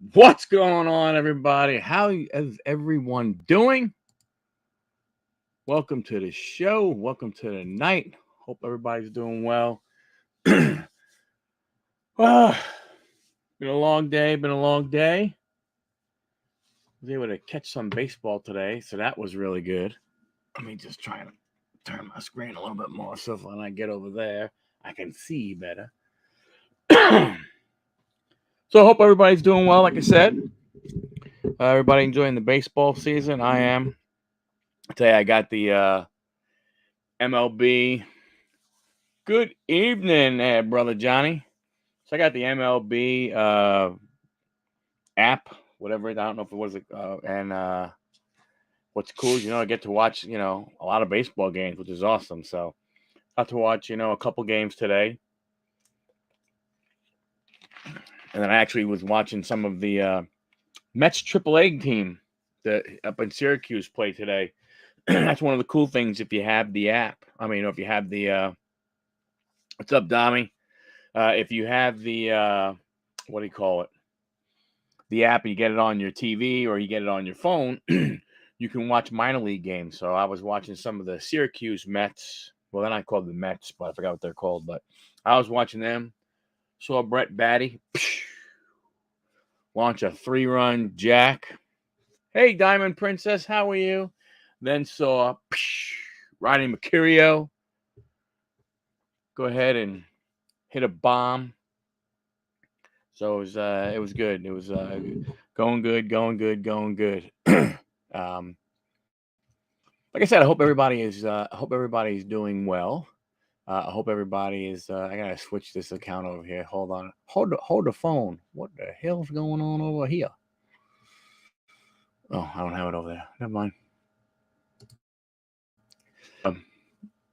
What's going on, everybody? How is everyone doing? Welcome to the show. Welcome to the night. Hope everybody's doing well. Ah, been a long day. Been a long day. Was able to catch some baseball today, so that was really good. Let me just try and turn my screen a little bit more so when I get over there, I can see better. So I hope everybody's doing well. Like I said, everybody enjoying the baseball season. I am. Today I got the MLB. Good evening, brother Johnny. So I got the MLB app, whatever. I don't know if it was, and what's cool is I get to watch a lot of baseball games, which is awesome. So I got to watch a couple games today, and then I actually was watching some of the Mets AAA team that up in Syracuse play today. That's one of the cool things if you have the app. I mean, if you have the what's up, Dommy? If you have the what do you call it? The app, and you get it on your TV or you get it on your phone, you can watch minor league games. So I was watching some of the Syracuse Mets. Well, they're not called the Mets, but I forgot what they're called. But I was watching them. Saw Brett Batty launch a 3-run jack. Hey, Diamond Princess, how are you? Then saw Rodney Mercurio go ahead and hit a bomb. So it was good. It was going good. Like I said, I hope everybody is doing well. I hope everybody is. I gotta switch this account over here. Hold on. Hold the phone. What the hell's going on over here? Oh, I don't have it over there. Never mind.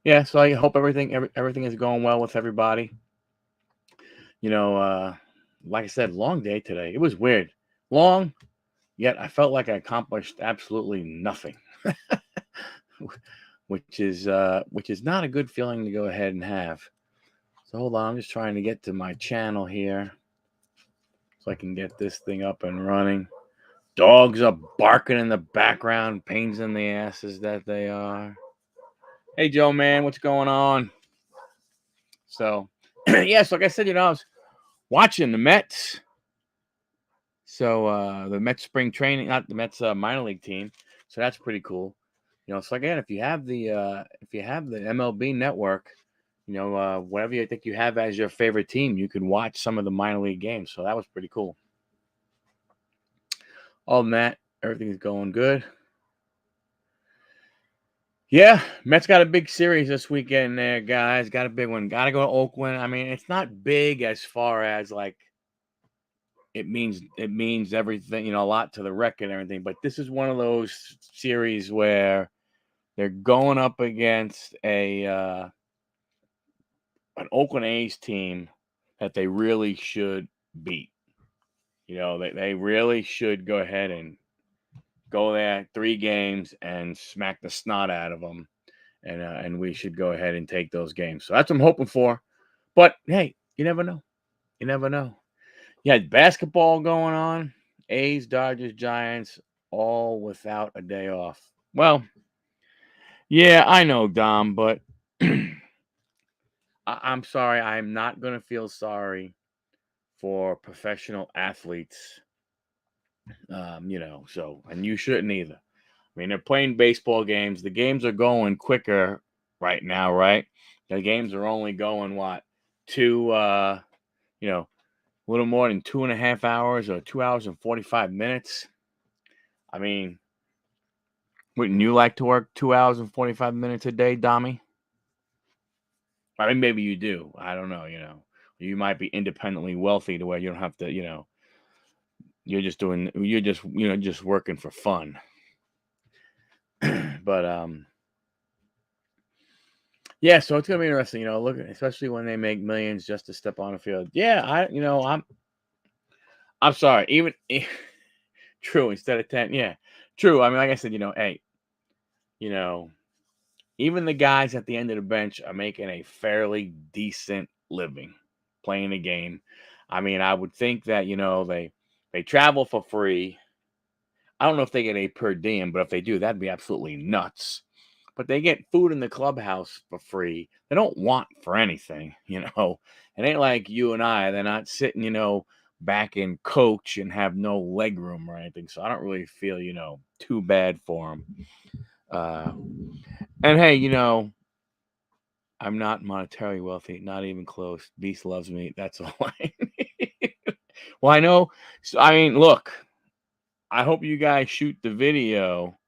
Yeah. So I hope everything is going well with everybody. You know, like I said, long day today. It was weird, long, yet I felt like I accomplished absolutely nothing. which is not a good feeling to go ahead and have. So hold on, I'm just trying to get to my channel here so I can get this thing up and running. Dogs are barking in the background, pains in the asses that they are. Hey Joe, man, what's going on? So yes, like I said, I was watching the Mets. So the Mets spring training, not the Mets minor league team. So that's pretty cool. So again, if you have the MLB network, whatever you think you have as your favorite team, you can watch some of the minor league games. So that was pretty cool. Other than that, everything's going good. Yeah, Mets got a big series this weekend there, guys. Got a big one. Got to go to Oakland. I mean, it's not big as far as like it means everything, a lot to the record and everything. But this is one of those series where they're going up against an Oakland A's team that they really should beat. They really should go ahead and go there 3 games and smack the snot out of them, and we should go ahead and take those games. So that's what I'm hoping for. But hey, you never know. You never know. You had basketball going on, A's, Dodgers, Giants, all without a day off. Well, yeah, I know, Dom, but I'm sorry. I'm not going to feel sorry for professional athletes. And you shouldn't either. I mean, they're playing baseball games. The games are going quicker right now, right? The games are only going a little more than 2.5 hours or 2 hours and 45 minutes. I mean, wouldn't you like to work 2 hours and 45 minutes a day, Dommy? I mean, maybe you do. I don't know. You might be independently wealthy to where you don't have to. You're just working for fun. But yeah, so it's gonna be interesting, look, especially when they make millions just to step on the field. Yeah, I'm sorry, even true, instead of 10, yeah, true. I mean, like I said, hey, you know, even the guys at the end of the bench are making a fairly decent living playing the game. I mean, I would think that They travel for free. I don't know if they get a per diem, but if they do, that'd be absolutely nuts. But they get food in the clubhouse for free. They don't want for anything, you know. It ain't like you and I. They're not sitting, you know, back in coach and have no leg room or anything. So I don't really feel, you know, too bad for them. And hey, you know, I'm not monetarily wealthy, not even close. Beast loves me. That's all I need. Well, I know. So, I mean, look, I hope you guys shoot the video,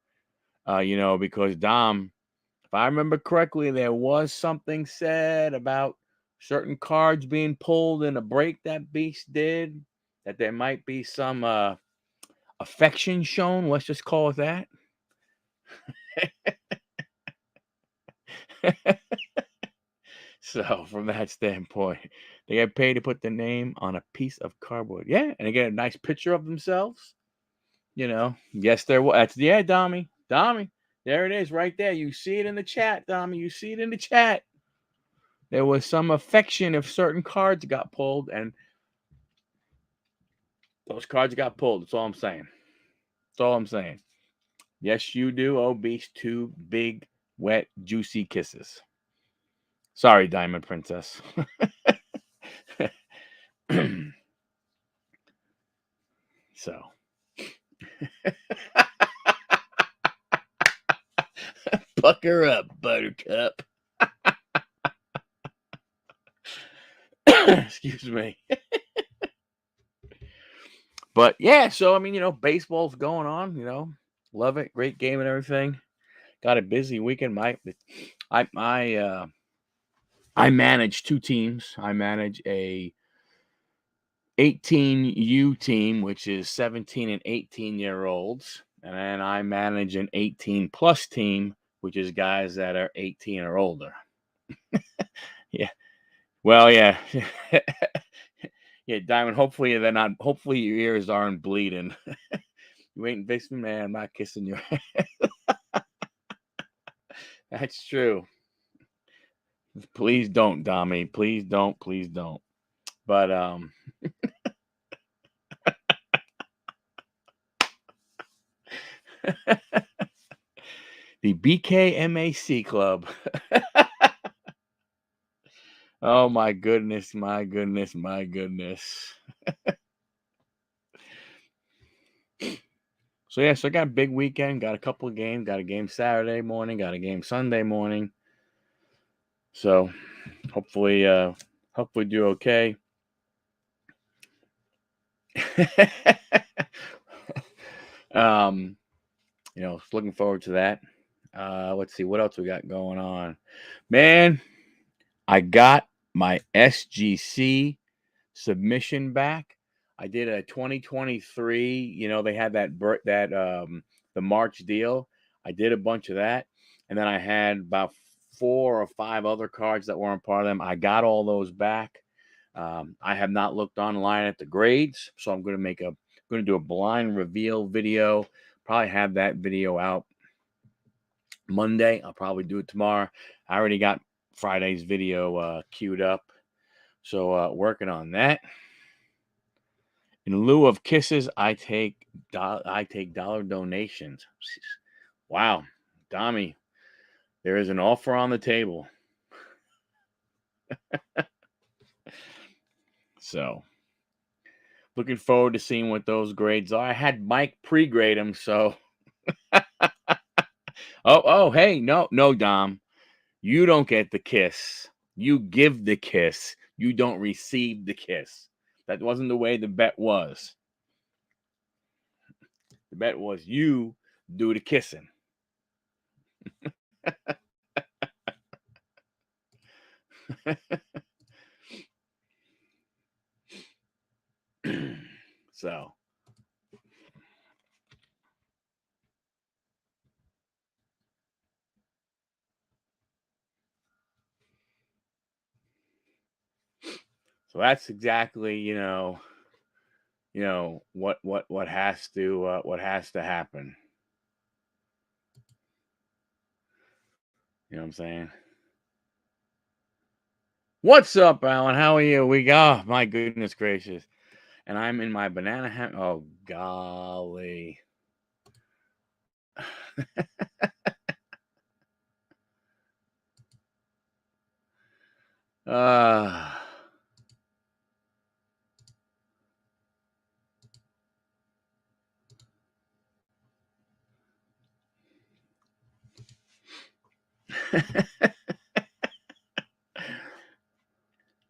you know, because Dom, if I remember correctly, there was something said about certain cards being pulled in a break that Beast did, that there might be some affection shown. Let's just call it that. So, from that standpoint, they get paid to put the name on a piece of cardboard. Yeah, and they get a nice picture of themselves. You know, yes, there was. That's yeah, Dommy, Dommy. There it is, right there. You see it in the chat, Dommy. You see it in the chat. There was some affection if certain cards got pulled, and those cards got pulled. That's all I'm saying. That's all I'm saying. Yes, you do. Oh, Beast, two big, wet, juicy kisses. Sorry, Diamond Princess. So. Pucker up, Buttercup. Excuse me. But yeah, so I mean, you know, baseball's going on, you know. Love it. Great game and everything. Got a busy weekend. I manage two teams. I manage a 18U team, which is 17 and 18-year-olds. And then I manage an 18 plus team, which is guys that are 18 or older. Yeah. Well, yeah. Yeah, Diamond, hopefully they're not, hopefully your ears aren't bleeding. You ain't Vixen, man. I'm not kissing your That's true. Please don't, Dommy. Please don't. Please don't. But the BKMAC club. Oh my goodness, my goodness, my goodness. So yeah, so I got a big weekend, got a couple of games, got a game Saturday morning, got a game Sunday morning. So hopefully do okay. You know, looking forward to that. Let's see what else we got going on. Man, I got my SGC submission back. I did a 2023, you know, they had the March deal. I did a bunch of that. And then I had about 4 or 5 other cards that weren't part of them. I got all those back. I have not looked online at the grades, so I'm going to do a blind reveal video. Probably have that video out Monday. I'll probably do it tomorrow. I already got Friday's video queued up, so working on that. In lieu of kisses, I take dollar donations. Wow, Dommy, there is an offer on the table. So, looking forward to seeing what those grades are. I had Mike pre-grade them, so. Hey, no, Dom, you don't get the kiss. You give the kiss. You don't receive the kiss. That wasn't the way the bet was. The bet was you do the kissing. So that's exactly, you know, what has to happen. You know what I'm saying? What's up, Alan? How are you? My goodness gracious. and I'm in my banana ham. Oh golly. uh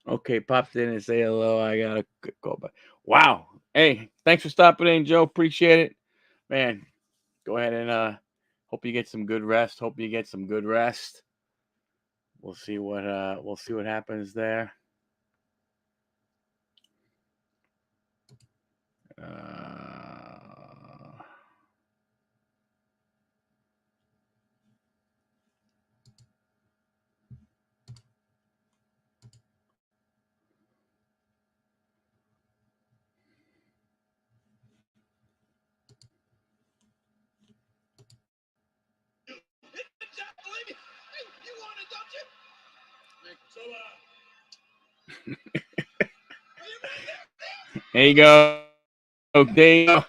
Okay, popped in and say hello. I gotta go back. Wow. Hey, thanks for stopping in, Joe. Appreciate it. Man, go ahead and hope you get some good rest. Hope you get some good rest. We'll see what happens there. There you go. There you go.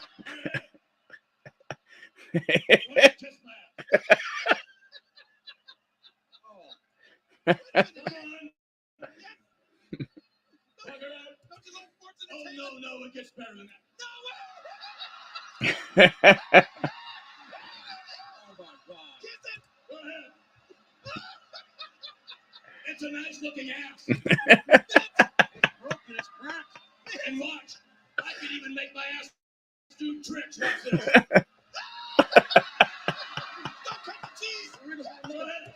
No, it gets better than that. Oh my God. Go ahead. It's a nice looking ass. Broken, it's cracked. And watch, I can even make my ass do tricks. Watch this. Don't cut the cheese. Go ahead.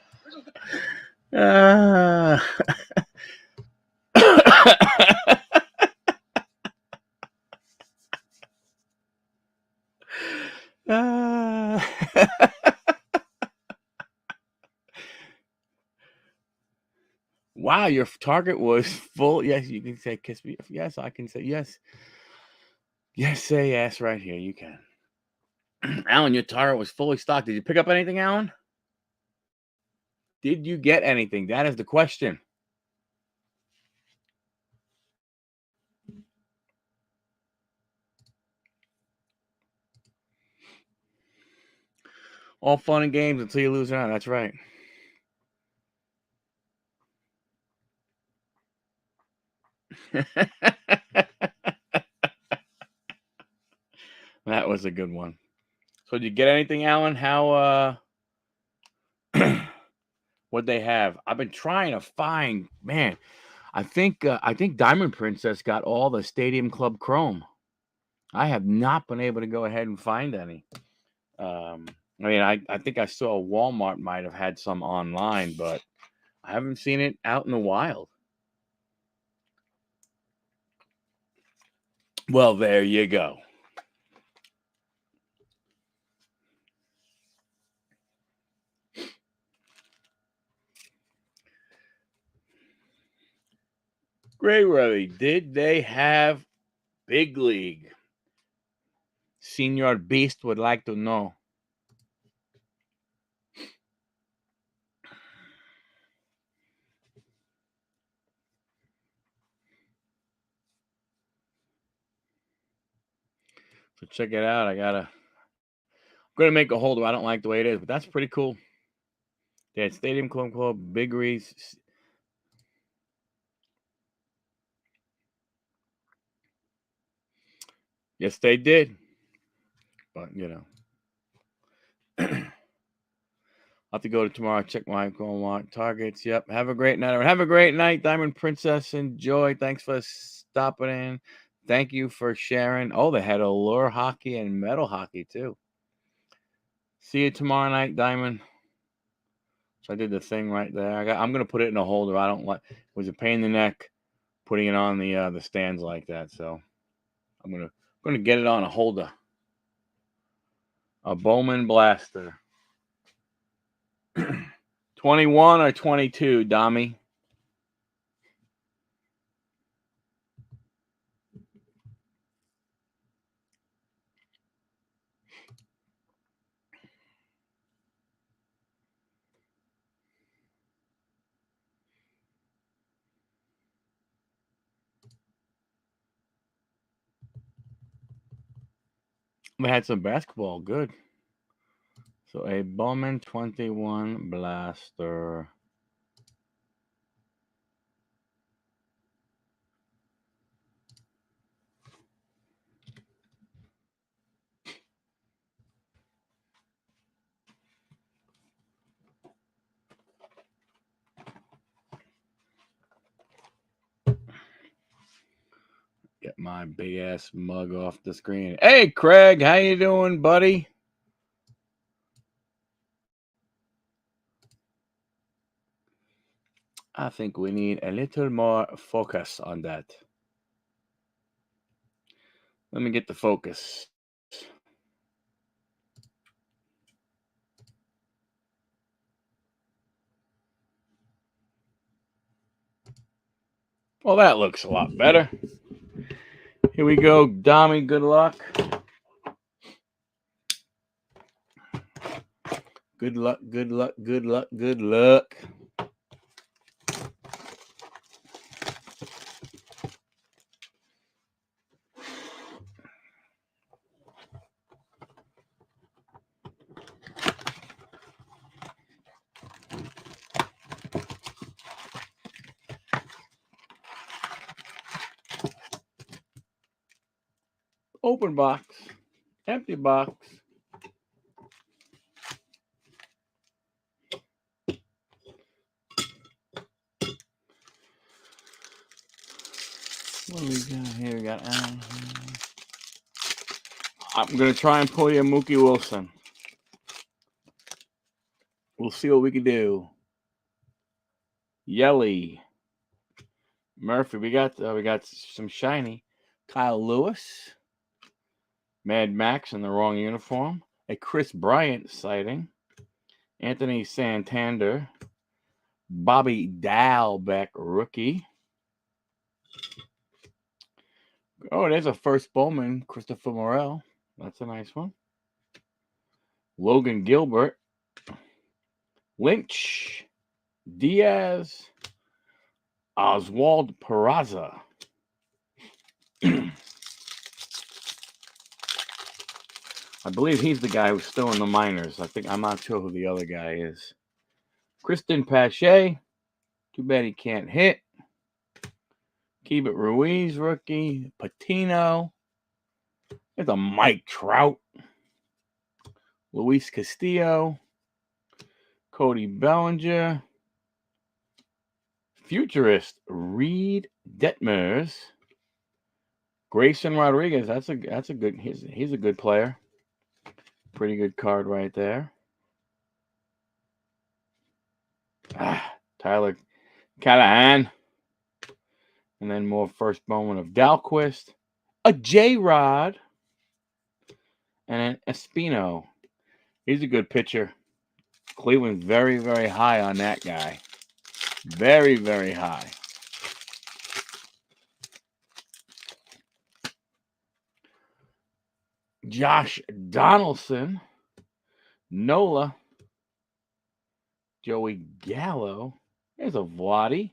Wow, your target was full. Yes, you can say kiss me. Yes, I can say yes. Yes, say yes right here. You can. Alan, your target was fully stocked. Did you pick up anything, Alan? Did you get anything? That is the question. All fun and games until you lose out. That's right. That was a good one. So did you get anything, Alan? How what they have? I've been trying to find, man. I think Diamond Princess got all the Stadium Club Chrome. I have not been able to go ahead and find any. I mean, I think I saw Walmart might have had some online, but I haven't seen it out in the wild. Well, there you go. Great, Ruddy. Did they have Big League? Senior Beast would like to know. So check it out. I'm gonna make a holder. I don't like the way it is, but that's pretty cool. They had Stadium Club, Big Reese. Yes, they did. But you know. I'll have to go to tomorrow, check my Walmart targets. Yep. Have a great night. Have a great night, Diamond Princess. Enjoy. Thanks for stopping in. Thank you for sharing. Oh, they had allure hockey and metal hockey too. See you tomorrow night, Diamond. So I did the thing right there. I'm gonna put it in a holder. I don't like. It was a pain in the neck putting it on the stands like that. So I'm gonna get it on a holder. A Bowman Blaster. 21 or 22, Dommy? We had some basketball. Good. So a Bowman 21 blaster. Get my big ass mug off the screen. Hey, Craig, how you doing, buddy? I think we need a little more focus on that. Let me get the focus. Well, that looks a lot better. Here we go, Dommy. Good luck. Good luck, good luck, good luck, good luck. Open box, empty box. What do we got here? We got. I'm gonna try and pull you a Mookie Wilson. We'll see what we can do. Yelly, Murphy. We got some shiny. Kyle Lewis, Mad Max in the wrong uniform. A Chris Bryant sighting. Anthony Santander, Bobby Dalbec rookie. Oh, there's a first Bowman, Christopher Morel. That's a nice one. Logan Gilbert, Lynch, Diaz, Oswald Peraza. I believe he's the guy who's still in the minors. I'm not sure who the other guy is. Kristen Pache. Too bad he can't hit. Keibert Ruiz, rookie. Patino. There's a Mike Trout. Luis Castillo. Cody Bellinger. Futurist Reed Detmers. Grayson Rodriguez. That's a good. He's a good player. Pretty good card right there. Tyler Callahan. And then more first Bowman of Dalquist. A J-Rod. And an Espino. He's a good pitcher. Cleveland's very, very high on that guy. Very, very high. Josh Donaldson. Nola. Joey Gallo. There's a Vladdy.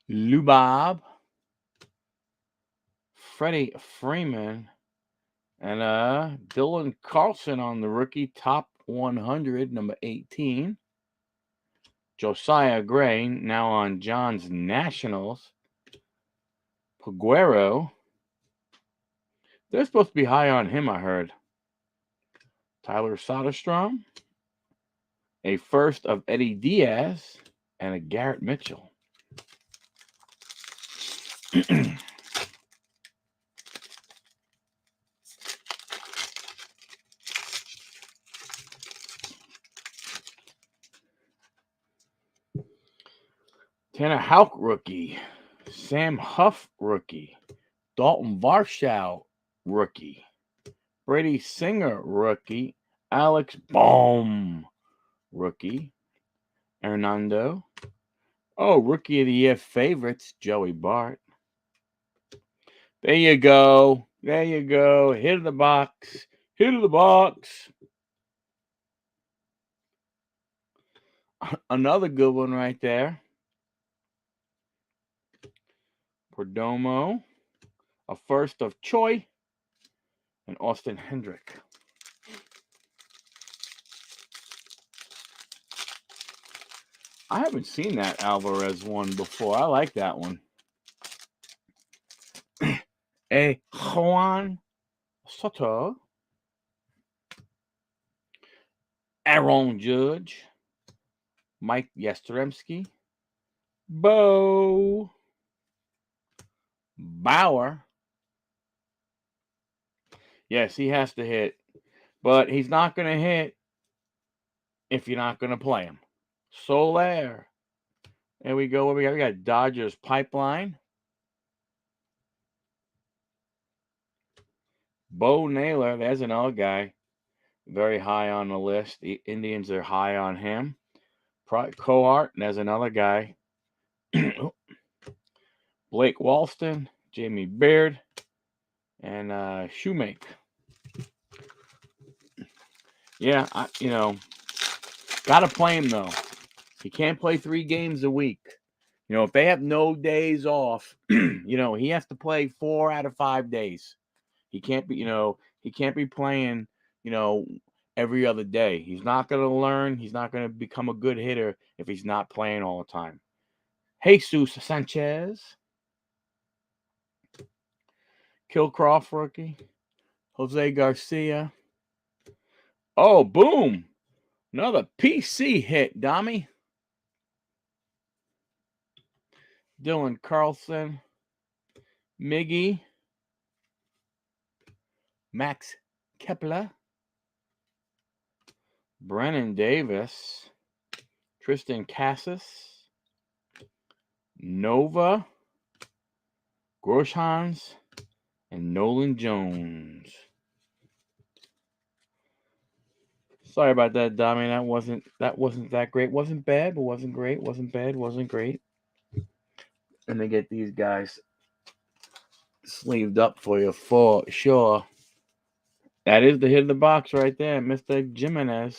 Lubob. Freddie Freeman. And Dylan Carlson on the rookie top 100, number 18. Josiah Gray, now on John's Nationals. Peguero. They're supposed to be high on him, I heard. Tyler Soderstrom. A first of Eddie Diaz. And a Garrett Mitchell. Tanner Houck, rookie. Sam Huff, rookie. Dalton Varshow, rookie. Brady Singer, rookie. Alex Baum, rookie. Hernando. Oh, rookie of the year favorites, Joey Bart. There you go. There you go. Hit the box. Hit the box. Another good one right there. Perdomo. A first of Choi. and Austin Hendrick. I haven't seen that Alvarez one before. I like that one. A Juan Soto, Aaron Judge, Mike Yastrzemski, Bo Bauer. Yes, he has to hit, but he's not going to hit if you're not going to play him. Soler. There we go. What we got? We got Dodgers Pipeline. Bo Naylor. There's another guy. Very high on the list. The Indians are high on him. Coart. There's another guy. Blake Walston. Jamie Baird. And Shoemake. Yeah, got to play him, though. He can't play 3 games a week. If they have no days off, he has to play 4 out of 5 days. He can't be playing, every other day. He's not going to learn. He's not going to become a good hitter if he's not playing all the time. Jesus Sanchez. Killcroft rookie. Jose Garcia. Oh, boom. Another PC hit, Dommy. Dylan Carlson. Miggy. Max Kepler. Brennan Davis. Tristan Cassis. Nova. Groshans. And Nolan Jones. Sorry about that, Dommy. That wasn't that great. Wasn't bad, but wasn't great. Wasn't bad, wasn't great. And they get these guys sleeved up for you for sure. That is the hit of the box right there, Mr. Jimenez.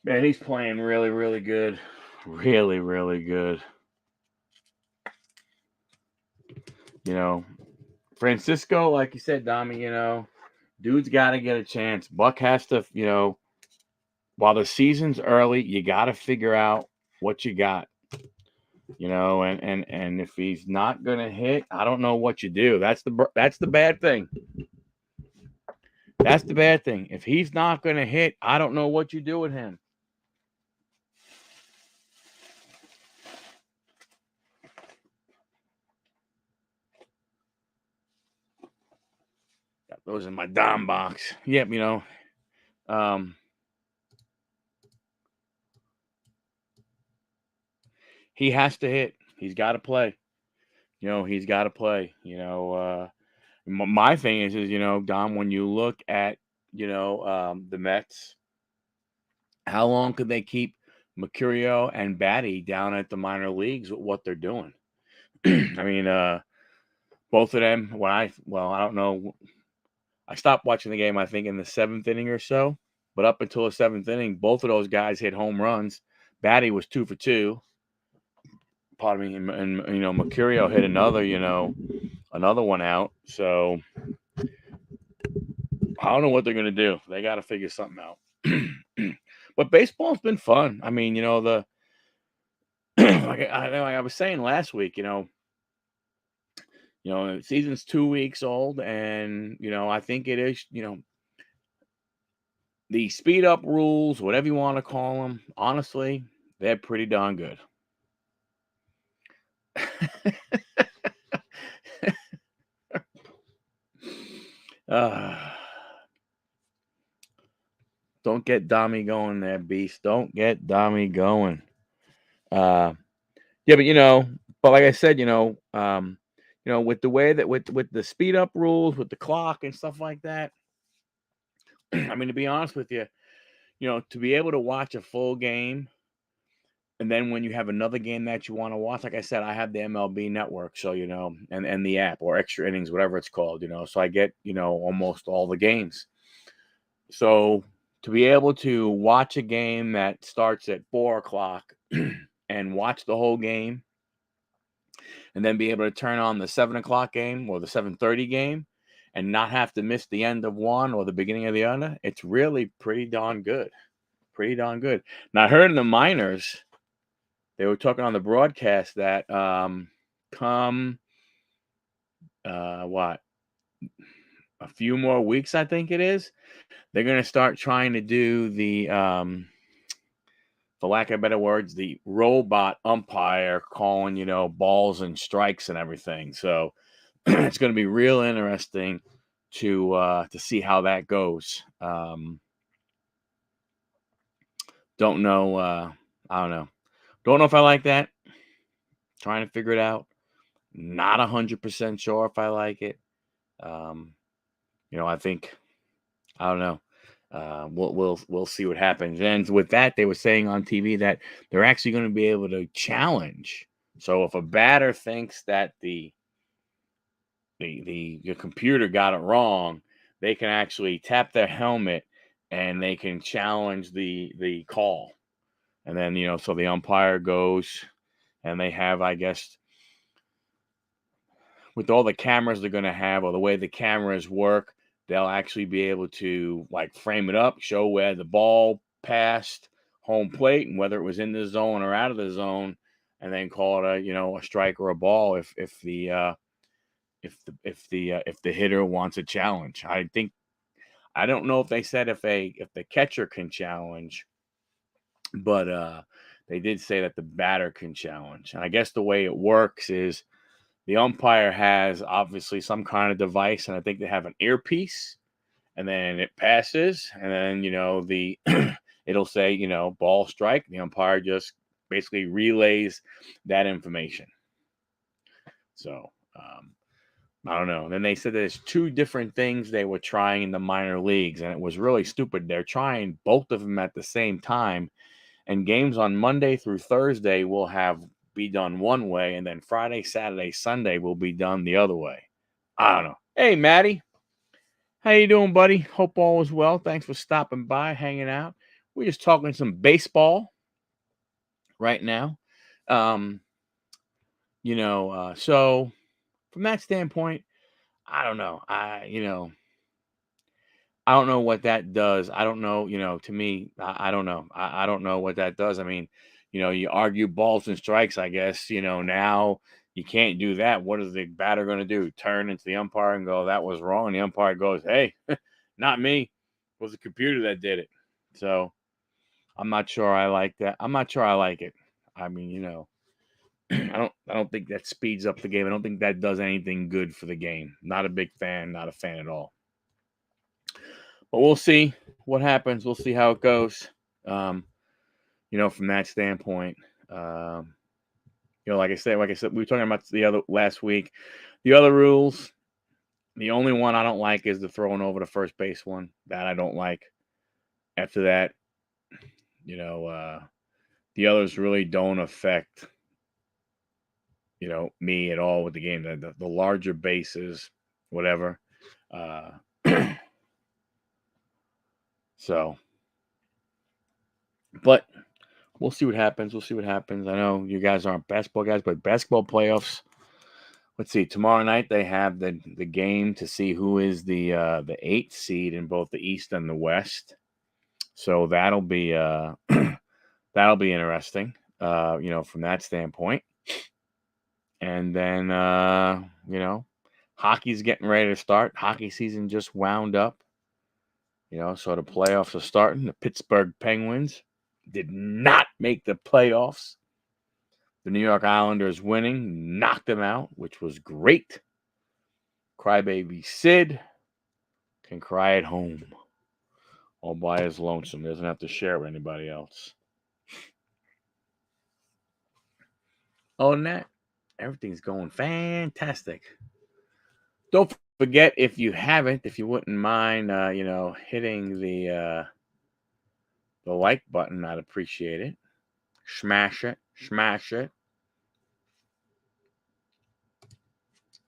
Man, he's playing really, really good. Really, really good. Francisco, like you said, Dommy, dude's got to get a chance. Buck has to, while the season's early, you got to figure out what you got. And if he's not going to hit, I don't know what you do. That's the bad thing. That's the bad thing. If he's not going to hit, I don't know what you do with him. Got those in my Dom box. Yep, he has to hit. He's got to play. He's got to play. My thing is, Dom, when you look at, the Mets, how long could they keep Mercurio and Batty down at the minor leagues with what they're doing? I mean, both of them, I don't know. I stopped watching the game, I think, in the 7th inning or so. But up until the 7th inning, both of those guys hit home runs. Batty was 2 for 2. Pardon me. And Mercurio hit another one out. So I don't know what they're going to do. They got to figure something out. But baseball's been fun. I mean, like I was saying last week, the season's 2 weeks old, and I think it is, the speed up rules, whatever you want to call them, honestly, they're pretty darn good. Don't get Dommy going there, Beast. Don't get Dommy going. Yeah, but like I said, with the way that with the speed up rules, with the clock and stuff like that, I mean, to be honest with you, to be able to watch a full game, and then when you have another game that you want to watch, like I said, I have the MLB Network, so and the app or Extra Innings, whatever it's called, so I get almost all the games. So to be able to watch a game that starts at 4 o'clock and watch the whole game, and then be able to turn on the 7 o'clock game or the 7:30 game, and not have to miss the end of one or the beginning of the other, it's really pretty darn good. Pretty darn good. Now I heard in the minors, they were talking on the broadcast that come what, a few more weeks, I think it is, they're going to start trying to do the for lack of better words, the robot umpire calling, balls and strikes and everything. So it's going to be real interesting to see how that goes. Don't know. I don't know. Don't know if I like that. Trying to figure it out. Not 100% sure if I like it. I think, I don't know. We'll see what happens. And with that, they were saying on TV that they're actually going to be able to challenge. So if a batter thinks that your computer got it wrong, they can actually tap their helmet and they can challenge the call. And then, so the umpire goes, and they have, I guess, with all the cameras they're going to have, or the way the cameras work, they'll actually be able to frame it up, show where the ball passed home plate and whether it was in the zone or out of the zone, and then call it a strike or a ball if the hitter wants a challenge. I don't know if they said if the catcher can challenge, but they did say that the batter can challenge. And I guess the way it works is the umpire has obviously some kind of device, and I think they have an earpiece, and then it passes, and then the it'll say ball, strike. The umpire just basically relays that information. So I don't know. And then they said there's two different things they were trying in the minor leagues, and it was really stupid. They're trying both of them at the same time, and games on Monday through Thursday will be done one way, and then Friday, Saturday, Sunday will be done the other way. I don't know. Hey, Maddie. How you doing, buddy? Hope all is well. Thanks for stopping by, hanging out. We're just talking some baseball right now. So from that standpoint, I don't know. I don't know what that does. I don't know, to me, I don't know. I don't know what that does. I mean, you argue balls and strikes, I guess, now you can't do that. What is the batter going to do? Turn into the umpire and go, that was wrong. And the umpire goes, hey, not me. It was the computer that did it. So I'm not sure I like that. I'm not sure I like it. I mean, I don't think that speeds up the game. I don't think that does anything good for the game. Not a big fan, not a fan at all. But we'll see what happens. We'll see how it goes. From that standpoint. Like I said, we were talking about the other last week. The other rules, the only one I don't like is the throwing over the first base one. That I don't like. After that, the others really don't affect, me at all with the game. The larger bases, whatever. So, but we'll see what happens. We'll see what happens. I know you guys aren't basketball guys, but basketball playoffs. Let's see. Tomorrow night they have the game to see who is the 8th seed in both the East and the West. So that'll be that'll be interesting. From that standpoint. And then hockey's getting ready to start. Hockey season just wound up. So the playoffs are starting. The Pittsburgh Penguins did not make the playoffs. The New York Islanders winning, knocked them out, which was great. Crybaby Sid can cry at home all by his lonesome. Doesn't have to share with anybody else. Other than that, everything's going fantastic. Don't forget, if you wouldn't mind, hitting the like button, I'd appreciate it. Smash it.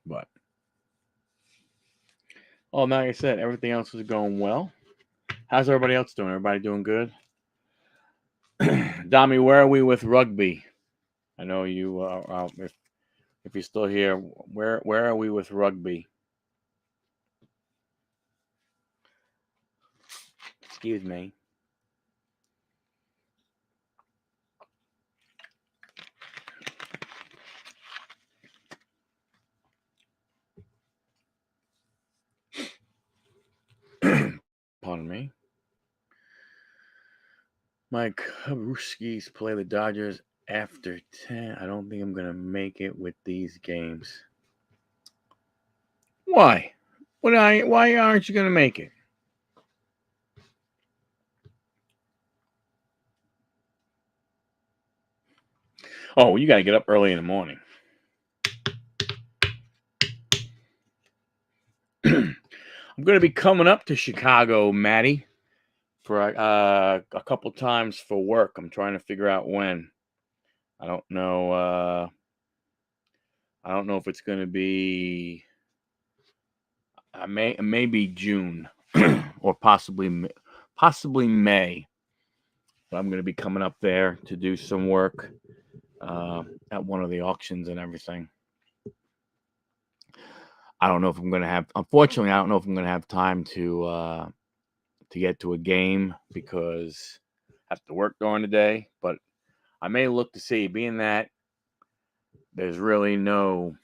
But, like I said, everything else is going well. How's everybody else doing? Everybody doing good? Dami, where are we with rugby? I know you. If you're still here, where are we with rugby? Excuse me. Pardon me. My Cubs play the Dodgers after 10. I don't think I'm gonna make it with these games. Why? Why aren't you gonna make it? Oh, you gotta get up early in the morning. I'm gonna be coming up to Chicago, Maddie, for a couple times for work. I'm trying to figure out when. I don't know. I don't know if it's gonna be. Maybe June or possibly May. But I'm gonna be coming up there to do some work at one of the auctions and everything. I don't know if I'm gonna have. Unfortunately, I don't know if I'm gonna have time to get to a game because I have to work during the day. But I may look to see, being that there's really no.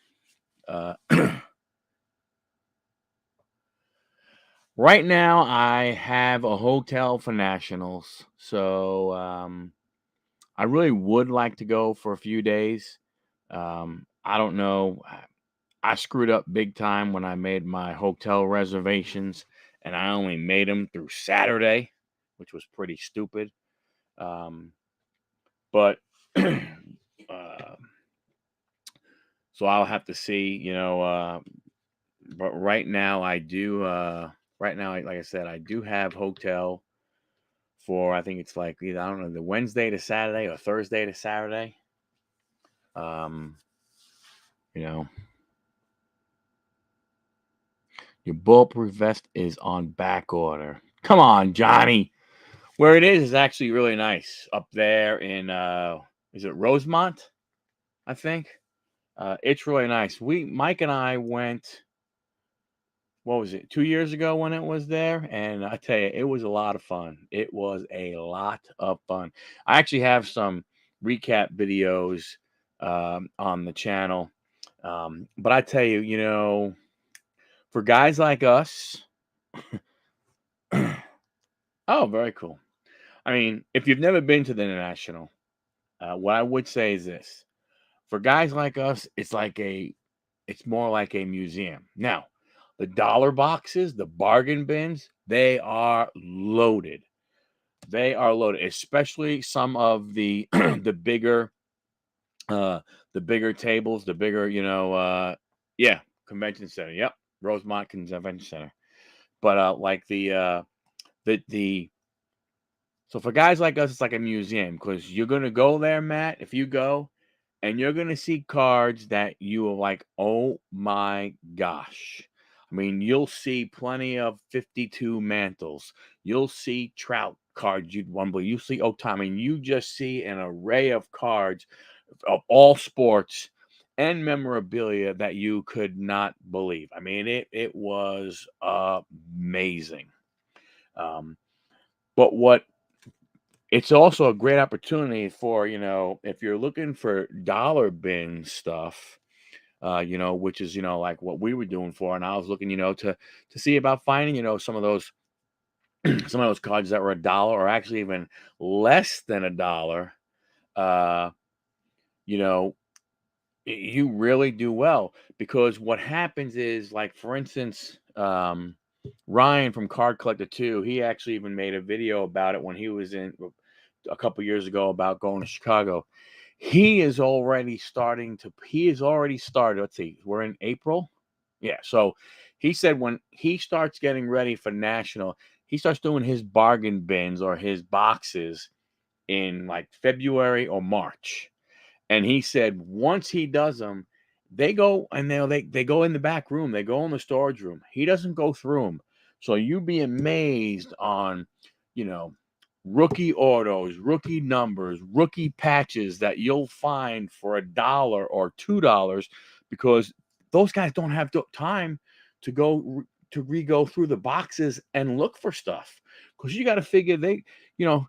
Right now, I have a hotel for Nationals, so I really would like to go for a few days. I don't know. I screwed up big time when I made my hotel reservations, and I only made them through Saturday, which was pretty stupid. But so I'll have to see, but right now I do. Right now, like I said, I do have hotel for, I think it's like either, I don't know, the Wednesday to Saturday or Thursday to Saturday. Um, you know, your bulletproof vest is on back order. Come on, Johnny. Where it is actually really nice up there in is it Rosemont? I think. It's really nice. Mike and I went, what was it, 2 years ago when it was there, and I tell you, it was a lot of fun. It was a lot of fun. I actually have some recap videos on the channel, but I tell you, for guys like us, oh, very cool. I mean, if you've never been to the National, what I would say is this: for guys like us, it's more like a museum. Now, the dollar boxes, the bargain bins, they are loaded. They are loaded, especially some of the uh the bigger tables, the bigger, yeah, convention center. Yep, Rosemont Convention Center. But like the so for guys like us, it's like a museum because you're gonna go there, Matt. If you go, and you're gonna see cards that you are like, oh my gosh. I mean, you'll see plenty of 52 mantles. You'll see Trout cards you'd wonder. You see Otani. I mean, you just see an array of cards of all sports and memorabilia that you could not believe. I mean, it was amazing. Um, but what it's also a great opportunity for, if you're looking for dollar bin stuff, which is, like what we were doing for, and I was looking, to see about finding, some of those some of those cards that were $1 or actually even less than $1. Uh, you know, you really do well because what happens is, like, for instance, Ryan from Card Collector 2, he actually even made a video about it when he was in a couple years ago about going to Chicago. He is already started. Let's see, we're in April. Yeah. So he said when he starts getting ready for National, he starts doing his bargain bins or his boxes in like February or March. And he said once he does them, they go and they go in the back room, they go in the storage room. He doesn't go through them. So you'd be amazed on, you know, rookie autos, rookie numbers, rookie patches that you'll find for $1 or $2 because those guys don't have time to go through the boxes and look for stuff because you got to figure you know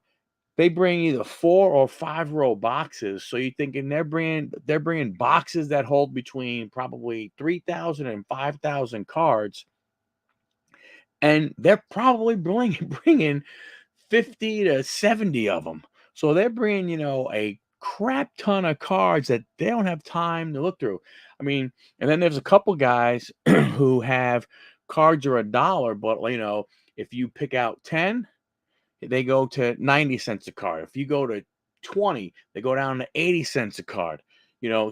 they bring either 4 or 5 row boxes, so you're thinking they're bringing boxes that hold between probably 3,000 and 5,000 cards, and they're probably bringing 50 to 70 of them. So they're bringing, a crap ton of cards that they don't have time to look through. I mean, and then there's a couple guys who have cards are $1, but if you pick out 10, they go to 90 cents a card. If you go to 20, they go down to 80 cents a card.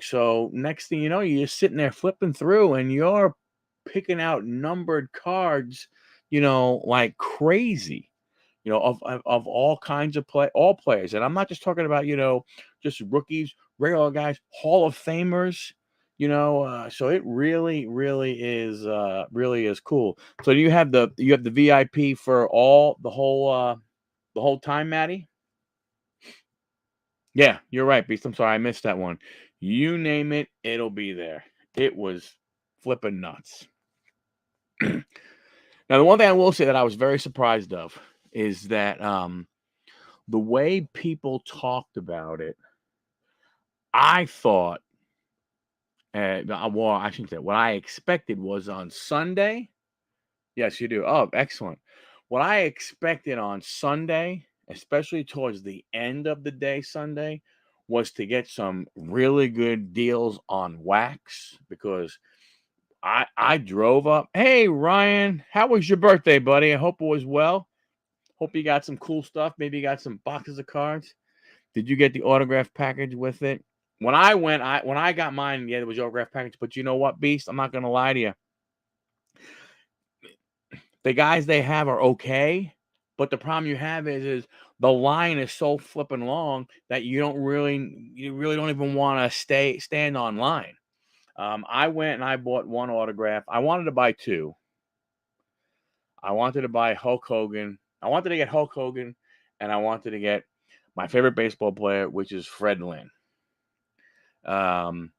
So next thing you know, you're just sitting there flipping through and you're picking out numbered cards, like crazy, of all kinds of all players. And I'm not just talking about, just rookies, regular guys, Hall of Famers, so it really is cool. So you have the VIP for the whole time, Maddie? Yeah, you're right, Beast. I'm sorry, I missed that one. You name it, it'll be there. It was flipping nuts. Now, the one thing I will say that I was very surprised of is that the way people talked about it, I thought, well, I shouldn't say, what I expected was on Sunday. Yes, you do. Oh, excellent. What I expected on Sunday, especially towards the end of the day Sunday, was to get some really good deals on wax because I drove up. Hey, Ryan, how was your birthday, buddy? I hope it was well. Hope you got some cool stuff. Maybe you got some boxes of cards. Did you get the autograph package with it? When I went, when I got mine, yeah, it was your autograph package. But you know what, Beast? I'm not gonna lie to you. The guys they have are okay, but the problem you have is the line is so flipping long that you really don't even want to stand online. I went and I bought one autograph. I wanted to buy two. I wanted to buy Hulk Hogan. I wanted to get Hulk Hogan, and I wanted to get my favorite baseball player, which is Fred Lynn. And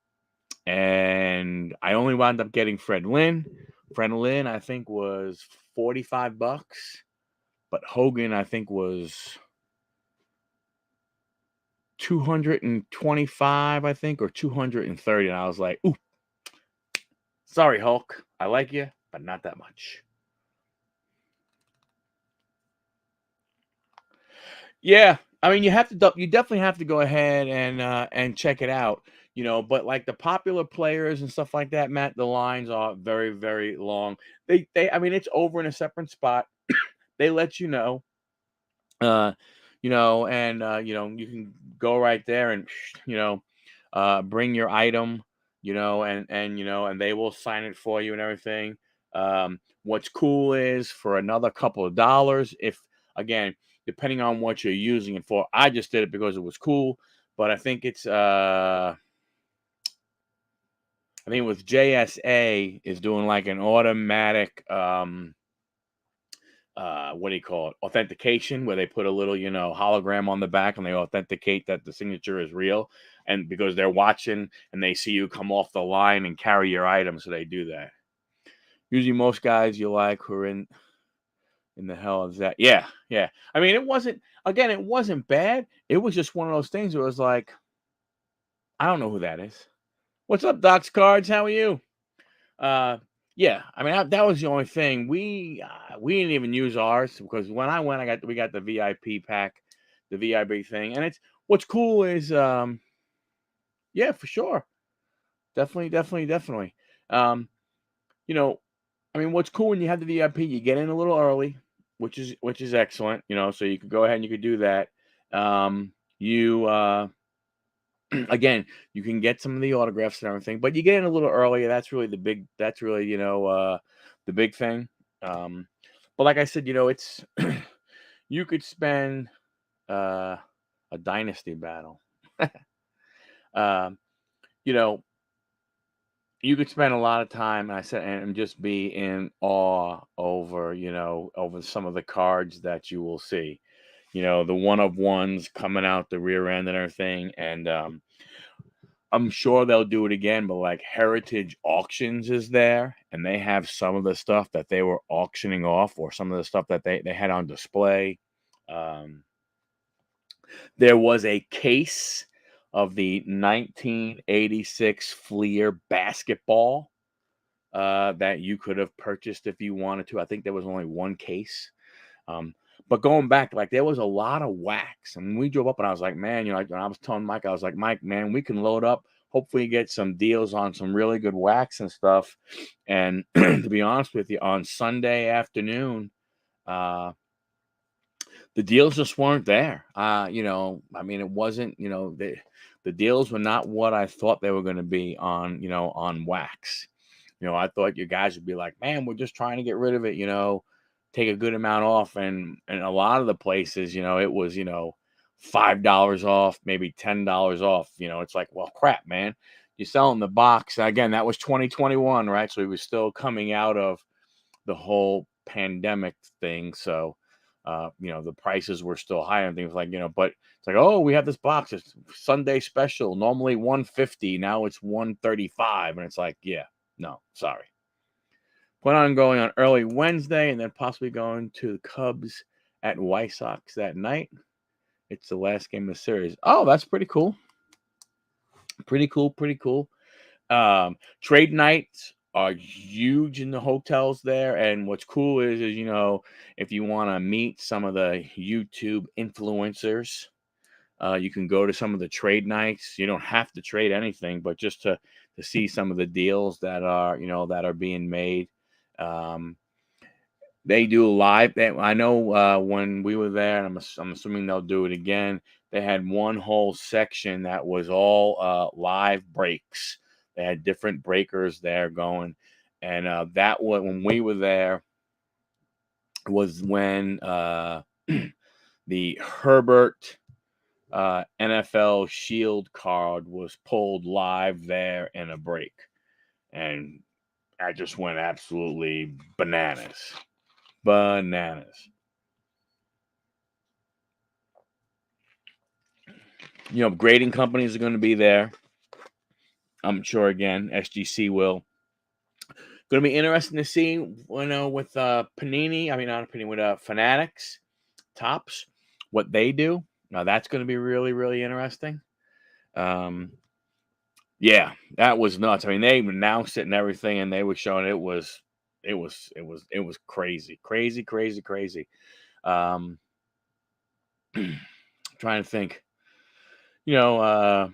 I only wound up getting Fred Lynn. Fred Lynn, I think, was $45, but Hogan, I think, was 225, I think, or 230. And I was like, ooh, sorry, Hulk. I like you, but not that much. Yeah, I mean, you definitely have to go ahead and check it out, But like the popular players and stuff like that, Matt, the lines are very, very long. I mean, it's over in a separate spot. They let you know, and you can go right there and bring your item, and they will sign it for you and everything. What's cool is for another couple of dollars, if again, depending on what you're using it for. I just did it because it was cool, but I think it's I think with JSA is doing like an automatic what do you call it? Authentication, where they put a little, hologram on the back and they authenticate that the signature is real. And because they're watching and they see you come off the line and carry your item, so they do that. Usually most guys you like who are in the hell is that? Yeah, yeah. I mean, it wasn't bad. It was just one of those things where it was like, I don't know who that is. What's up, Doc's Cards? How are you? Yeah, I mean that was the only thing we didn't even use ours because when I went, we got the VIP pack, the VIP thing, and it's what's cool is yeah, for sure, definitely. Um, you know, I mean, what's cool when you have the VIP, you get in a little early, which is excellent, so you could go ahead and you could do that. You again, you can get some of the autographs and everything, but you get in a little earlier. That's really, the big thing. But like I said, it's you could spend a dynasty battle. um, you know, you could spend a lot of time, and I said, and just be in awe over, over some of the cards that you will see. the one of ones coming out the rear end and everything. And I'm sure they'll do it again, but like Heritage Auctions is there, and they have some of the stuff that they were auctioning off, or some of the stuff that they had on display. Um, there was a case of the 1986 Fleer basketball that you could have purchased if you wanted to. I think there was only one case. But going back, like there was a lot of wax. And we drove up and I was like, man, like when I was telling Mike, I was like, Mike, man, we can load up, hopefully get some deals on some really good wax and stuff. And to be honest with you, on Sunday afternoon, the deals just weren't there. I mean, it wasn't, the deals were not what I thought they were going to be on wax. I thought you guys would be like, man, we're just trying to get rid of it, take a good amount off. And a lot of the places, it was, $5 off, maybe $10 off. It's like, well, crap, man. You're selling the box. Again, that was 2021, right? So we were still coming out of the whole pandemic thing. So, the prices were still high and things like, but it's like, oh, we have this box. It's Sunday special. Normally $150. Now it's $135. And it's like, yeah, no, sorry. Plan on going on early Wednesday and then possibly going to the Cubs at White Sox that night. It's the last game of the series. Oh, that's pretty cool. Pretty cool. Trade nights are huge in the hotels there. And what's cool is if you want to meet some of the YouTube influencers, you can go to some of the trade nights. You don't have to trade anything, but just to see some of the deals that are being made. They do live. I know when we were there, and I'm assuming they'll do it again. They had one whole section that was all live breaks. They had different breakers there going, and that was when we were there. Was when the Herbert NFL Shield card was pulled live there in a break, and I just went absolutely bananas. Grading companies are going to be there. I'm sure again, SGC will. Going to be interesting to see, with Panini. I mean, not Panini, with Fanatics, Tops, what they do. Now that's going to be really, really interesting. Yeah, that was nuts. I mean, they announced it and everything, and they were showing it was crazy. Trying to think, a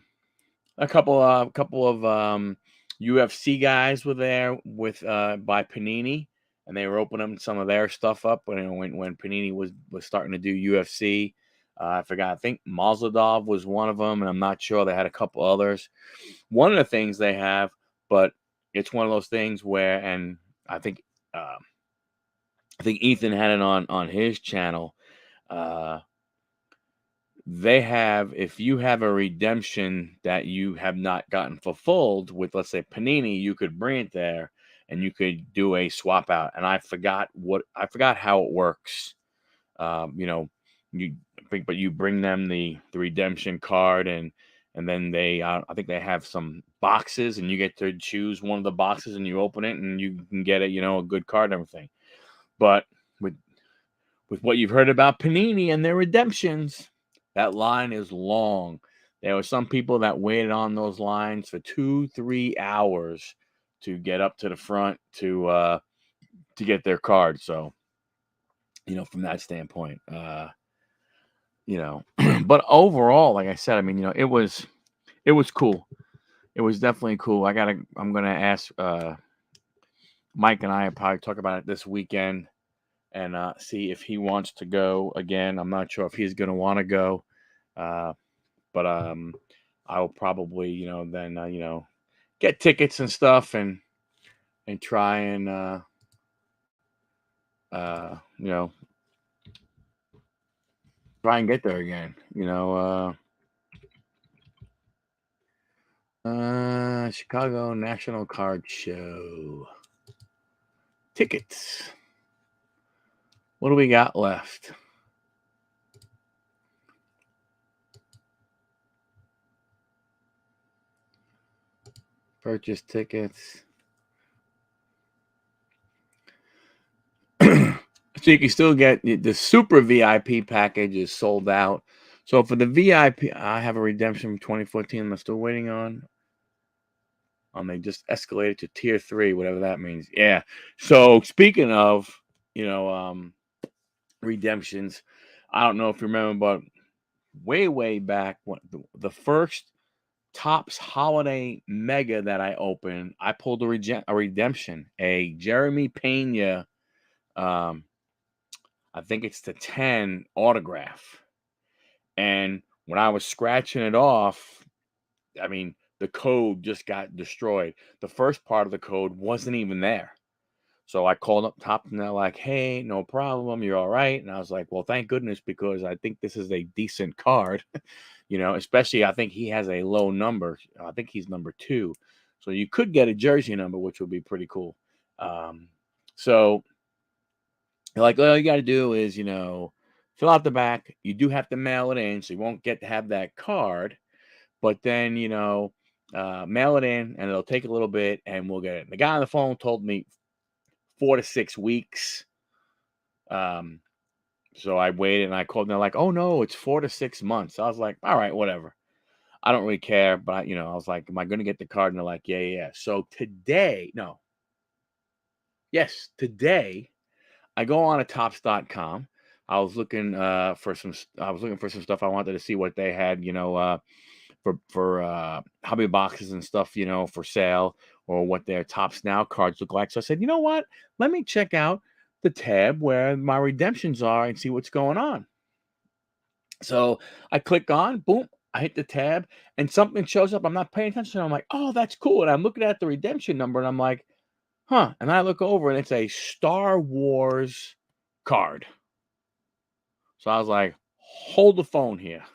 couple of UFC guys were there with by Panini, and they were opening some of their stuff up when Panini was starting to do UFC. I forgot. I think Mazadov was one of them, and I'm not sure. They had a couple others. One of the things they have, but it's one of those things where, and I think Ethan had it on his channel. They have, if you have a redemption that you have not gotten fulfilled with, let's say Panini, you could bring it there and you could do a swap out. And I forgot how it works. But you bring them the redemption card, and then they, I think they have some boxes, and you get to choose one of the boxes, and you open it, and you can get it, a good card and everything. But with what you've heard about Panini and their redemptions, that line is long. There were some people that waited on those lines for 2-3 hours to get up to the front to get their card. So, from that standpoint, but overall, like I said, I mean, it was cool. It was definitely cool. I'm going to ask Mike, and I will probably talk about it this weekend and see if he wants to go again. I'm not sure if he's going to want to go. But I'll probably, then, get tickets and stuff and try and, try and get there again, Chicago National Card Show tickets. What do we got left? Purchase tickets. So you can still get the super VIP package is sold out. So for the VIP, I have a redemption from 2014 I'm still waiting on. They just escalated to tier 3, whatever that means. Yeah. So speaking of, you know, redemptions, I don't know if you remember, but way back when the first Topps Holiday Mega that I opened, I pulled a redemption, a Jeremy Pena, I think it's the 10 autograph. And when I was scratching it off, I mean, the code just got destroyed. The first part of the code wasn't even there. So I called up Top and they're like, hey, no problem. You're all right. And I was like, well, thank goodness, because I think this is a decent card, especially I think he has a low number. I think he's number 2. So you could get a jersey number, which would be pretty cool. So like, all you got to do is, fill out the back. You do have to mail it in, so you won't get to have that card. But then, mail it in, and it'll take a little bit, and we'll get it. The guy on the phone told me 4 to 6 weeks. So I waited, and I called, and they're like, "Oh no, it's 4 to 6 months." I was like, "All right, whatever. I don't really care." But I was like, "Am I going to get the card?" And they're like, "Yeah, yeah." So today, no, yes, today I go on to Topps.com. I was looking for some stuff. I wanted to see what they had, for hobby boxes and stuff, for sale, or what their Topps Now cards look like. So I said, you know what? Let me check out the tab where my redemptions are and see what's going on. So I click on, boom, I hit the tab, and something shows up. I'm not paying attention. I'm like, oh, that's cool. And I'm looking at the redemption number, and I'm like, huh. And I look over, and it's a Star Wars card. So I was like, hold the phone here.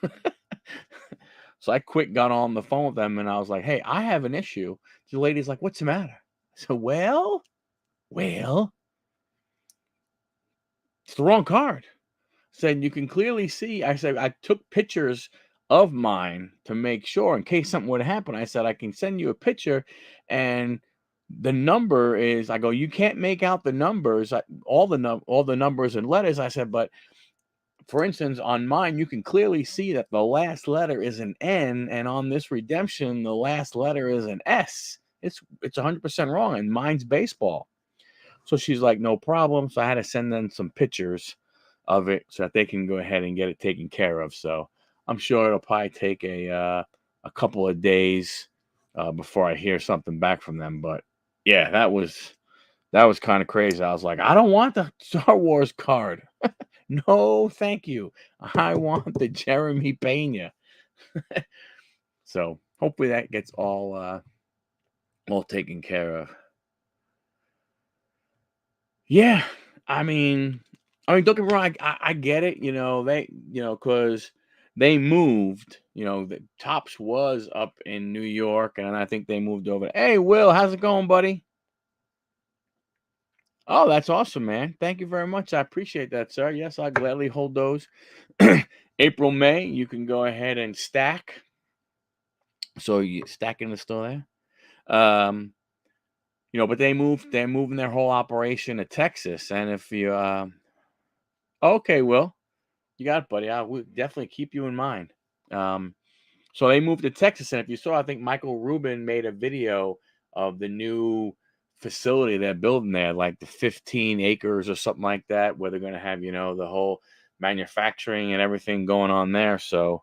So I got on the phone with them, and I was like, hey, I have an issue. The lady's like, what's the matter? So, well, it's the wrong card. Said, you can clearly see. I said, I took pictures of mine to make sure in case something would happen. I said, I can send you a picture, and the number is, I go, you can't make out the numbers, all the numbers and letters. I said, but for instance, on mine, you can clearly see that the last letter is an N, and on this redemption, the last letter is an S. It's 100% wrong, and mine's baseball. So she's like, no problem. So I had to send them some pictures of it so that they can go ahead and get it taken care of. So I'm sure it'll probably take a couple of days before I hear something back from them. But yeah, that was kind of crazy. I was like, I don't want the Star Wars card. No, thank you. I want the Jeremy Pena. So hopefully that gets all taken care of. Yeah, don't get me wrong. I get it. Because they moved. The Tops was up in New York, and I think they moved over. Hey, Will, how's it going, buddy? Oh, that's awesome, man. Thank you very much. I appreciate that, sir. Yes, I'll gladly hold those. April, May, you can go ahead and stack. So you stack in the store there. But they're moving their whole operation to Texas. And if you okay, Will, you got it, buddy. I will definitely keep you in mind. So they moved to Texas, and if you saw, I think Michael Rubin made a video of the new facility they're building there, like the 15 acres or something like that, where they're going to have, the whole manufacturing and everything going on there. So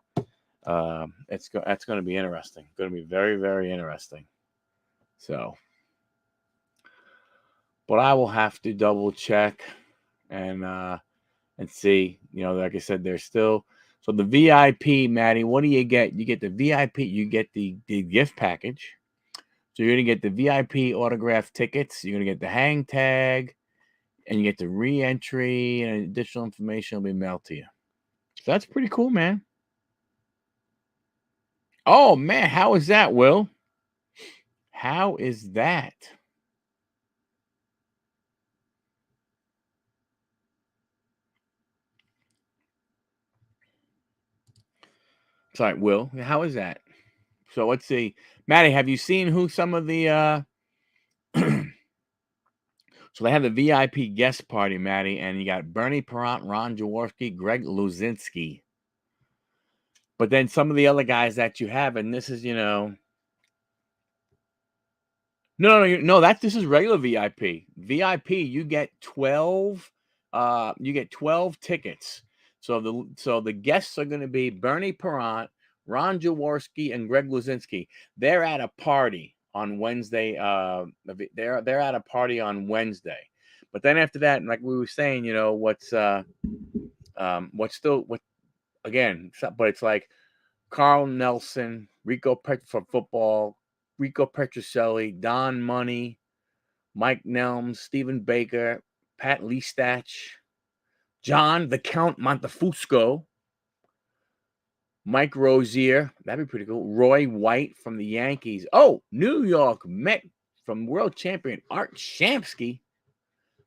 that's going to be interesting. Going to be very, very interesting. So, but I will have to double check and see. Like I said, there's still. So the VIP, Maddie, what do you get? You get the VIP, you get the gift package. So you're gonna get the VIP autograph tickets, you're gonna get the hang tag, and you get the re-entry, and additional information will be mailed to you. So that's pretty cool, man. Oh man, how is that, Will? How is that? Sorry, Will. How is that? So let's see, Maddie, have you seen who some of the so they have the VIP guest party, Maddie, and you got Bernie Perrant, Ron Jaworski, Greg Luzinski. But then some of the other guys that you have, and this is, no, this is regular VIP. VIP, you get 12 tickets. So the guests are going to be Bernie Perrant, Ron Jaworski, and Greg Luzinski. They're at a party on Wednesday. They're at a party on Wednesday. But then after that, like we were saying, what's again, but it's like Carl Nelson, Rico for football, Rico Petrocelli, Don Money, Mike Nelms, Stephen Baker, Pat Lestach, John the Count Montefusco, Mike Rozier, that'd be pretty cool. Roy White from the Yankees. Oh, New York Met from world champion Art Shamsky.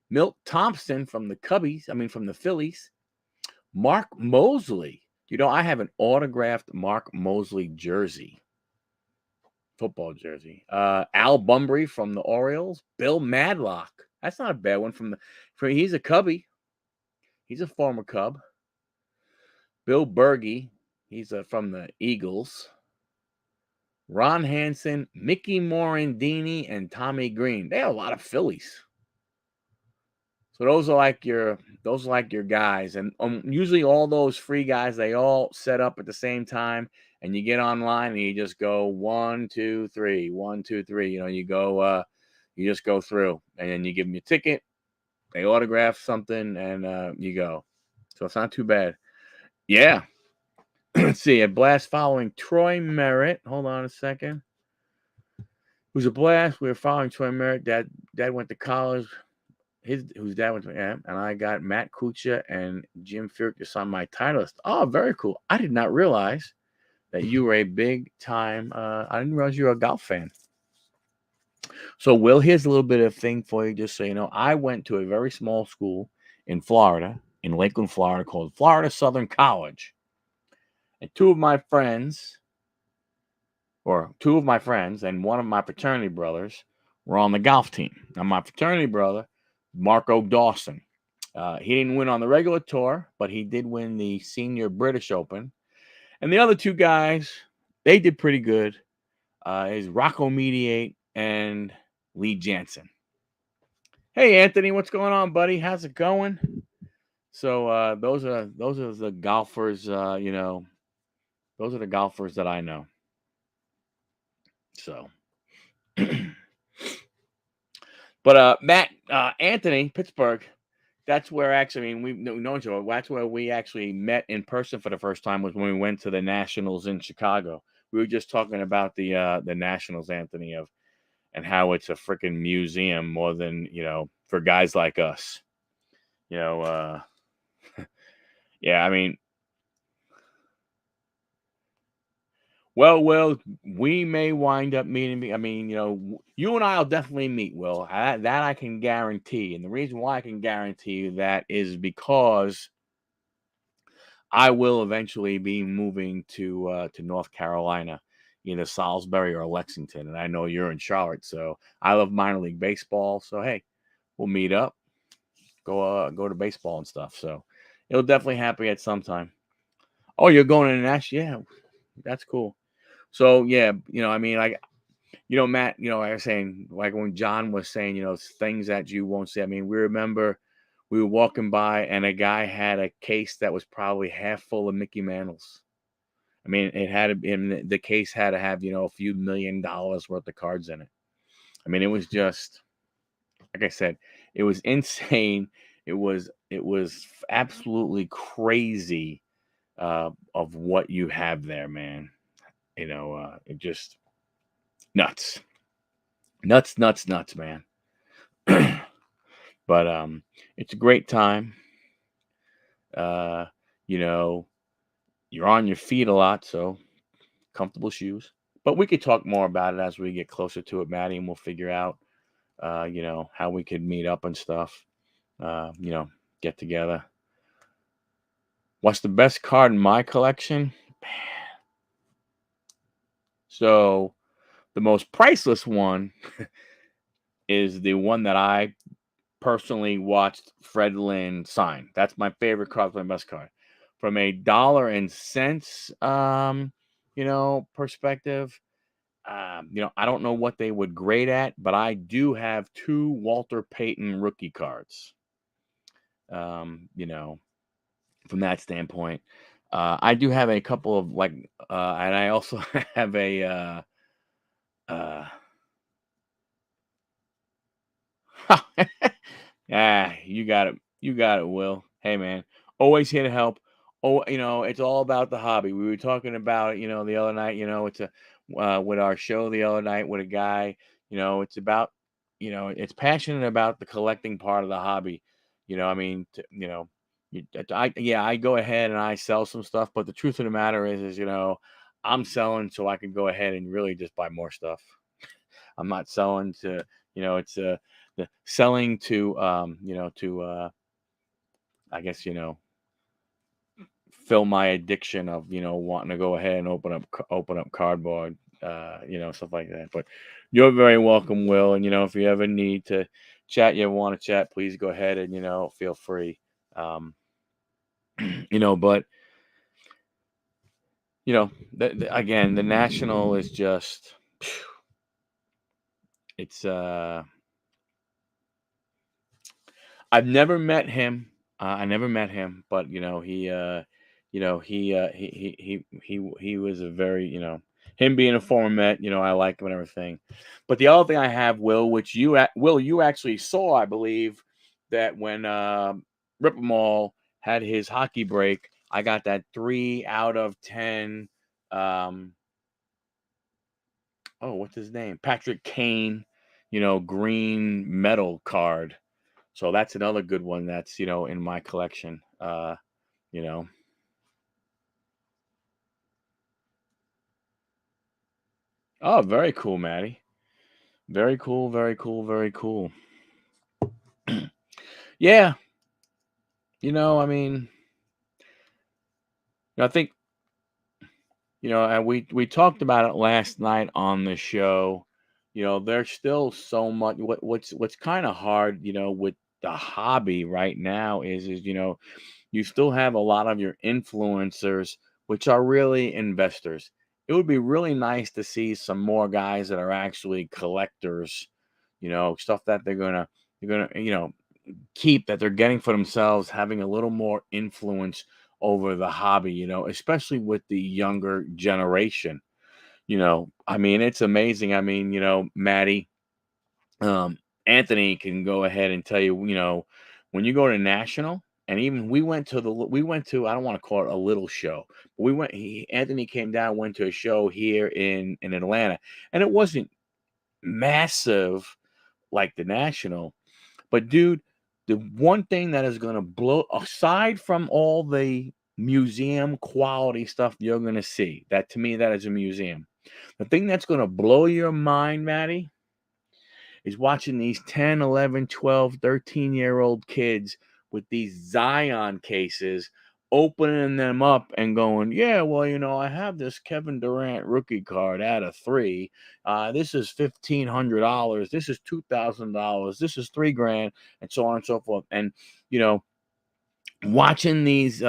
Milt Thompson from the from the Phillies. Mark Mosley. I have an autographed Mark Mosley jersey. Football jersey. Al Bunbury from the Orioles. Bill Madlock. That's not a bad one he's a Cubby. He's a former Cub. Bill Berge. He's from the Eagles. Ron Hansen, Mickey Morandini, and Tommy Green. They have a lot of Phillies. So those are like your guys, and usually all those free guys, they all set up at the same time, and you get online and you just go 1, 2, 3, 1, 2, 3. You just go through, and then you give them your ticket, they autograph something, and you go. So it's not too bad. Yeah. Let's see, a blast following Troy Merritt. Hold on a second. It was a blast. We were following Troy Merritt. Dad went to college. Whose dad went to, and I got Matt Kuchar and Jim Furyk to sign my Titleist. Oh, very cool. I did not realize that you were a big time. I didn't realize you were a golf fan. So, Will, here's a little bit of thing for you, just so you know. I went to a very small school in Florida, in Lakeland, Florida, called Florida Southern College. And two of my friends and one of my fraternity brothers were on the golf team. Now, my fraternity brother, Marco Dawson, he didn't win on the regular tour, but he did win the Senior British Open. And the other two guys, they did pretty good. Is Rocco Mediate and Lee Jansen. Hey, Anthony, what's going on, buddy? How's it going? So those are the golfers. Those are the golfers that I know. So, but Matt, Anthony, Pittsburgh. That's where actually, we've known each other. That's where we actually met in person for the first time, was when we went to the Nationals in Chicago. We were just talking about the Nationals, Anthony, and how it's a freaking museum more than, for guys like us. Yeah, I mean, well, we may wind up meeting. I mean, you and I will definitely meet, Will. That I can guarantee. And the reason why I can guarantee you that is because I will eventually be moving to North Carolina, either Salisbury or Lexington. And I know you're in Charlotte, so I love minor league baseball. So hey, we'll meet up, go to baseball and stuff. So it'll definitely happen at some time. Oh, you're going to Nash? Yeah, that's cool. So yeah, I mean, like, Matt, like I was saying, like when John was saying, things that you won't see. I mean, we remember we were walking by and a guy had a case that was probably half full of Mickey Mantles. I mean, the case had to have, a few $1 million worth of cards in it. I mean, it was just, like I said, it was insane. It was absolutely crazy of what you have there, man. It just nuts, man. But it's a great time. You're on your feet a lot, so comfortable shoes. But we could talk more about it as we get closer to it, Maddie, and we'll figure out, how we could meet up and stuff. Get together. What's the best card in my collection? Man. So the most priceless one is the one that I personally watched Fred Lynn sign. That's my favorite card, my best card. From a dollar and cents, perspective, I don't know what they would grade at, but I do have two Walter Payton rookie cards. You know, from that standpoint, I do have a couple of and I also have a uh, you got it. You got it, Will. Hey, man. Always here to help. Oh, it's all about the hobby. We were talking about it, the other night, it's with our show the other night with a guy, it's about, it's passionate about the collecting part of the hobby. I mean, I go ahead and I sell some stuff, but the truth of the matter is, I'm selling so I can go ahead and really just buy more stuff. I'm not selling to, it's the selling to I guess fill my addiction of wanting to go ahead and open up cardboard, stuff like that. But you're very welcome, Will. And if you ever need to chat, you want to chat, please go ahead and feel free. Um, but again, the national is just it's I've never met him. I never met him, but he was a very, him being a former Met, I like him and everything. But the other thing I have, Will, which you actually saw, I believe, that when Rippermall had his hockey break, I got that 3 out of 10. Um, what's his name? Patrick Kane, green metal card. So that's another good one that's, in my collection. You know. Oh, very cool, Maddie. Very cool, very cool, very cool. Yeah, I mean, I think, and we talked about it last night on the show. There's still so much what's kind of hard, with the hobby right now is you still have a lot of your influencers, which are really investors. It would be really nice to see some more guys that are actually collectors, stuff that they're gonna, keep that they're getting for themselves, having a little more influence over the hobby, especially with the younger generation. I mean, it's amazing. I mean, Maddie, um, Anthony can go ahead and tell you, when you go to national, and even we went to, I don't want to call it a little show, but Anthony came down, went to a show here in Atlanta, and it wasn't massive like the national, but dude, the one thing that is going to blow, aside from all the museum quality stuff you're going to see, that to me that is a museum, the thing that's going to blow your mind, Maddie, is watching these 10, 11, 12, 13-year-old kids with these Zion cases, opening them up and going, yeah, well, I have this Kevin Durant rookie card out of 3. This is $1,500. This is $2,000. This is $3,000, and so on and so forth. And, you know, watching these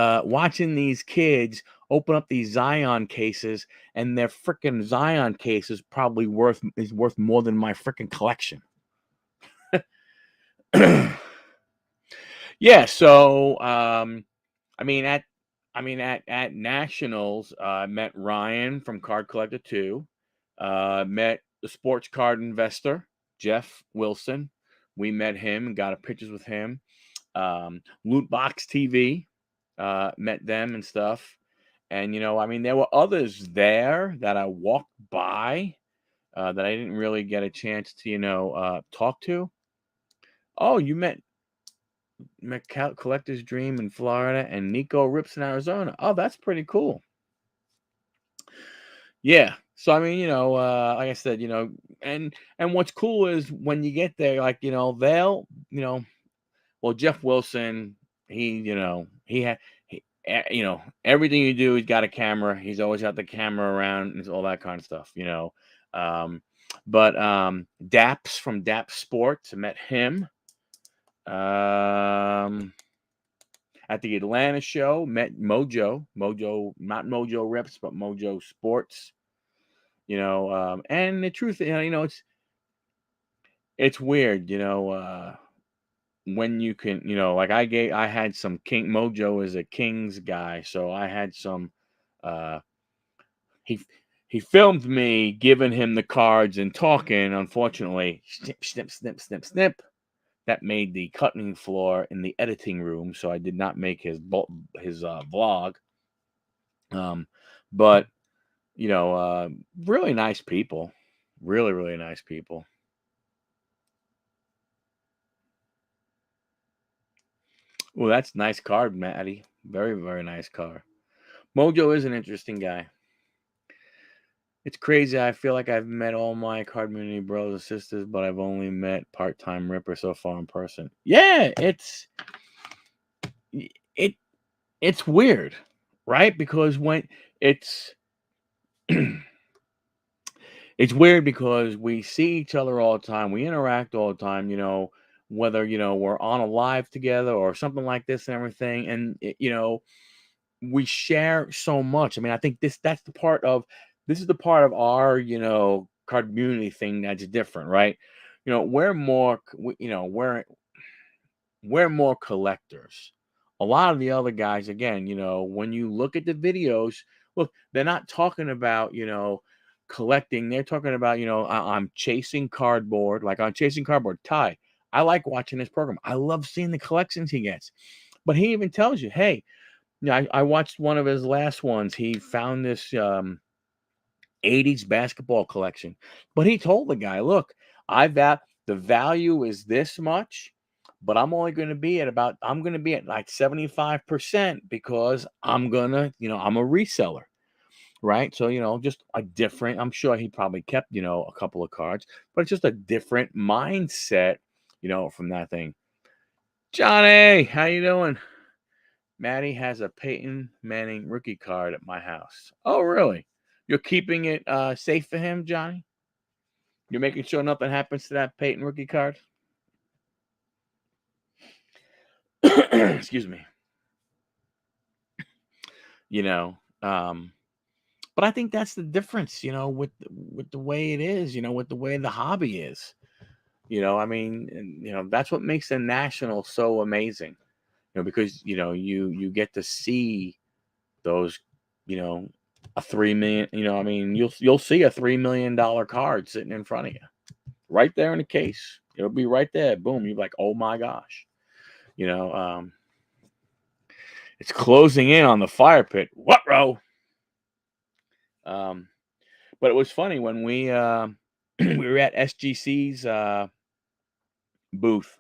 kids open up these Zion cases, and their freaking Zion case is probably worth more than my freaking collection. Yeah, so I mean at nationals, I met Ryan from Card Collector 2, met the sports card investor Jeff Wilson. We met him and got a pictures with him. Loot Box TV, met them and stuff. And I mean, there were others there that I walked by, that I didn't really get a chance to talk to. Oh, you met Collector's Dream in Florida and Nico Rips in Arizona. Oh, that's pretty cool. Yeah. So I mean, like I said, and what's cool is when you get there, like, they'll, well, Jeff Wilson, he, he had everything you do, he's got a camera. He's always got the camera around and all that kind of stuff. Um, but Daps from Daps Sports, I met him. Um, at the Atlanta show, met Mojo, not Mojo Reps, but Mojo Sports. And the truth, it's weird, when you can, like I had some King Mojo is a Kings guy, so I had some. Uh, he he filmed me giving him the cards and talking. Unfortunately, snip, snip, snip, snip, snip. That made the cutting floor in the editing room, so I did not make his vlog. But really nice people, really really nice people. Well, that's nice card, Maddie. Very very nice card. Mojo is an interesting guy. It's crazy. I feel like I've met all my card community brothers and sisters, but I've only met part-time Ripper so far in person. Yeah, it it's weird, right? Because when it's it's weird because we see each other all the time, we interact all the time, whether we're on a live together or something like this and everything, and we share so much. I mean, I think this is the part of our card community thing that's different, right? We're more we're more collectors. A lot of the other guys, again, when you look at the videos, look, they're not talking about, collecting. They're talking about, I'm chasing cardboard, like I'm chasing cardboard. Ty, I like watching this program. I love seeing the collections he gets. But he even tells you, hey, I watched one of his last ones. He found this 80s basketball collection. But he told the guy, look, the value is this much, but I'm going to be at like 75% because I'm a reseller, right? So, just a different, I'm sure he probably kept, a couple of cards, but it's just a different mindset, from that thing. Johnny, how you doing? Maddie has a Peyton Manning rookie card at my house. Oh, really? You're keeping it safe for him, Johnny? You're making sure nothing happens to that Peyton rookie card? Excuse me. You know, um, but I think that's the difference, with the way it is, with the way the hobby is. I mean, and, that's what makes the national so amazing. Because you get to see those, you know, a 3 million. I mean, you'll see a $3 million card sitting in front of you, right there in the case. It'll be right there. Boom. You're like, oh my gosh. You know, um, it's closing in on the fire pit. What row? Um, but it was funny when we we were at SGC's booth,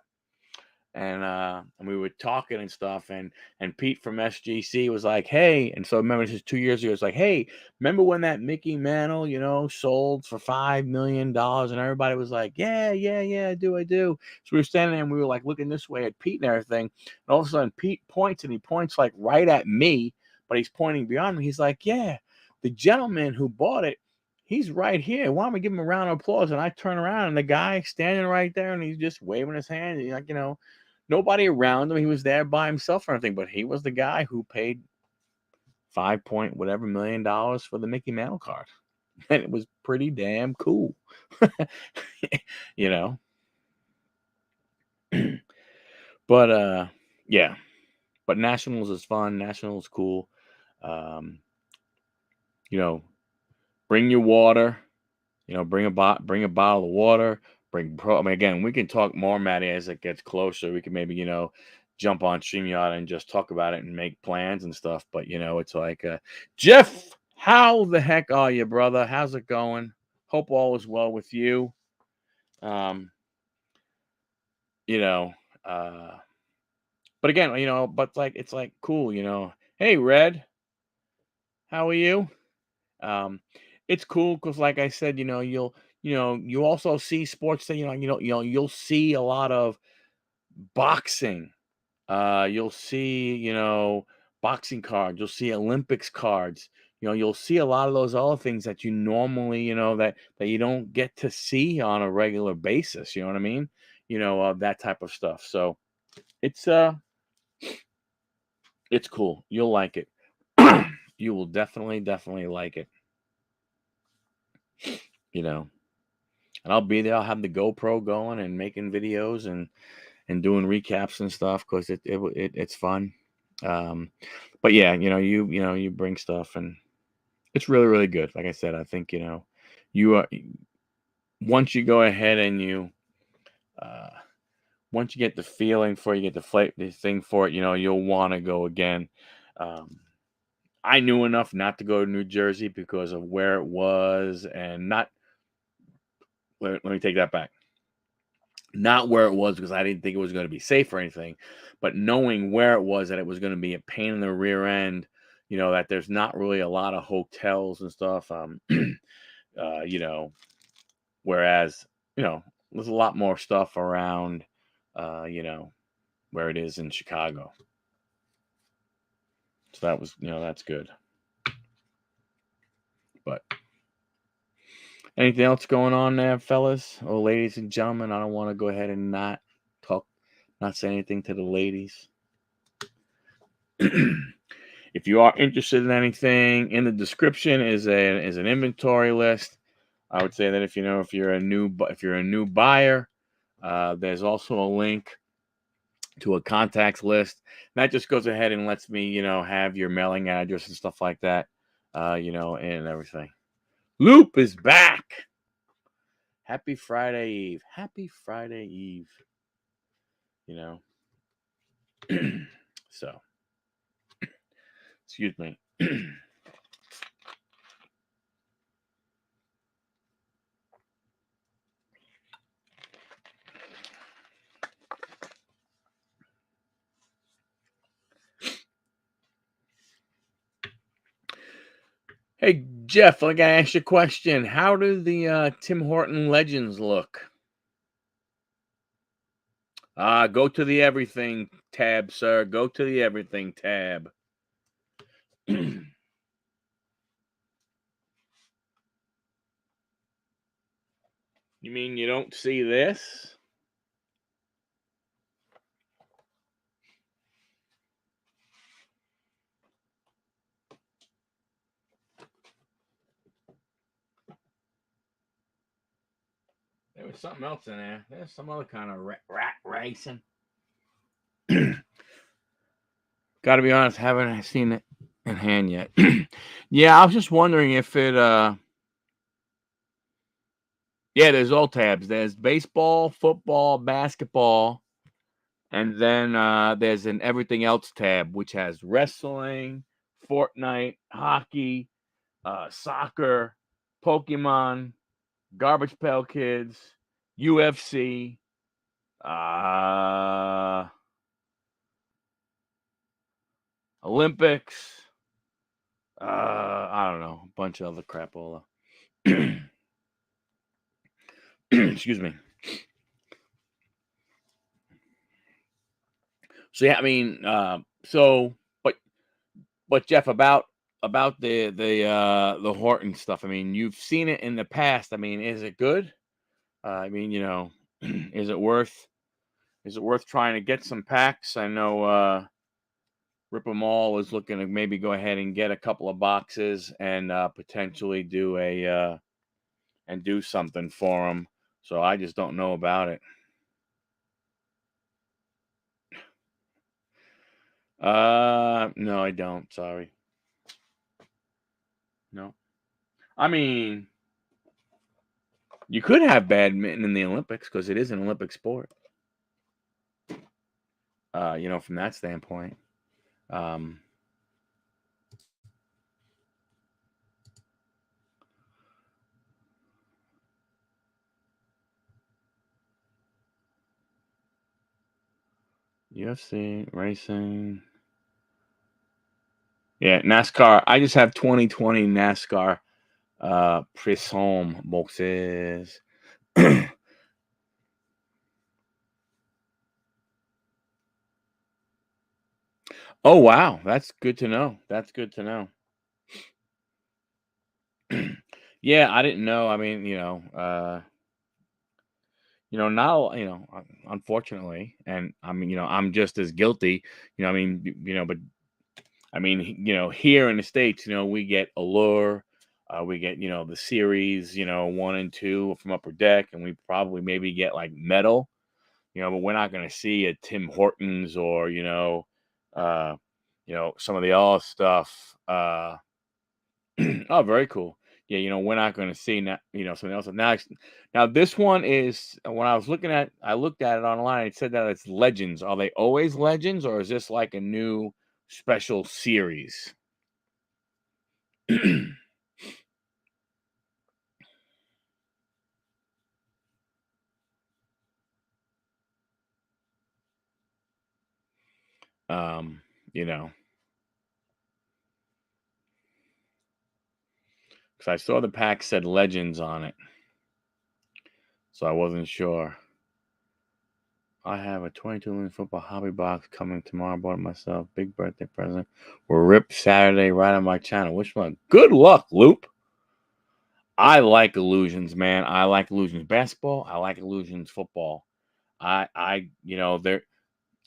and we were talking and stuff, and Pete from SGC was like, hey, and so remember, this is 2 years ago. It's like, hey, remember when that Mickey Mantle sold for $5 million, and everybody was like, yeah, yeah, yeah, I do. So we were standing there and we were like looking this way at Pete and everything, and all of a sudden Pete points, and he points like right at me, but he's pointing beyond me. He's like, yeah, the gentleman who bought it, he's right here. Why don't we give him a round of applause? And I turn around, and the guy standing right there, and he's just waving his hand. He's like, nobody around him. He was there by himself or anything, but he was the guy who paid 5 point whatever $1 million for the Mickey Mantle card. And it was pretty damn cool. you know. But yeah. But Nationals is fun. Nationals is cool. Um, you know, bring your water. Bring a bottle of water. I mean, again, we can talk more, Maddie, as it gets closer. We can maybe, jump on StreamYard and just talk about it and make plans and stuff. But it's like, Jeff, how the heck are you, brother? How's it going? Hope all is well with you. Um, you know, uh, but again, but like it's like cool, Hey, Red, how are you? Um, it's cool because, like I said, you also see sports that you'll see a lot of boxing. You'll see boxing cards. You'll see Olympics cards. You'll see a lot of those other things that you normally, that you don't get to see on a regular basis. You know what I mean? That type of stuff. So it's it's cool. You'll like it. You will definitely like it. And I'll be there. I'll have the GoPro going and making videos and doing recaps and stuff because it's fun. But yeah, you bring stuff and it's really, really good. Like I said, I think, you are, once you go ahead and uh, once you get the feeling for it, you get the thing for it, you'll want to go again. I knew enough not to go to New Jersey because of where it was and let me take that back. Not where it was because I didn't think it was going to be safe or anything, but knowing where it was, that it was going to be a pain in the rear end, that there's not really a lot of hotels and stuff. Whereas, there's a lot more stuff around, where it is in Chicago. So that was, that's good. But anything else going on there, fellas or ladies and gentlemen? I don't want to go ahead and not say anything to the ladies. If you are interested in anything, in the description is an inventory list. I would say that if you're a new buyer, there's also a link to a contacts list. That just goes ahead and lets me, have your mailing address and stuff like that, and everything. Loop is back. Happy Friday Eve. Happy Friday Eve. So, excuse me. Hey, Jeff, I gotta ask you a question. How do the Tim Horton Legends look? Go to the everything tab, sir. Go to the everything tab. You mean you don't see this? There was something else in there. There's some other kind of rat racing. Got to be honest, haven't seen it in hand yet. Yeah, I was just wondering if it. Yeah, there's all tabs. There's baseball, football, basketball, and then there's an everything else tab, which has wrestling, Fortnite, hockey, soccer, Pokemon, Garbage Pail Kids, UFC, Olympics. I don't know, a bunch of other crapola. Excuse me. So yeah, I mean, but Jeff, about the Horton stuff. I mean, you've seen it in the past. I mean, is it good? I mean, is it worth trying to get some packs? I know Rip 'em All is looking to maybe go ahead and get a couple of boxes and potentially do do something for them. So I just don't know about it. No, I don't. Sorry. No. I mean, you could have badminton in the Olympics because it is an Olympic sport. From that standpoint. UFC, racing. Yeah, NASCAR. I just have 2020 NASCAR Prism boxes. Oh, wow. That's good to know. That's good to know. Yeah, I didn't know. I mean, now, unfortunately, and I mean, I'm just as guilty, I mean, but I mean, here in the States, we get Allure, we get, the series, 1 and 2 from Upper Deck, and we probably maybe get like Metal, but we're not going to see a Tim Hortons or, uh, some of the all stuff. Oh, very cool. Yeah, we're not going to see now, something else. Now this one is when I looked at it online. It said that it's Legends. Are they always Legends, or is this like a new special series? um, you know, because I saw the pack said Legends on it, so I wasn't sure. I have a 22-inch football hobby box coming tomorrow. Bought it myself. Big birthday present. We'll rip Saturday right on my channel. Which one? Good luck, Loop. I like illusions, man. I like illusions basketball. I like illusions football. They're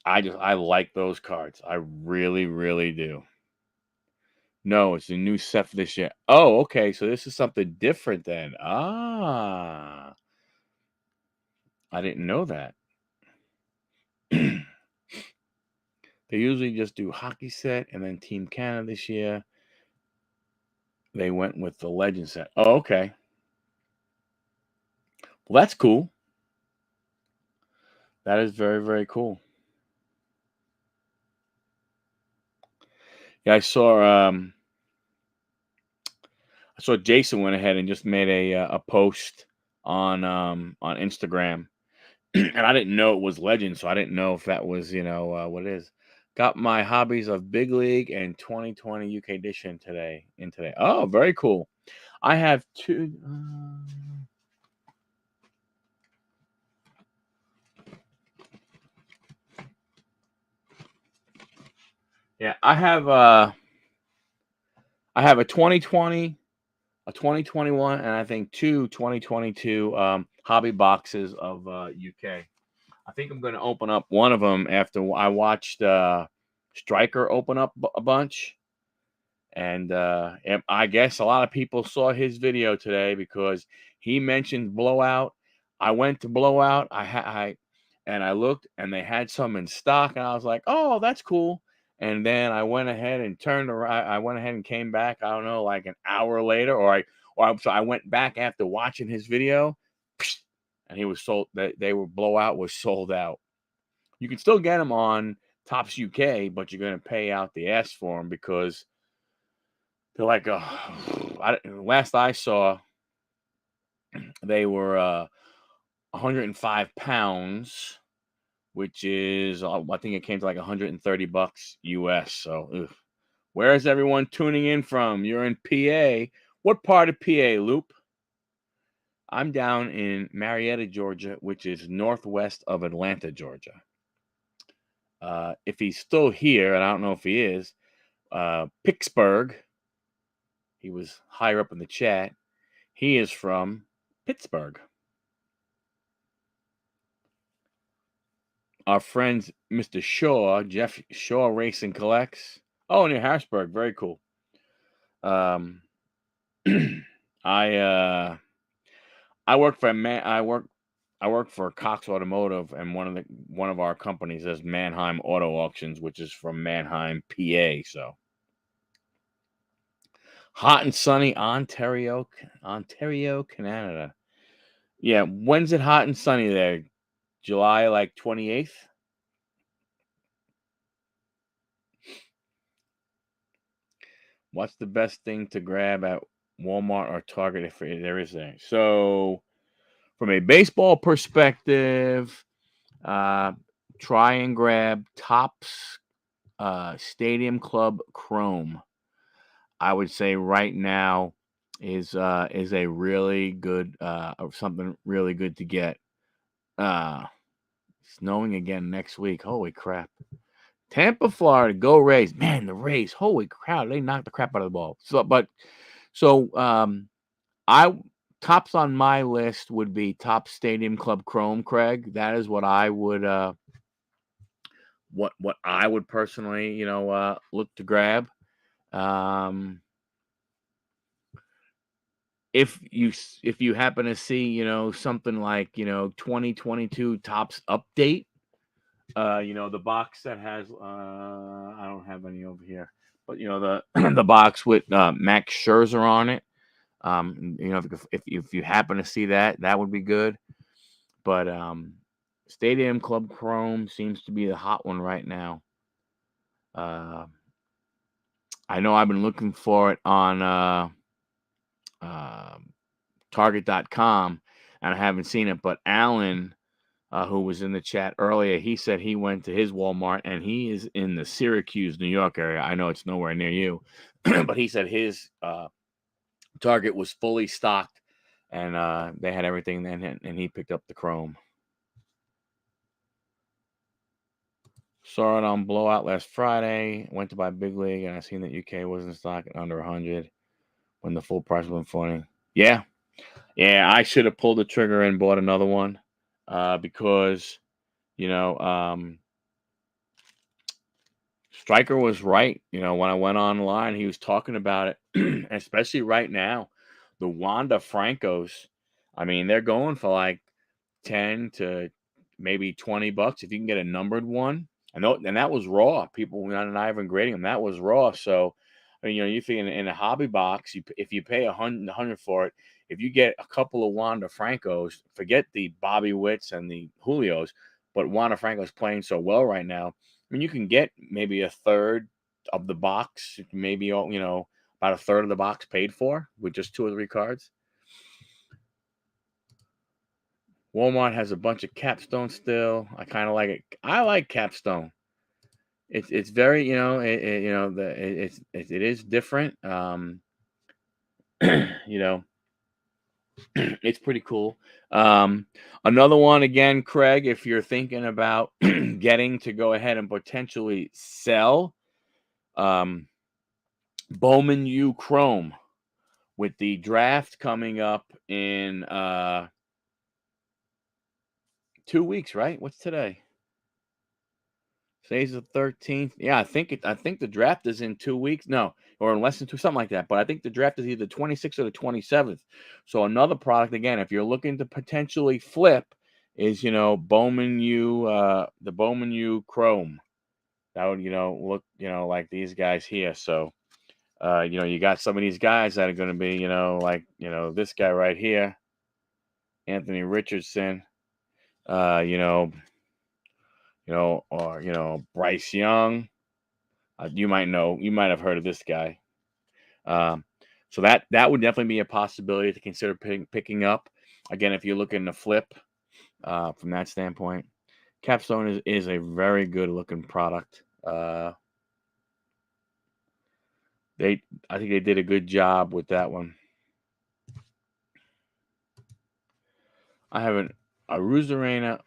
I like those cards. I really, really do. No, it's a new set for this year. Oh, okay. So this is something different then. Ah, I didn't know that. They usually just do hockey set and then Team Canada this year. They went with the legend set. Oh, okay. Well, that's cool. That is very, very cool. Yeah, I saw Jason went ahead and just made a post on Instagram, and I didn't know it was Legend, so I didn't know if that was what it is. Got my hobbies of Big League and 2020 UK edition today. Oh, very cool. I have two. Yeah, I have a 2020, a 2021, and I think two 2022 hobby boxes of UK. I think I'm going to open up one of them after I watched Striker open up a bunch. And I guess a lot of people saw his video today because he mentioned Blowout. I went to Blowout. And I looked, and they had some in stock, and I was like, "Oh, that's cool." And then I went ahead and turned around. I went ahead and came back. I don't know, like an hour later, so I went back after watching his video, and he was sold. They were Blowout was sold out. You can still get them on Tops UK, but you're going to pay out the ass for them because they're like, last I saw, they were 105 pounds, which is, I think it came to like $130 US. So, ugh. Where is everyone tuning in from? You're in PA. What part of PA, Loop? I'm down in Marietta, Georgia, which is northwest of Atlanta, Georgia. If he's still here, and I don't know if he is, Pittsburgh. He was higher up in the chat. He is from Pittsburgh. Our friends, Mr. Shaw, Jeff Shaw Racing Collects. Oh, near Harrisburg. Very cool. Um, I I work for I work for Cox Automotive, and one of our companies is Mannheim Auto Auctions, which is from Mannheim, PA. So hot and sunny Ontario, Canada. Yeah, when's it hot and sunny there? July like 28th? What's the best thing to grab at Walmart or Target if there is any? So, from a baseball perspective, uh, try and grab Topps Stadium Club Chrome. I would say right now is a really good something really good to get. Uh, Snowing again next week. Holy crap! Tampa, Florida, go Rays. Man, the Rays, holy crap, they knocked the crap out of the ball. I tops on my list would be top Stadium Club Chrome, Craig. That is what I would what I would personally, look to grab. If you happen to see, something like, 2022 Tops Update, the box that has I don't have any over here, but the the box with Max Scherzer on it. If you happen to see that, that would be good. But Stadium Club Chrome seems to be the hot one right now. I know I've been looking for it on Target.com, and I haven't seen it. But Alan, who was in the chat earlier, he said he went to his Walmart, and he is in the Syracuse, New York area. I know it's nowhere near you, but he said his Target was fully stocked, and they had everything then, and he picked up the Chrome. Saw it on Blowout last Friday. Went to buy Big League, and I seen that UK was in stock at under 100 when the full price was 140. Yeah, I should have pulled the trigger and bought another one, because Stryker was right. When I went online, he was talking about it, especially right now. The Wanda Francos, I mean, they're going for like 10 to maybe $20 if you can get a numbered one. And that was raw. People not even grading them. That was raw. So, I mean, you think in a hobby box, if you pay $100 for it, if you get a couple of Wanda Francos, forget the Bobby Witts and the Julios, but Wanda Franco's playing so well right now. I mean, you can get maybe a third of the box, maybe about a third of the box paid for with just 2 or 3 cards. Walmart has a bunch of Capstone still. I kind of like it. I like Capstone. It's very it is different. It's pretty cool. Another one again, Craig. If you're thinking about getting to go ahead and potentially sell, Bowman U Chrome, with the draft coming up in 2 weeks, right? What's today? Today's the 13th. Yeah, I think the draft is in 2 weeks. No, or in less than 2, something like that. But I think the draft is either the 26th or the 27th. So another product, again, if you're looking to potentially flip, is Bowman U, the Bowman U Chrome. That would look like these guys here. So you got some of these guys that are going to be like this guy right here, Anthony Richardson. Or Bryce Young. You might have heard of this guy. So that would definitely be a possibility to consider picking up. Again, if you're looking to flip, from that standpoint, Capstone is a very good looking product. I think they did a good job with that one. I have a Arozarena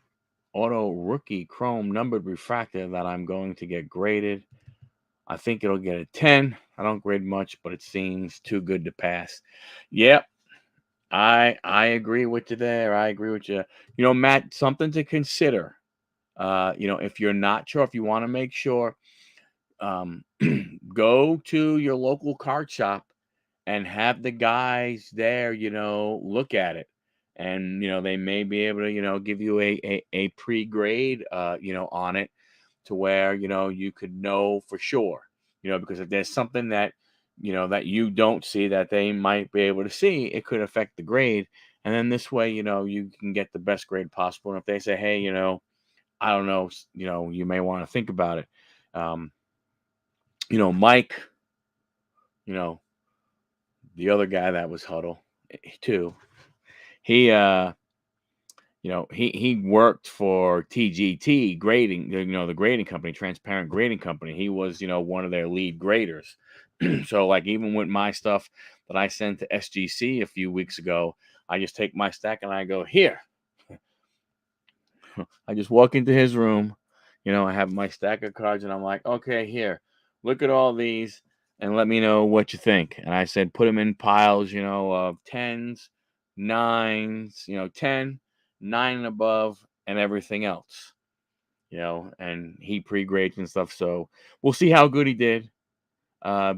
Auto Rookie Chrome numbered refractor that I'm going to get graded. I think it'll get a 10. I don't grade much, but it seems too good to pass. Yep. I agree with you there. I agree with you. Matt, something to consider. If you're not sure, if you want to make sure, go to your local card shop and have the guys there, look at it. And, they may be able to, give you a pre-grade, on it, to where, you could know for sure, because if there's something that, that you don't see that they might be able to see, it could affect the grade. And then this way, you can get the best grade possible. And if they say, hey, I don't know, you may want to think about it. Mike, the other guy that was Huddle too, he he worked for TGT grading, the grading company, Transparent Grading Company. He was, one of their lead graders. So like even with my stuff that I sent to SGC a few weeks ago, I just take my stack and I go, here. I just walk into his room, I have my stack of cards, and I'm like, okay, here, look at all these, and let me know what you think. And I said, put them in piles, of tens, nines, 10, 9 and above, and everything else, and he pre-grades and stuff. So we'll see how good he did,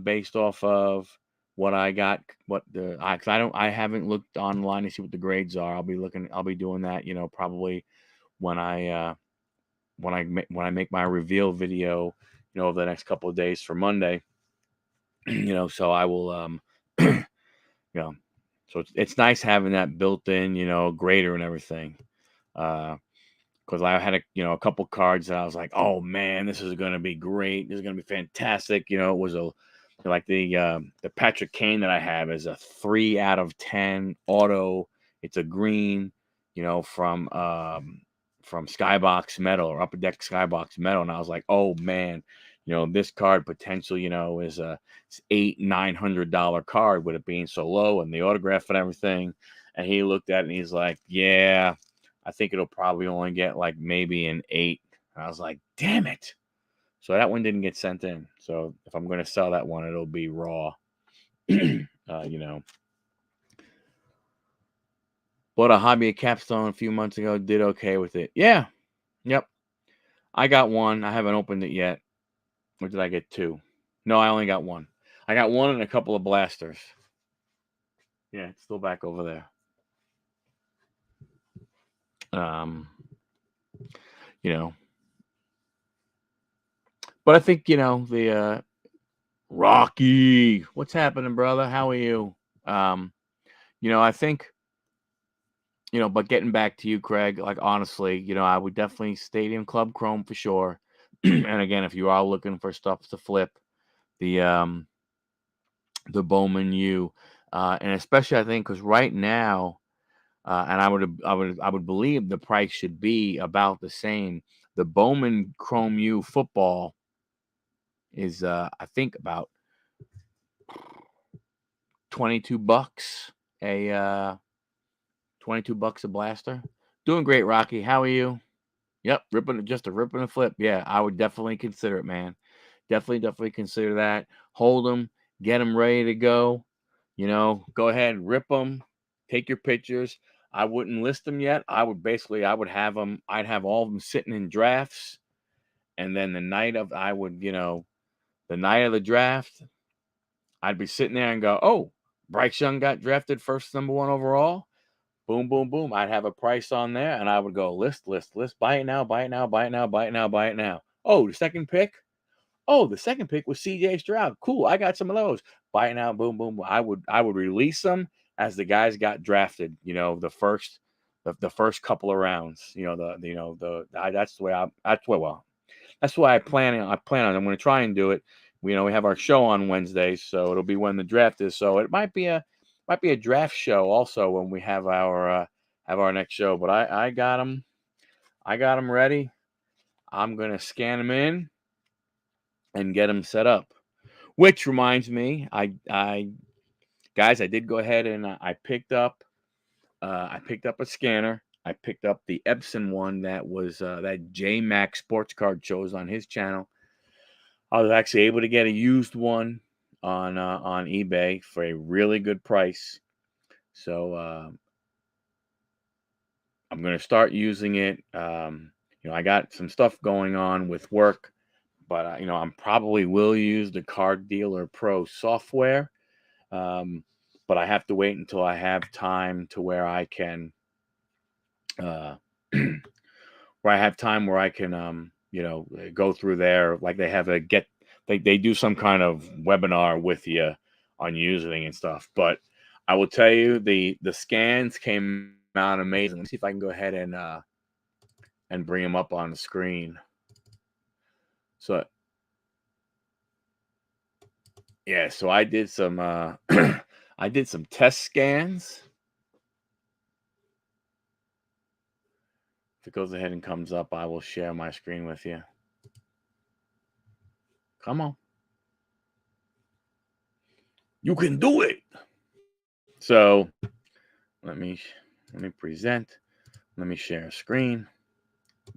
based off of what I got, because I haven't looked online to see what the grades are. I'll be doing that, probably when I make my reveal video, over the next couple of days for Monday, so I will, you know, so it's nice having that built in, grader and everything. Because I had a couple cards that I was like, oh man, this is going to be great. This is going to be fantastic. It was like the Patrick Kane that I have is a 3 out of 10 auto. It's a green, from Skybox Metal or Upper Deck Skybox Metal, and I was like, oh man, this card potential, is a $800-900 card with it being so low and the autograph and everything. And he looked at it and he's like, yeah, I think it'll probably only get like maybe an 8. And I was like, damn it. So that one didn't get sent in. So if I'm going to sell that one, it'll be raw. Bought a hobby of capstone a few months ago. Did okay with it. Yeah. Yep. I got one. I haven't opened it yet. Or did I get 2? No, I only got 1. I got 1 and a couple of blasters. Yeah, it's still back over there. But I think, the Rocky, what's happening, brother? How are you? I think, but getting back to you, Craig, like honestly, I would definitely Stadium Club Chrome for sure. And again, if you are looking for stuff to flip, the Bowman U, and especially I think because right now, and I would believe the price should be about the same. The Bowman Chrome U football is I think about $22 a $22 a blaster. Doing great, Rocky. How are you? Yep, just a rip and a flip. Yeah, I would definitely consider it, man. Definitely consider that. Hold them, get them ready to go. Go ahead, rip them, take your pictures. I wouldn't list them yet. I would have them. I'd have all of them sitting in drafts, and then the night of the draft, I'd be sitting there and go, oh, Bryce Young got drafted first, number 1 overall. Boom, boom, boom. I'd have a price on there, and I would go list. Buy it now, buy it now, buy it now, buy it now, buy it now. Oh, the second pick. Oh, the second pick was C.J. Stroud. Cool, I got some of those. Buy it now, boom, boom. I would release them as the guys got drafted. The first couple of rounds. That's why I plan on. I'm going to try and do it. We have our show on Wednesdays, so it'll be when the draft is. So it might be a draft show also when we have our next show. But I got them. I got them ready. I'm gonna scan them in and get them set up. Which reminds me, guys, I did go ahead and I picked up a scanner. I picked up the Epson one that was that J Max sports card shows on his channel. I was actually able to get a used one on eBay for a really good price. So I'm going to start using it. I got some stuff going on with work, but I probably will use the Card Dealer Pro software. But I have to wait until I have time to where I can, where I have time where I can, go through there. Like they have they do some kind of webinar with you on using and stuff. But I will tell you, the scans came out amazing. Let's see if I can go ahead and bring them up on the screen. So yeah, so I did some I did some test scans. If it goes ahead and comes up, I will share my screen with you. Come on. You can do it. So let me present. Let me share a screen.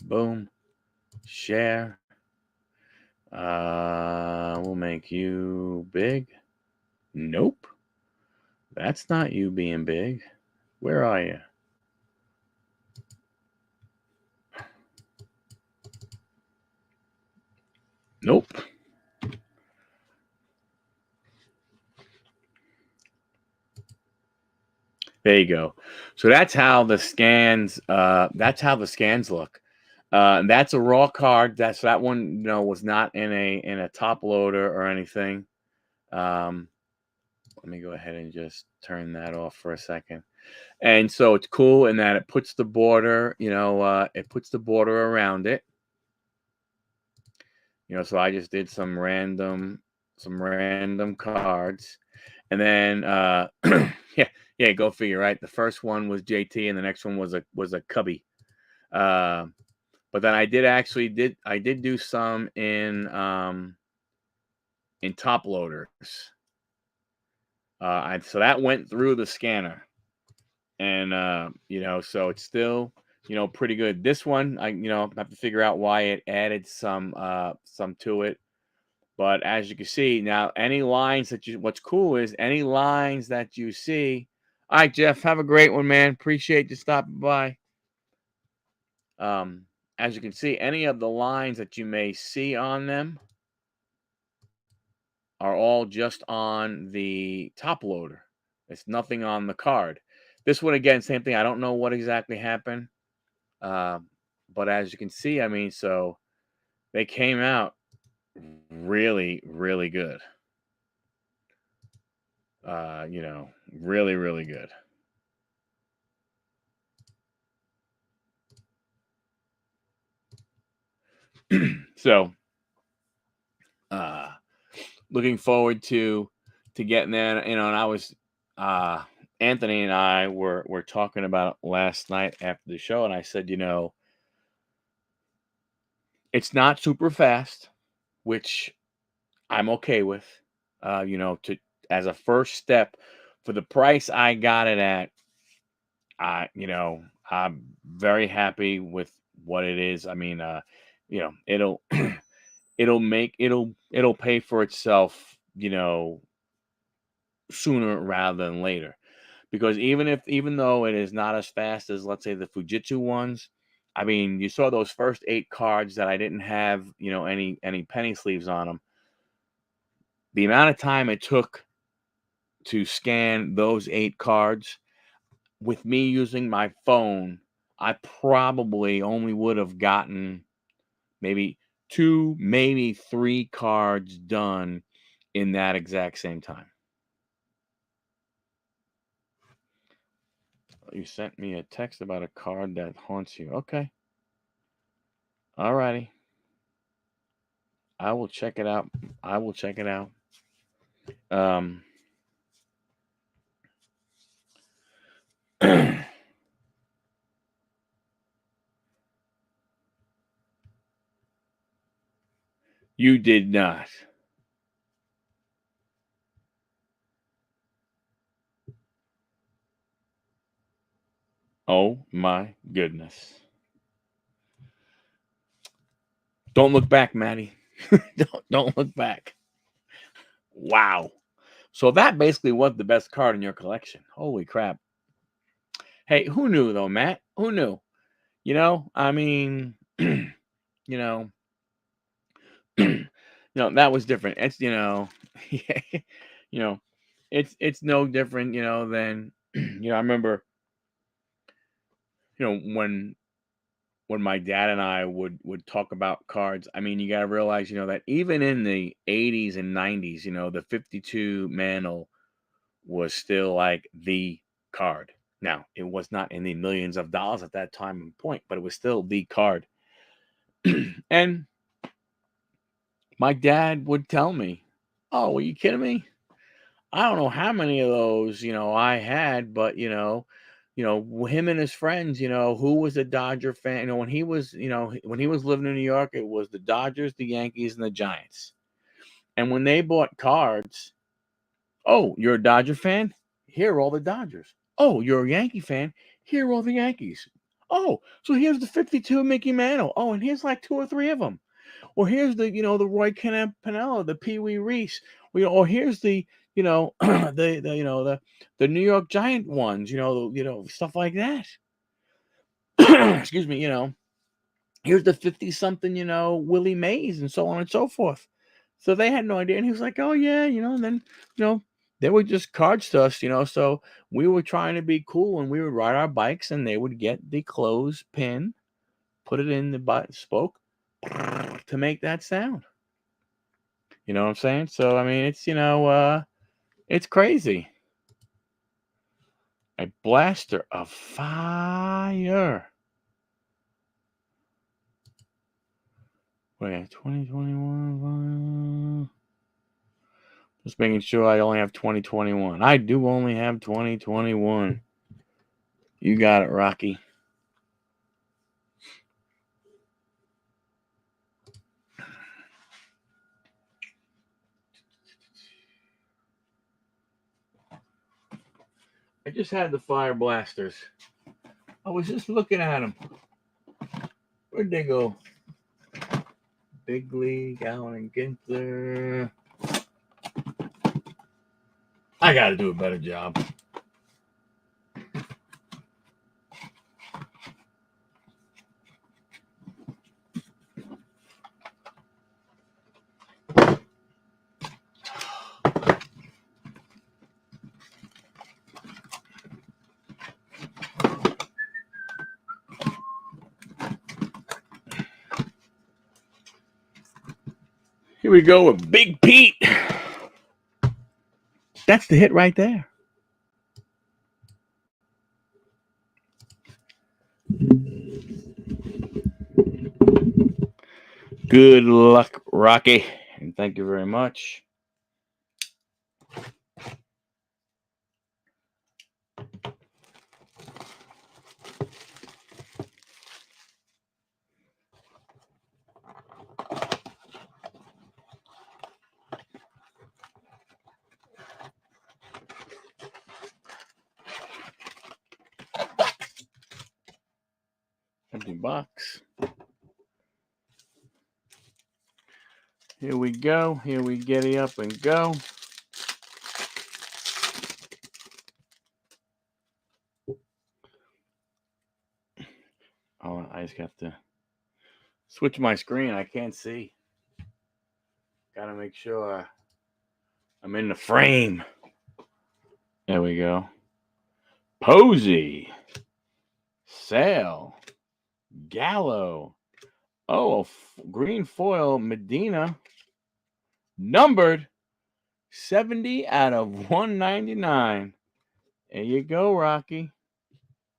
Boom. Share. We'll make you big. Nope. That's not you being big. Where are you? Nope. There you go. So that's how the scans. That's how the scans look. And that's a raw card. That one. Was not in a top loader or anything. Let me go ahead and just turn that off for a second. And so it's cool in that it puts the border. It puts the border around it. So I just did some random cards, and then yeah, go figure, right? The first one was JT, and the next one was a cubby. But then I did do some in top loaders. So that went through the scanner, and so it's still pretty good. This one I have to figure out why it added some to it. But as you can see now, what's cool is any lines that you see. All right, Jeff, have a great one, man. Appreciate you stopping by. As you can see, any of the lines that you may see on them are all just on the top loader. It's nothing on the card. This one, again, same thing. I don't know what exactly happened. But as you can see, I mean, so they came out really, really good. Really, really good. So, looking forward to getting there. And I was, Anthony and I were talking about it last night after the show, and I said, it's not super fast, which I'm okay with. To as a first step for the price I got it at, I'm very happy with what it is. I mean, it'll it'll pay for itself, sooner rather than later. Because even though it is not as fast as, let's say, the Fujitsu ones, I mean, you saw those first 8 cards that I didn't have, any penny sleeves on them. The amount of time it took to scan those 8 cards with me using my phone, I probably only would have gotten maybe 2, maybe 3 cards done in that exact same time. You sent me a text about a card that haunts you. Okay. All righty. I will check it out. You did not. Oh my goodness. Don't look back, Maddie. don't look back. Wow. So that basically was the best card in your collection. Holy crap. Hey, who knew though, Matt? Who knew? I mean, you know, that was different. It's, yeah, you know, it's no different, than, I remember, when my dad and I would talk about cards. I mean, you got to realize, that even in the 80s and 90s, the 52 Mantle was still like the card. Now, it was not in the millions of dollars at that time and point, but it was still the card. And my dad would tell me, "Oh, are you kidding me? I don't know how many of those, I had, but him and his friends, who was a Dodger fan, when he was, when he was living in New York, it was the Dodgers, the Yankees, and the Giants. And when they bought cards, oh, you're a Dodger fan? Here are all the Dodgers. Oh, you're a Yankee fan? Here are all the Yankees. Oh, so here's the 52 Mickey Mantle. Oh, and here's like 2 or 3 of them. Or here's the, the Roy Pinella, the Pee Wee Reese. Or here's the, the New York Giant ones, stuff like that. Excuse me, here's the 50 something, Willie Mays and so on and so forth. So they had no idea. And he was like, oh yeah, and then, they would just cards to us, so we were trying to be cool and we would ride our bikes and they would get the clothes pin, put it in the spoke to make that sound. You know what I'm saying? So, I mean, it's crazy. A blaster of fire. Wait, 2021. Just making sure I only have 2021. I do only have 2021. You got it, Rocky. I just had the fire blasters. I was just looking at them. Where'd they go? Big League, Allen and Ginther. I got to do a better job. Here we go with Big Pete. That's the hit right there. Good luck, Rocky. And thank you very much. Empty box. Here we go. Here we giddy up and go. Oh, I just have to switch my screen. I can't see. Gotta make sure I'm in the frame. There we go. Posey. Sale. Gallo. Oh, green foil Medina. Numbered 70 out of 199. There you go, Rocky.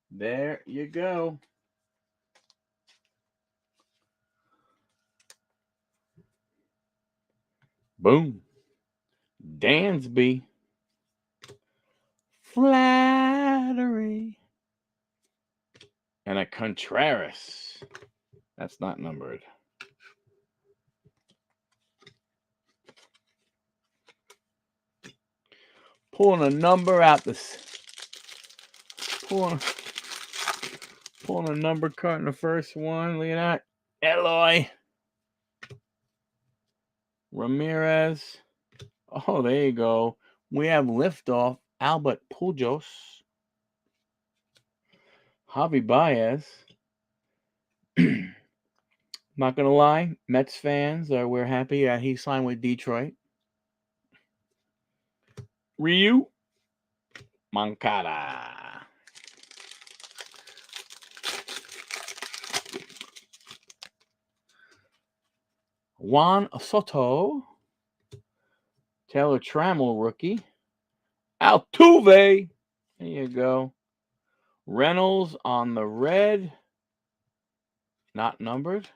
There you go. Boom. Dansby. Flattery. And a Contreras. That's not numbered. Pulling a number out pulling a number card in the first one. Look at that. Eloy. Ramirez. Oh, there you go. We have liftoff. Albert Pujols. Javi Baez. Not gonna lie, Mets fans we're happy that he signed with Detroit. Ryu Moncada. Juan Soto. Taylor Trammell rookie. Altuve. There you go. Reynolds on the red. Not numbered.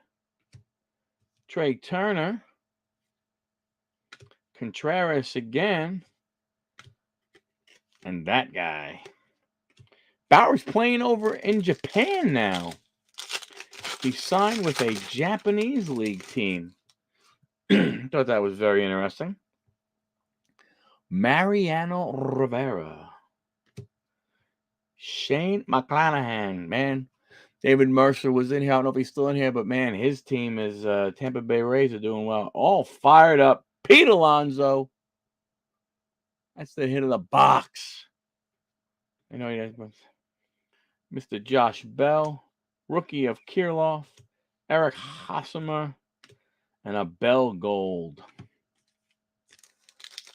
Trey Turner. Contreras again. And that guy. Bauer's playing over in Japan now. He signed with a Japanese league team. Thought that was very interesting. Mariano Rivera. Shane McClanahan, man. David Mercer was in here. I don't know if he's still in here, but man, his team is Tampa Bay Rays are doing well. All fired up. Pete Alonso. That's the hit of the box. I know he does. Mr. Josh Bell, rookie of Kirilloff, Eric Hosmer, and a Bell Gold.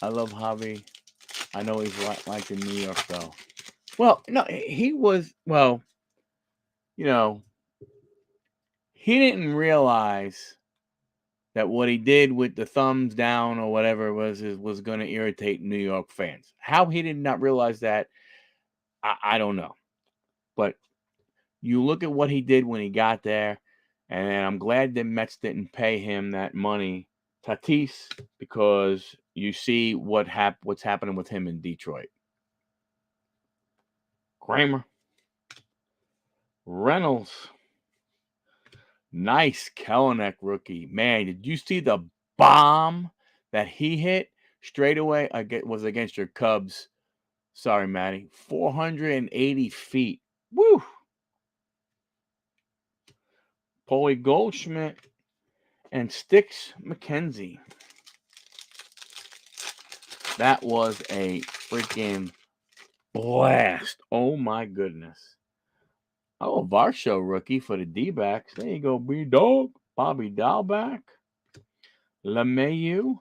I love Javi. I know he's like in New York, though. Well, no, he was, well, you know, he didn't realize that what he did with the thumbs down or whatever it was going to irritate New York fans. How he did not realize that, I don't know. But you look at what he did when he got there, and I'm glad the Mets didn't pay him that money, Tatis, because you see what's happening with him in Detroit. Kramer, Reynolds, nice Kelenic rookie. Man, did you see the bomb that he hit straight away? Was against your Cubs. Sorry, Matty. 480 feet. Woo! Paulie Goldschmidt and Sticks McKenzie. That was a freaking blast. Oh, my goodness. Oh, Varsho rookie for the D-backs. There you go, B-Dog. Bobby Dahlback. LeMayu.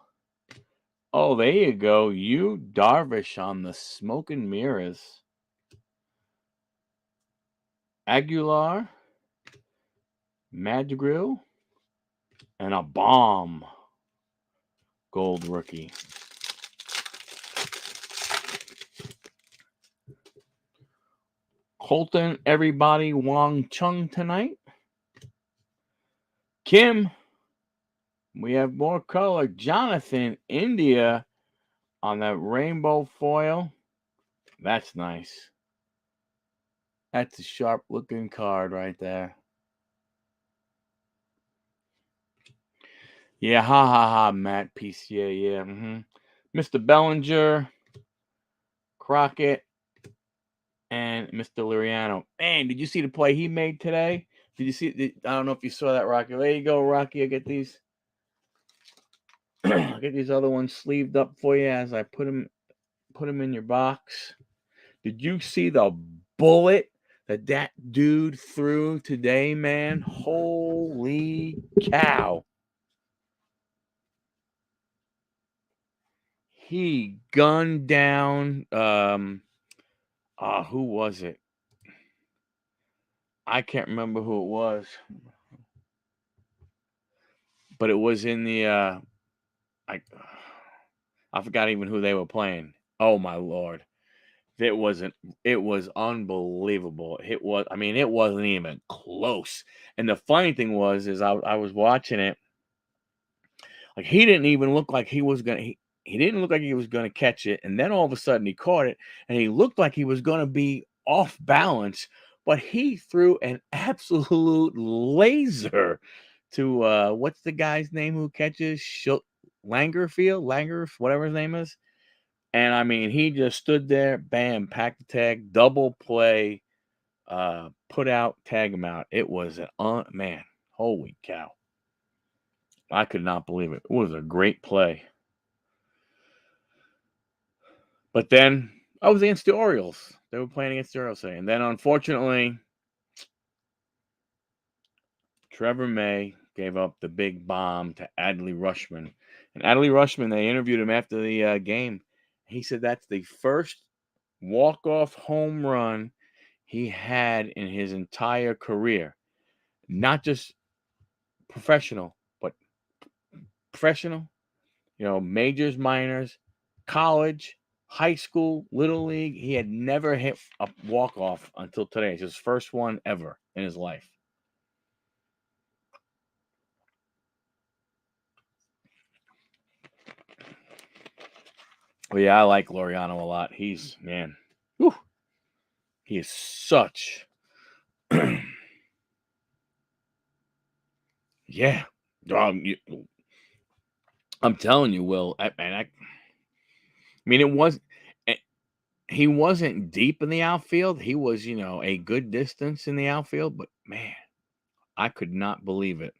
Oh, there you go. You Darvish on the smoke and mirrors. Aguilar. Madrigal. And a bomb. Gold rookie. Colton, everybody, Wong Chung tonight. Kim, we have more color. Jonathan, India on that rainbow foil. That's nice. That's a sharp looking card right there. Yeah, ha, Matt PCA, yeah. Mr. Bellinger, Crockett, and Mr. Liriano. Man, did you see the play he made today? Did you see? I don't know if you saw that, Rocky. There you go, Rocky. I get these. I'll get these other ones sleeved up for you as I put them in your box. Did you see the bullet that dude threw today, man? Holy cow! He gunned down. Who was it? I can't remember who it was, but it was in the I forgot even who they were playing. Oh my Lord. It was unbelievable. It wasn't even close. And the funny thing was I was watching it. Like he didn't even look like he was gonna he didn't look like he was gonna catch it, and then all of a sudden he caught it, and he looked like he was gonna be off balance, but he threw an absolute laser to what's the guy's name who catches Langer, whatever his name is. And I mean, he just stood there, bam, packed the tag, double play, put out, tag him out. It was man, holy cow. I could not believe it. It was a great play. But then I was against the Orioles. They were playing against the Orioles today. And then unfortunately, Trevor May gave up the big bomb to Adley Rutschman. And Adley Rutschman, they interviewed him after the game. He said that's the first walk-off home run he had in his entire career. Not just professional, but professional, majors, minors, college, high school, little league. He had never hit a walk-off until today. It's his first one ever in his life. Well, yeah, I like Loriano a lot. He's, man, whew, he is such, yeah. I'm telling you, Will, I mean, it was, he wasn't deep in the outfield. He was, a good distance in the outfield, but man, I could not believe it.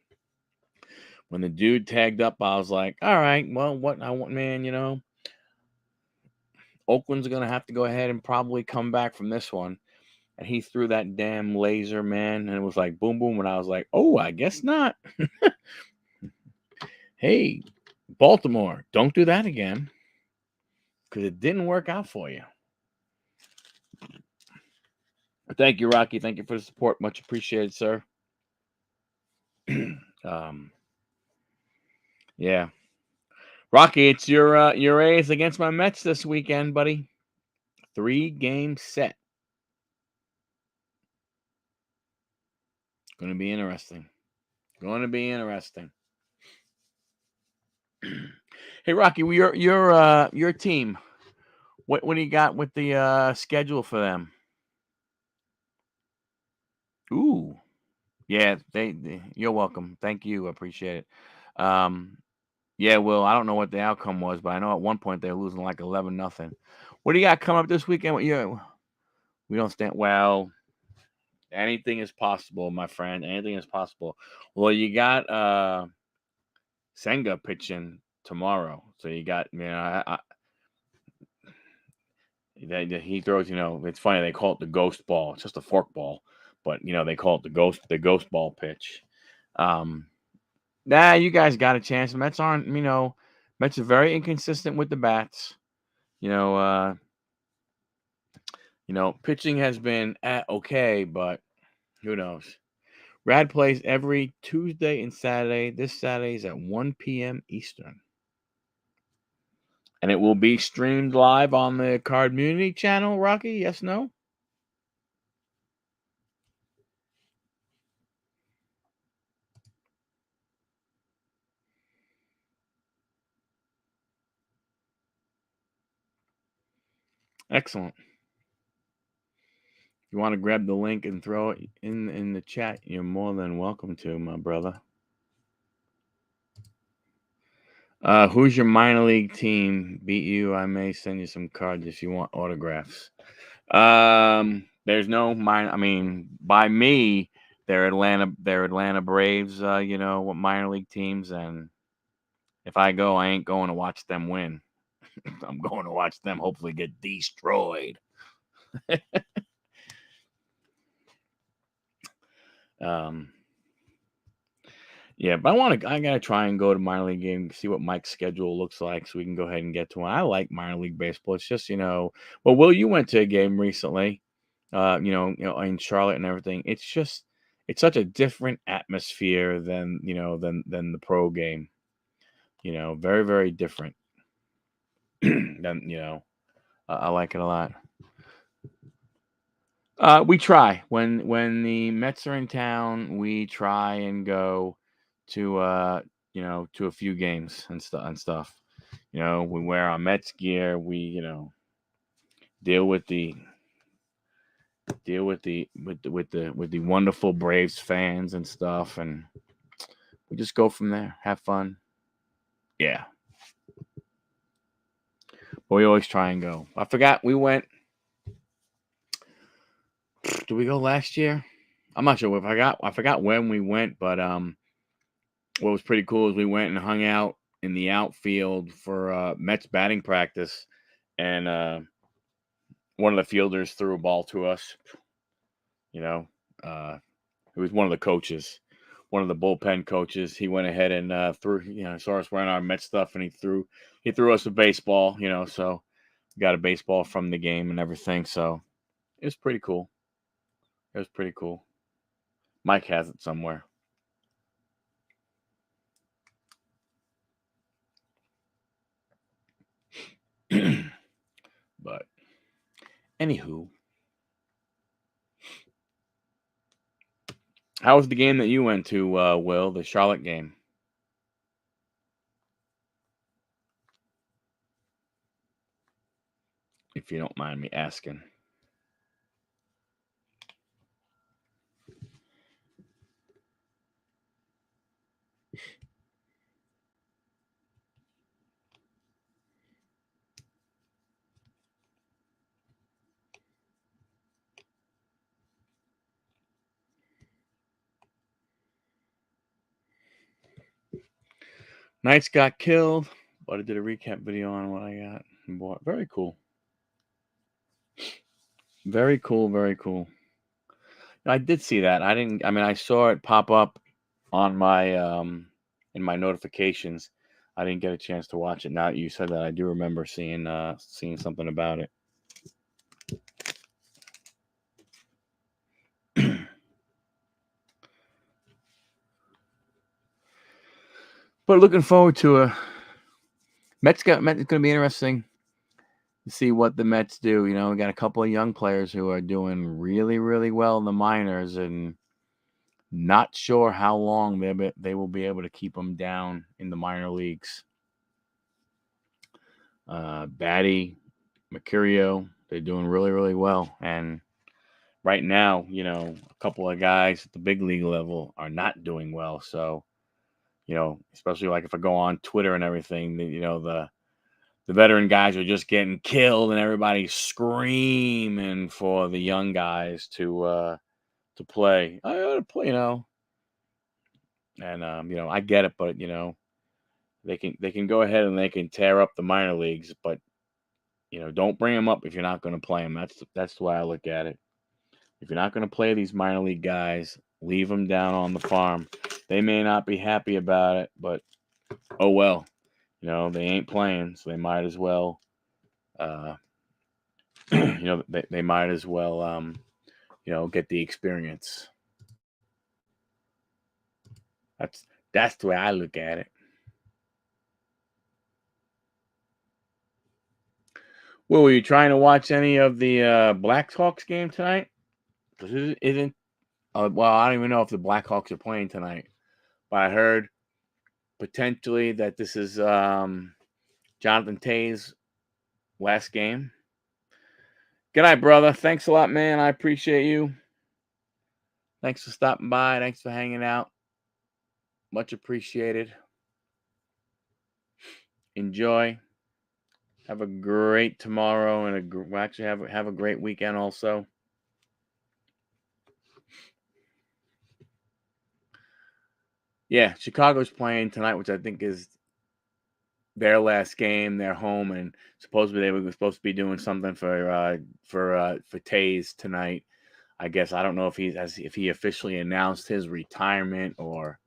When the dude tagged up, I was like, all right, well, what I want, man, Oakland's going to have to go ahead and probably come back from this one. And he threw that damn laser, man, and it was like boom, boom. And I was like, oh, I guess not. Hey, Baltimore, don't do that again, because it didn't work out for you. Thank you, Rocky. Thank you for the support. Much appreciated, sir. Yeah. Rocky, it's your A's against my Mets this weekend, buddy. 3-game set. Going to be interesting. Hey, Rocky, your team. What do you got with the schedule for them? Ooh, yeah, you're welcome. Thank you, I appreciate it. Yeah, well, I don't know what the outcome was, but I know at one point they were losing like 11-0. What do you got coming up this weekend? We don't stand well. Anything is possible, my friend. Anything is possible. Well, you got Senga pitching tomorrow, so you got he throws. It's funny they call it the ghost ball. It's just a fork ball, but they call it the ghost ball pitch. You guys got a chance. The Mets aren't. Mets are very inconsistent with the bats. Pitching has been okay, but who knows? Rad plays every Tuesday and Saturday. This Saturday is at 1 p.m. Eastern. And it will be streamed live on the Card Community channel, Rocky? Yes, no? Excellent. If you want to grab the link and throw it in the chat, you're more than welcome to, my brother. Who's your minor league team? Beat you. I may send you some cards if you want autographs. There's no minor. I mean, by me, they're Atlanta Braves. What minor league teams, and if I go, I ain't going to watch them win. I'm going to watch them hopefully get destroyed. Yeah, but I gotta try and go to minor league game, see what Mike's schedule looks like, so we can go ahead and get to one. I like minor league baseball. It's just, well, Will, you went to a game recently, in Charlotte and everything. It's such a different atmosphere than the pro game. Very, very different. than I like it a lot. We try when the Mets are in town. We try and go to to a few games and stuff. We wear our Mets gear. We deal with the with the wonderful Braves fans and stuff, and we just go from there. Have fun. Yeah, but we always try and go. I forgot we went. Did we go last year? I'm not sure if I forgot when we went, but what was pretty cool is we went and hung out in the outfield for Mets batting practice, and one of the fielders threw a ball to us. It was one of the coaches, one of the bullpen coaches. He went ahead and threw. Saw us wearing our Mets stuff, and he threw us a baseball. So we got a baseball from the game and everything. So it was pretty cool. It was pretty cool. Mike has it somewhere. But anywho, how was the game that you went to, Will? The Charlotte game? If you don't mind me asking. Knights got killed, but I did a recap video on what I got and bought. Very cool. Very cool. Very cool. I did see that. I didn't. I mean, I saw it pop up on my in my notifications. I didn't get a chance to watch it. Now that you said that, I do remember seeing something about it. But looking forward to a Mets. It's going to be interesting to see what the Mets do. You know, we got a couple of young players who are doing really, really well in the minors, and not sure how long they will be able to keep them down in the minor leagues. Batty, Mercurio, they're doing really, really well. And right now, you know, a couple of guys at the big league level are not doing well. So, you know, especially like if I go on Twitter and everything, you know, the veteran guys are just getting killed and everybody's screaming for the young guys to play. I ought to play, you know. And you know, I get it, but you know, they can go ahead and they can tear up the minor leagues, but you know, don't bring them up if you're not going to play them. That's the way I look at it. If you're not going to play these minor league guys, leave them down on the farm. They may not be happy about it, but oh well. You know, they ain't playing, so they might as well. You know, they might as well. You know, get the experience. That's the way I look at it. Well, were you trying to watch any of the Blackhawks game tonight? Because it isn't. Well, I don't even know if the Blackhawks are playing tonight, but I heard potentially that this is Jonathan Tay's last game. Good night, brother. Thanks a lot, man. I appreciate you. Thanks for stopping by. Thanks for hanging out. Much appreciated. Enjoy. Have a great tomorrow and actually have a great weekend also. Yeah, Chicago's playing tonight, which I think is their last game. They're home, and supposedly they were supposed to be doing something for Tays tonight. I guess I don't know if he officially announced his retirement or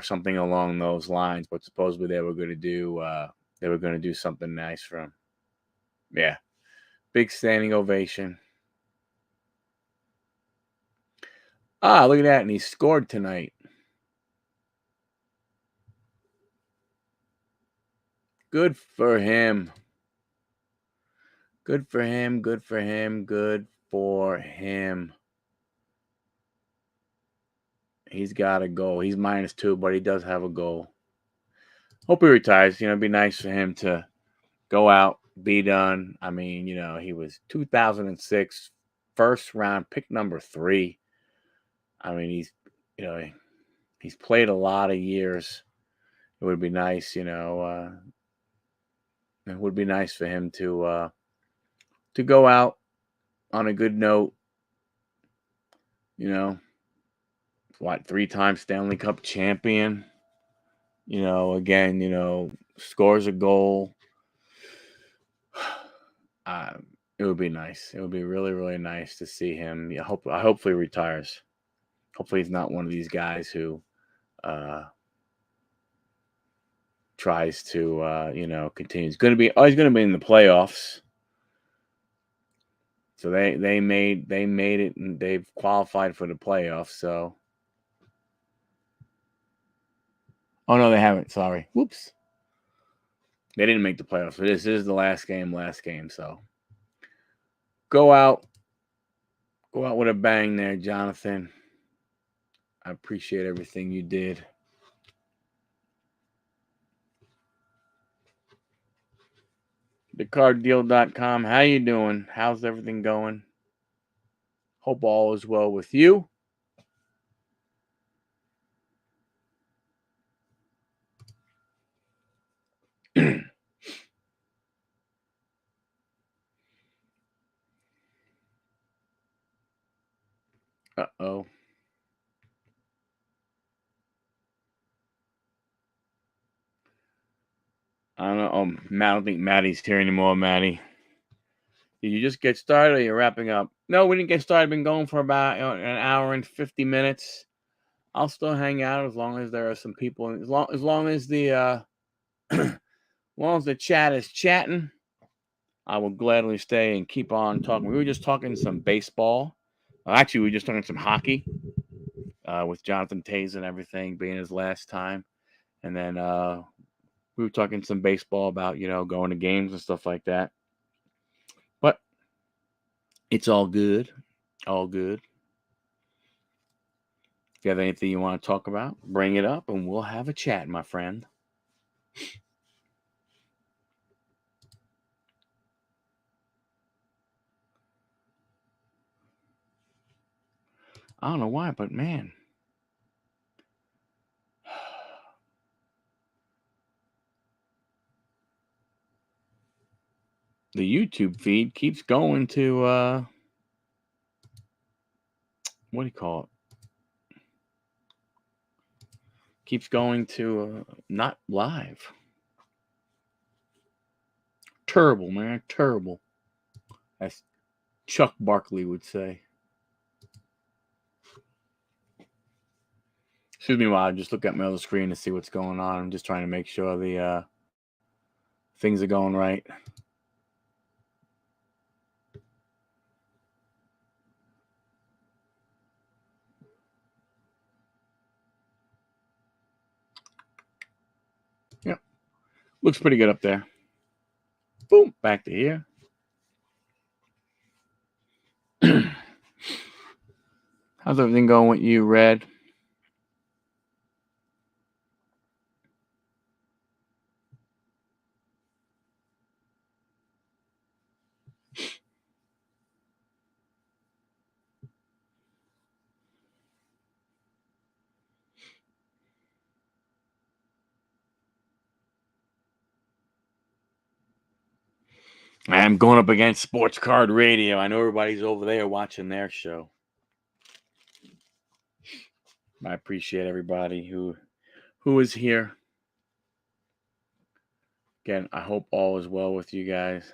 something along those lines, but supposedly they were going to do something nice for him. Yeah, big standing ovation. Ah, look at that, and he scored tonight. Good for him. Good for him. Good for him. Good for him. He's got a goal. He's -2, but he does have a goal. Hope he retires. You know, it'd be nice for him to go out, be done. I mean, you know, he was 2006 first round pick number 3. I mean, you know, he's played a lot of years. It would be nice, you know, it would be nice for him to go out on a good note. You know, what 3-time Stanley Cup champion. You know, again, you know, scores a goal. It would be nice. It would be really, really nice to see him. Hopefully retires. Hopefully he's not one of these guys who tries to you know, continue. He's going to be in the playoffs. So they made it and they've qualified for the playoffs. So oh no, they haven't. Sorry. Whoops. They didn't make the playoffs. So this is the last game. So go out with a bang there, Jonathan. I appreciate everything you did. TheCardDeal.com. How you doing? How's everything going? Hope all is well with you. Uh-oh. I don't know. Matt, I don't think Maddie's here anymore, Maddie. Did you just get started or you're wrapping up? No, we didn't get started. Been going for about an hour and 50 minutes. I'll still hang out as long as there are some people. As long as the as long as the chat is chatting, I will gladly stay and keep on talking. We were just talking some baseball. Actually, we were just talking some hockey with Jonathan Taze and everything being his last time. And then we were talking some baseball about, going to games and stuff like that. But it's all good. All good. If you have anything you want to talk about, bring it up and we'll have a chat, my friend. I don't know why, but man. The YouTube feed keeps going to, what do you call it? Keeps going to not live. Terrible, man. Terrible. As Chuck Barkley would say. Excuse me while I just look at my other screen to see what's going on. I'm just trying to make sure the things are going right. Yep. Looks pretty good up there. Boom. Back to here. How's everything going with you, Red? I'm going up against Sports Card Radio. I know everybody's over there watching their show. I appreciate everybody who is here. Again, I hope all is well with you guys.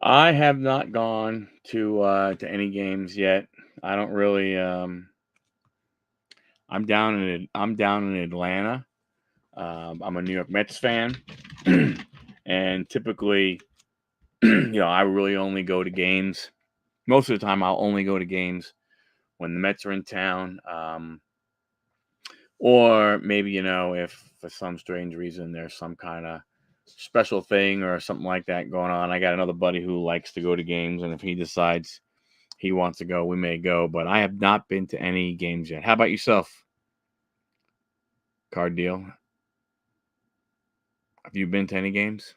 I have not gone to any games yet. I don't really. I'm down in Atlanta. I'm a New York Mets fan, and typically, I really only go to games. Most of the time, I'll only go to games when the Mets are in town, or maybe if for some strange reason there's some kind of special thing or something like that going on. I got another buddy who likes to go to games, and if he decides he wants to go, we may go. But I have not been to any games yet. How about yourself, Card Deal? Have you been to any games?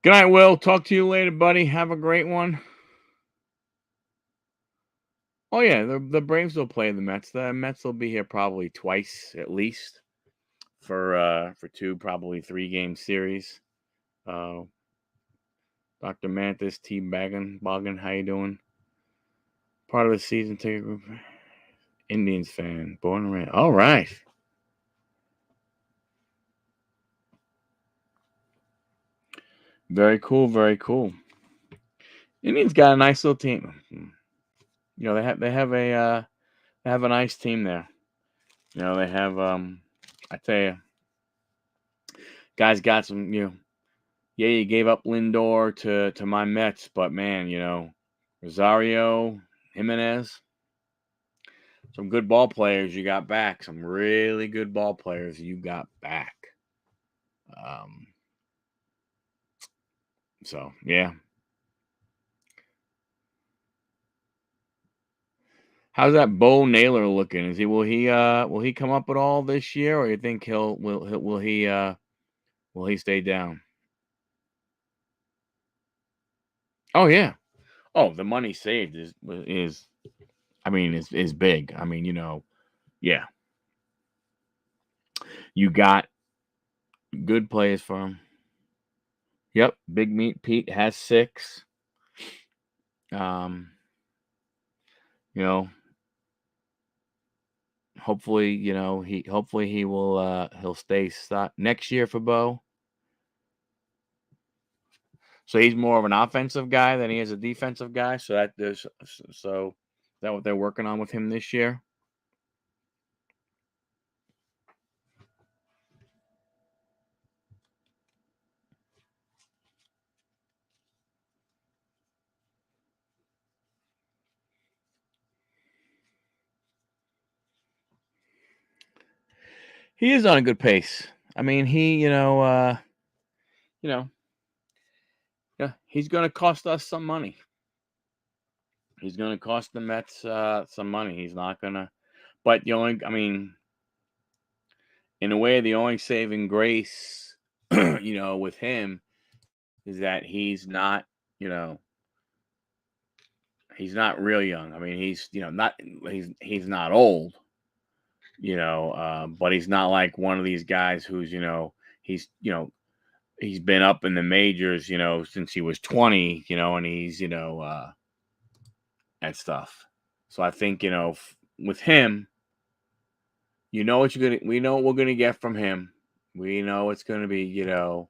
Good night, Will. Talk to you later, buddy. Have a great one. Oh yeah, the Braves will play the Mets. The Mets will be here probably twice at least for 2, probably 3 game series. Dr. Mantis, T. Boggin, how you doing? Part of the season ticket group. Indians fan, born and raised. All right. Very cool, very cool. Indians got a nice little team. They have a nice team there. They have I tell you, guys got some, yeah, you gave up Lindor to my Mets, but man, Rosario, Jimenez, some good ball players you got back. Some really good ball players you got back. So yeah. How's that Bo Naylor looking? Will he come up at all this year, or you think will he stay down? Oh yeah. Oh, the money saved is big. Yeah. You got good players for him. Yep, Big Meat Pete has 6. Um, you know, hopefully, hopefully he will he'll stay next year for Bo. So he's more of an offensive guy than he is a defensive guy. So is that what they're working on with him this year? He is on a good pace. I mean, you know, yeah, he's going to cost us some money. He's going to cost the Mets some money. He's not going to. But I mean, in a way, the only saving grace, with him is that you know, he's not real young. I mean, he's not old, but he's not like one of these guys who's, he's, he's been up in the majors, since he was 20, and he's, and stuff. So I think, with him, we know what we're gonna get from him. We know it's gonna be, you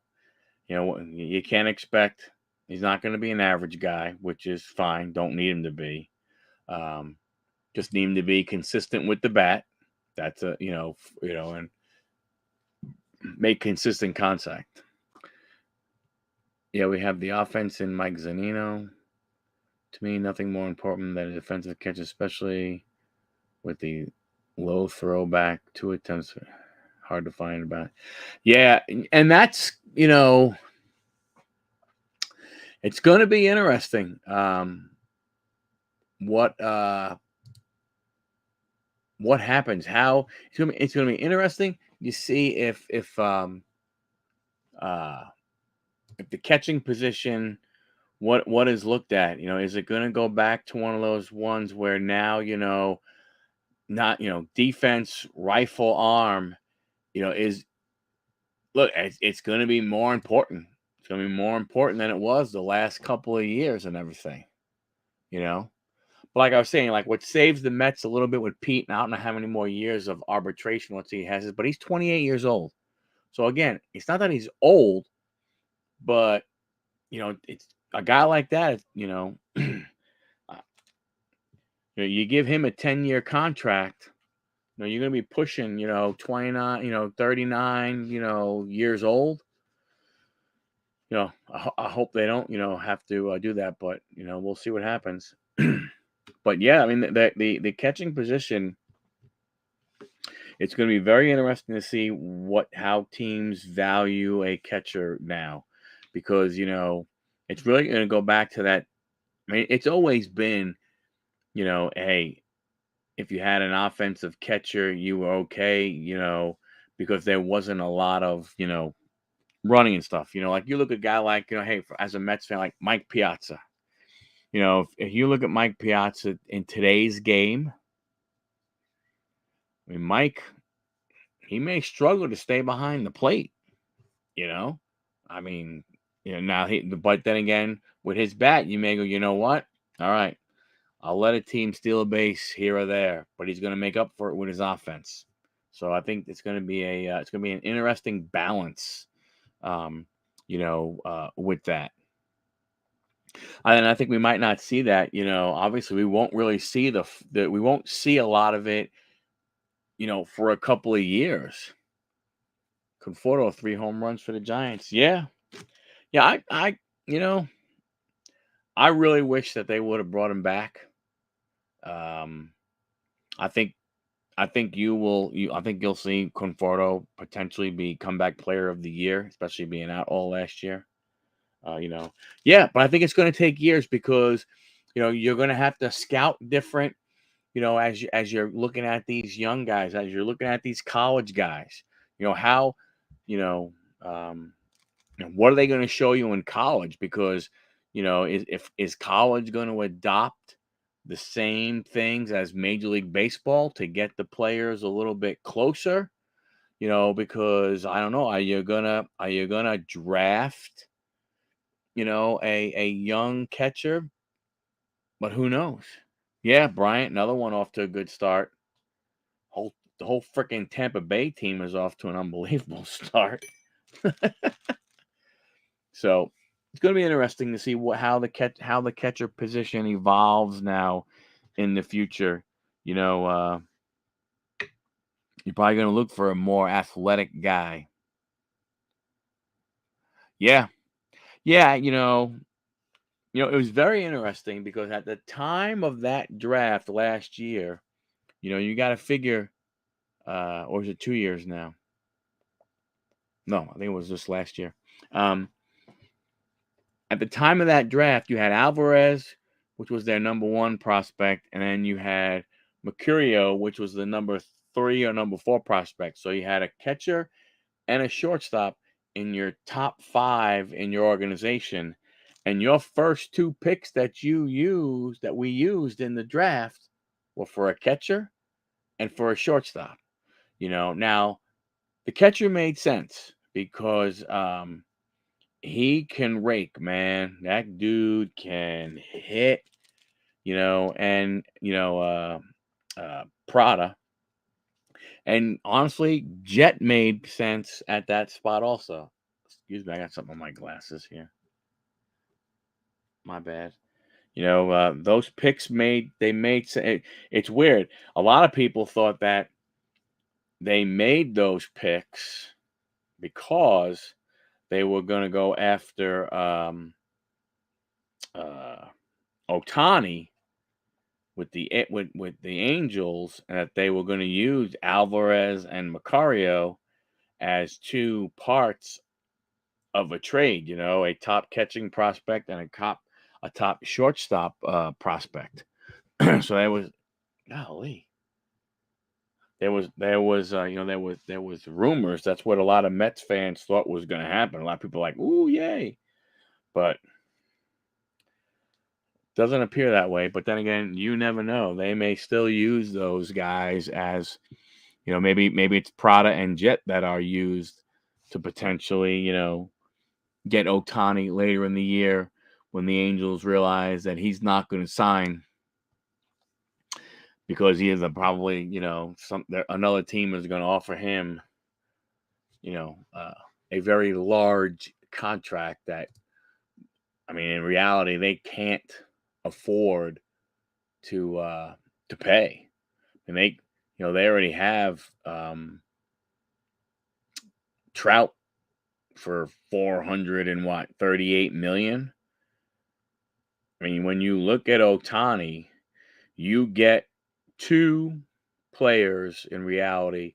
can't expect he's not gonna be an average guy, which is fine. Don't need him to be. Um, just need him to be consistent with the bat. That's and make consistent contact. Yeah, we have the offense in Mike Zanino. To me, nothing more important than a defensive catch, especially with the low throwback, 2 attempts. Hard to find about. Yeah, and that's it's going to be interesting. What happens? How it's going to be interesting. You see uh, if the catching position, what is looked at. Is it going to go back to one of those ones where now not defense rifle arm is look, it's going to be more important. It's going to be more important than it was the last couple of years and everything. But like I was saying, like what saves the Mets a little bit with Pete, and I don't know how many more years of arbitration once he has it, but he's 28 years old. So again, it's not that he's old, but it's a guy like that. You give him a 10-year contract. You're going to be pushing, 29, 39, years old. I hope they don't, have to do that, but we'll see what happens. But yeah, I mean the catching position, it's going to be very interesting to see how teams value a catcher now, because it's really going to go back to that. I mean, it's always been, hey, if you had an offensive catcher, you were okay, because there wasn't a lot of running and stuff. Like you look at a guy like hey, as a Mets fan, like Mike Piazza. If you look at Mike Piazza in today's game, I mean, Mike, he may struggle to stay behind the plate. I mean, now but then again, with his bat, you may go, you know what? All right, I'll let a team steal a base here or there, but he's going to make up for it with his offense. So I think it's going to be an interesting balance, with that. And I think we might not see that. Obviously, we won't really see we won't see a lot of it, for a couple of years. Conforto, 3 home runs for the Giants. Yeah, yeah. You know, I really wish that they would have brought him back. Um, I think, I think you'll see Conforto potentially be comeback player of the year, especially being out all last year. Yeah, but I think it's going to take years because, you're going to have to scout different, as you're looking at these young guys, as you're looking at these college guys, how, you know, um, what are they going to show you in college? Because, is college going to adopt the same things as Major League Baseball to get the players a little bit closer? Because I don't know, are you gonna draft, a young catcher But who knows? Yeah, Bryant, another one off to a good start. The whole freaking Tampa Bay team is off to an unbelievable start. So it's going to be interesting to see how the catcher position evolves now in the future. You know, you're probably going to look for a more athletic guy. Yeah, yeah. It was very interesting because at the time of that draft last year, you got to figure, or is it 2 years now? No, I think it was just last year. At the time of that draft, you had Alvarez, which was their number one prospect, and then you had Mercurio, which was the number 3 or number 4 prospect. So you had a catcher and a shortstop in your top 5 in your organization. And your first 2 picks that we used in the draft were for a catcher and for a shortstop. Now the catcher made sense because he can rake, man. That dude can hit, and Prada. And honestly, Jet made sense at that spot also. Excuse me, I got something on my glasses here. My bad. Those picks made sense. It's weird. A lot of people thought that they made those picks because they were going to go after Ohtani with the Angels, and that they were going to use Alvarez and Macario as 2 parts of a trade. A top catching prospect and a top shortstop prospect. So that was golly. There was rumors. That's what a lot of Mets fans thought was going to happen. A lot of people were like, "Ooh, yay!" But doesn't appear that way. But then again, you never know. They may still use those guys as, maybe it's Prada and Jet that are used to potentially, get Ohtani later in the year when the Angels realize that he's not going to sign because he is probably, another team is going to offer him, a very large contract that, in reality, they can't afford to pay. And they already have Trout for 438 million. When you look at Ohtani, you get 2 players in reality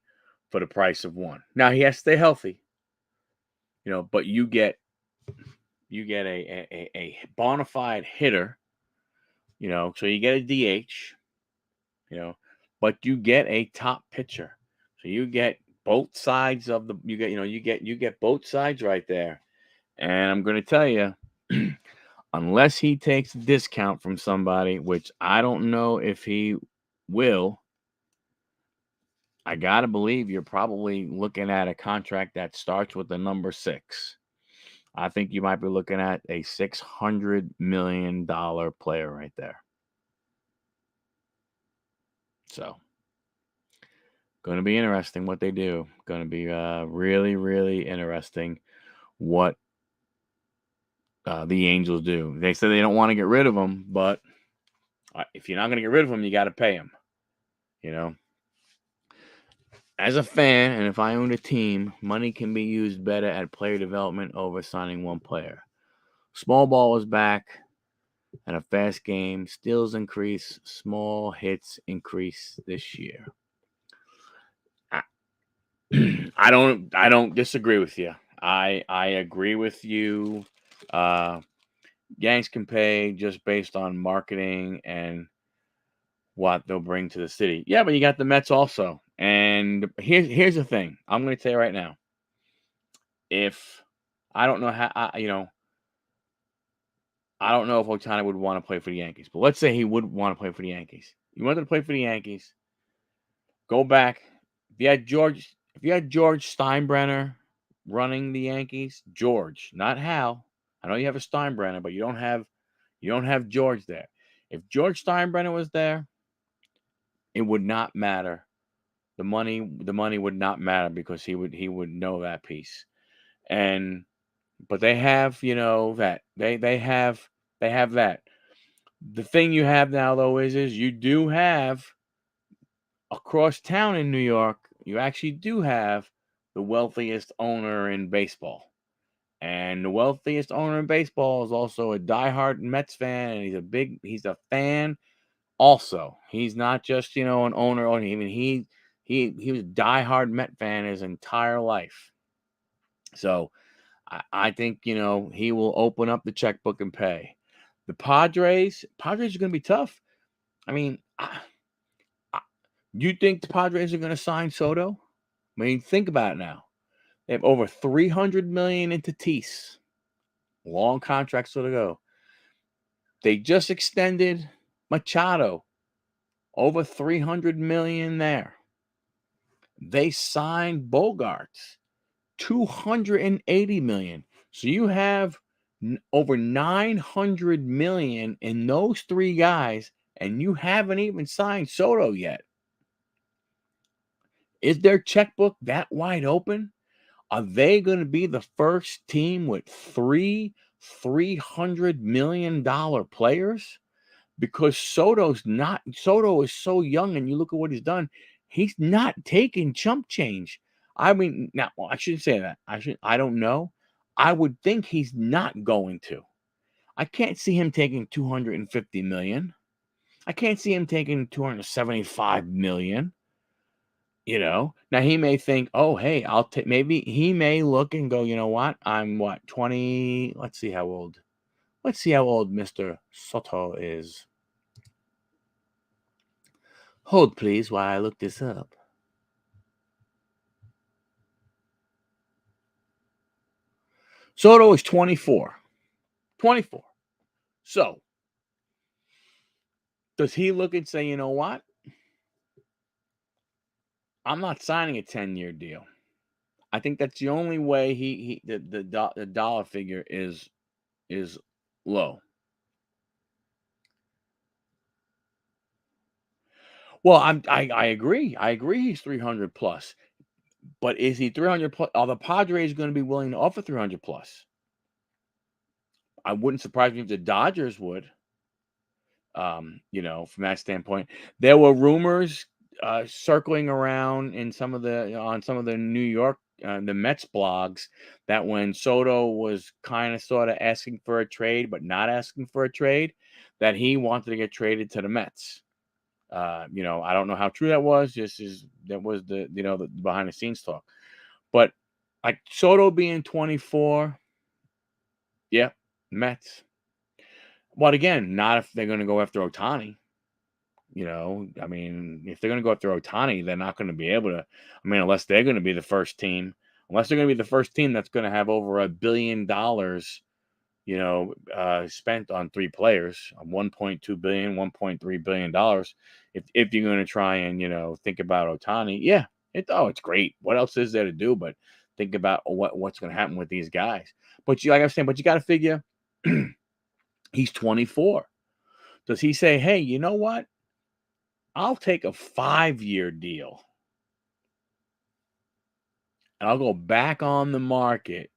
for the price of 1. Now he has to stay healthy, but you get a bona fide hitter, so you get a DH, but you get a top pitcher. So you get both sides of you get both sides right there. And I'm going to tell you, unless he takes a discount from somebody, which I don't know if he will, I got to believe you're probably looking at a contract that starts with the number 6. I think you might be looking at a $600 million player right there. So, going to be interesting what they do. Going to be really, really interesting what the Angels do. They said they don't want to get rid of him, but if you're not going to get rid of him, you got to pay him. As a fan, and if I own a team, money can be used better at player development over signing one player. Small ball is back, and a fast game. Steals increase, small hits increase this year. I don't disagree with you. I agree with you. Yanks can pay just based on marketing and what they'll bring to the city. Yeah, but you got the Mets also. And here's the thing. I'm going to tell you right now. If I don't know how, I don't know if Ohtani would want to play for the Yankees, but let's say he would want to play for the Yankees. He wanted to play for the Yankees. Go back. If you had George Steinbrenner running the Yankees, George, not Hal. I know you have a Steinbrenner, but you don't have George there. If George Steinbrenner was there, it would not matter. The money would not matter because he would know that piece. And but they have, that they have that. The thing you have now though is you do have across town in New York, you actually do have the wealthiest owner in baseball. And the wealthiest owner in baseball is also a diehard Mets fan, and he's a fan also. He's not just, an owner. I mean, he was a diehard Met fan his entire life. So I think, he will open up the checkbook and pay. The Padres are going to be tough. I mean, you think the Padres are going to sign Soto? I mean, think about it now. They have over $300 million into Tatis. Long contract still to go. They just extended Machado. Over $300 million there. They signed Bogarts. $280 million. So you have over $900 million in those three guys, and you haven't even signed Soto yet. Is their checkbook that wide open? Are they going to be the first team with three $300 million players? Because Soto is so young, and you look at what he's done, he's not taking chump change. I mean, now, well, I shouldn't say that. I don't know. I would think he's not going to. I can't see him taking 250 million. I can't see him taking 275 million. Now he may think, oh, hey, I'll take, maybe he may look and go, you know what? I'm 20. Let's see how old Mr. Soto is. Hold, please, while I look this up. Soto is 24. 24. So, does he look and say, you know what? I'm not signing a 10-year deal. I think that's the only way the dollar figure is low. Well, I agree. I agree he's 300 plus. But is he 300 plus? Are the Padres going to be willing to offer 300 plus? I wouldn't surprise me if the Dodgers would. From that standpoint, there were rumors circling around on some of the New York the Mets blogs that when Soto was kind of sort of asking for a trade but not asking for a trade, that he wanted to get traded to the Mets. I don't know how true that was. That was the behind the scenes talk. But like Soto being 24, yeah, Mets. But again, not if they're going to go after Ohtani. I mean, if they're going to go after Ohtani, they're not going to be able to. I mean, unless they're going to be the first team, that's going to have over $1 billion, spent on three players, $1.2 billion, $1.3 billion. If you're going to try and think about Ohtani, yeah, it's great. What else is there to do but think about what's going to happen with these guys? But like I was saying, you got to figure he's 24. Does he say, hey, you know what? I'll take a 5-year deal and I'll go back on the market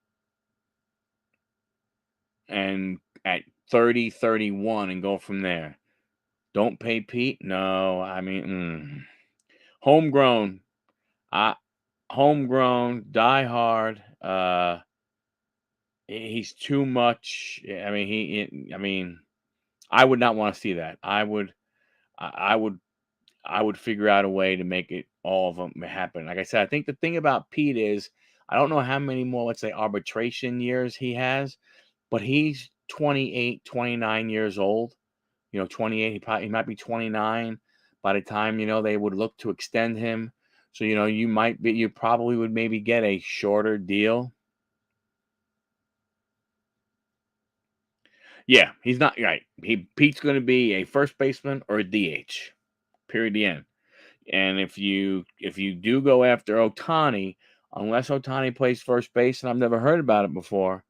and at 30, 31 and go from there. Don't pay Pete? No, I mean, homegrown, die hard. He's too much. I mean, I would not want to see that. I would figure out a way to make it all of them happen. Like I said, I think the thing about Pete is I don't know how many more, let's say, arbitration years he has, but he's 28, 29 years old. 28. He might be 29 by the time they would look to extend him. So you probably would maybe get a shorter deal. Yeah, he's not right. Pete's going to be a first baseman or a DH. Period. The end. And if you do go after Ohtani, unless Ohtani plays first base, and I've never heard about it before,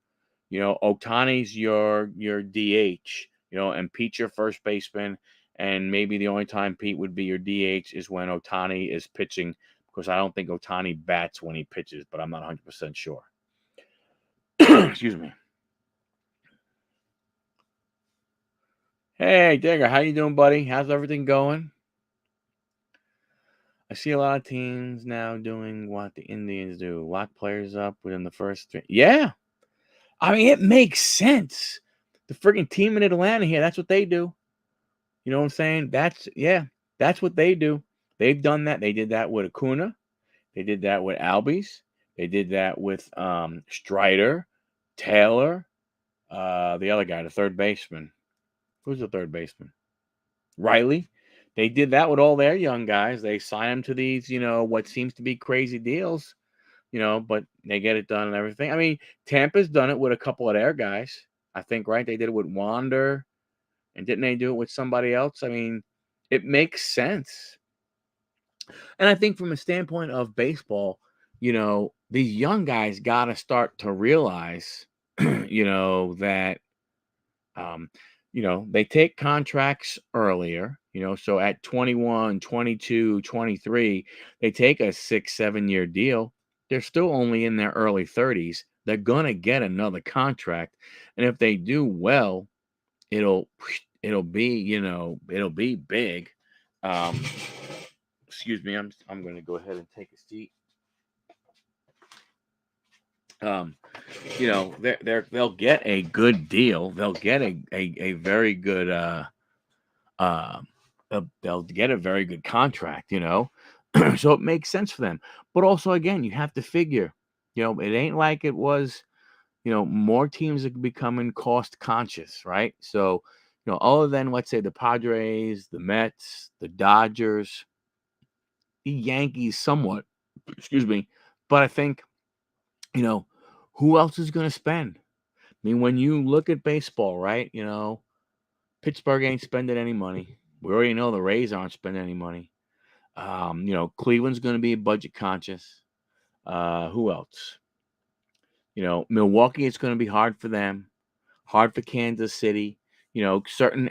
Ohtani's your DH. and Pete's your first baseman. And maybe the only time Pete would be your DH is when Otani is pitching, because I don't think Otani bats when he pitches, but I'm not 100% sure. Excuse me. Hey, Digger, how you doing, buddy? How's everything going? I see a lot of teams now doing what the Indians do. Lock players up within the first three. Yeah. I mean, it makes sense. The freaking team in Atlanta here, that's what they do. You know what I'm saying? That's what they do. They've done that. They did that with Acuna. They did that with Albies. They did that with Strider, Taylor, the other guy, the third baseman. Who's the third baseman? Riley. They did that with all their young guys. They sign them to these, what seems to be crazy deals, but they get it done and everything. I mean, Tampa's done it with a couple of their guys, I think, right? They did it with Wander, and didn't they do it with somebody else? I mean, it makes sense. And I think from a standpoint of baseball, these young guys got to start to realize, that they take contracts earlier, so at 21, 22, 23, they take a 6-7 year deal. They're still only in their early 30s. They're going to get another contract. And if they do well, it'll be, it'll be big. Excuse me, I'm going to go ahead and take a seat. They'll get a good deal. They'll get a very good they'll get a very good contract, so it makes sense for them. But also, again, you have to figure, it ain't like it was, more teams are becoming cost conscious, right? So, other than, let's say, the Padres, the Mets, the Dodgers, the Yankees, somewhat, excuse me, but I think, who else is going to spend? I mean, when you look at baseball, right, Pittsburgh ain't spending any money. We already know the Rays aren't spending any money. Cleveland's going to be budget conscious. Who else? Milwaukee, it's going to be hard for them. Hard for Kansas City. Certain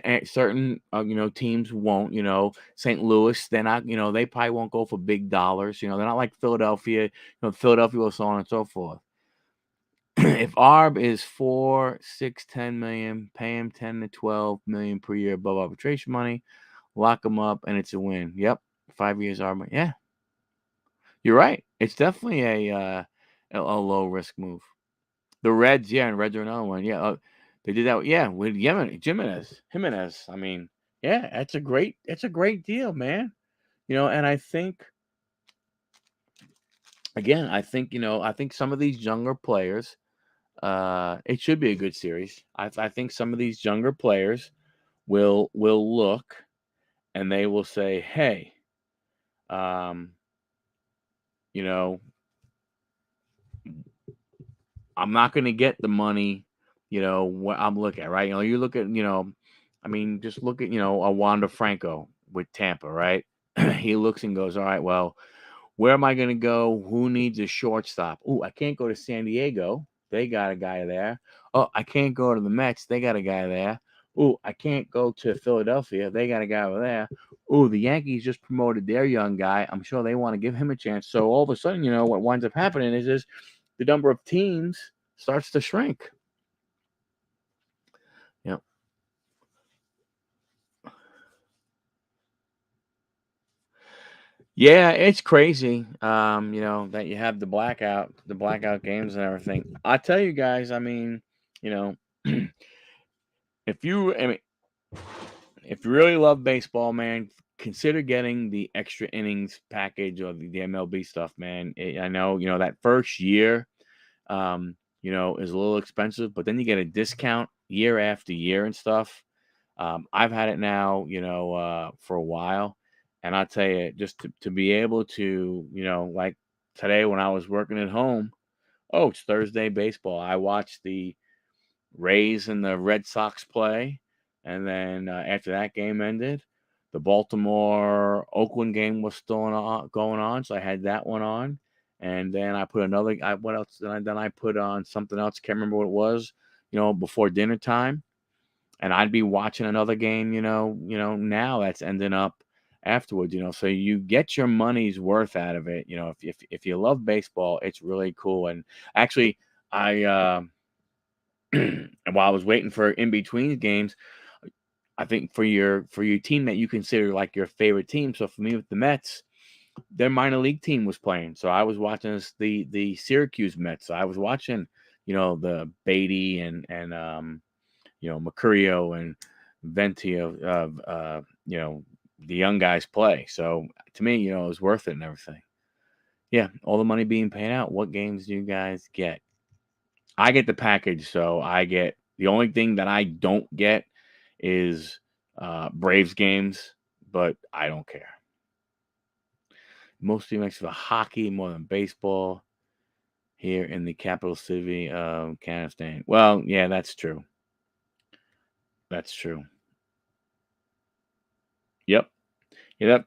teams won't. St. Louis, they're not. They probably won't go for big dollars. They're not like Philadelphia. Philadelphia will, so on and so forth. If ARB is 4, 6, 10 million, pay him 10 to 12 million per year above arbitration money, lock him up, and it's a win. Yep, 5 years ARB. Yeah, you're right. It's definitely a low risk move. The Reds, yeah, and Reds are another one. Yeah, they did that. Yeah, with Jimenez. I mean, yeah, it's a great deal, man. And I think, again, I think some of these younger players. It should be a good series. I think some of these younger players will look and they will say, "Hey, you know, I'm not going to get the money, what I'm looking at, right? You look at, I mean, just look at, a Wander Franco with Tampa, right? He looks and goes, all right, well, where am I going to go? Who needs a shortstop? Oh, I can't go to San Diego. They got a guy there. Oh, I can't go to the Mets. They got a guy there. Oh, I can't go to Philadelphia. They got a guy over there. Oh, the Yankees just promoted their young guy. I'm sure they want to give him a chance. So all of a sudden, what winds up happening is the number of teams starts to shrink. Yep. Yeah, it's crazy. That you have the blackout games and everything. I tell you guys, I mean, if you really love baseball, man, consider getting the extra innings package or the MLB stuff, man. I know, that first year, is a little expensive, but then you get a discount year after year and stuff. I've had it now, for a while. And I'll tell you, just to be able to, like today when I was working at home, oh, it's Thursday baseball. I watched the Rays and the Red Sox play. And then after that game ended, the Baltimore Oakland game was still going on. So I had that one on. And then I put what else? Then I put on something else. Can't remember what it was, before dinner time. and I'd be watching another game, now that's ending up afterwards, so you get your money's worth out of it. If you love baseball, it's really cool. And actually, I while I was waiting for in between games, I think for your team that you consider like your favorite team. So for me with the Mets, their minor league team was playing. So I was watching the Syracuse Mets. So I was watching, the Beatty and Mercurio and Ventio, the young guys play. So to me, it was worth it and everything. Yeah, all the money being paid out. What games do you guys get? I get the package, so I get the only thing that I don't get is Braves games, but I don't care. Mostly makes for hockey more than baseball here in the capital city of Kazakhstan. Well, yeah, that's true. That's true. Yep. Yep.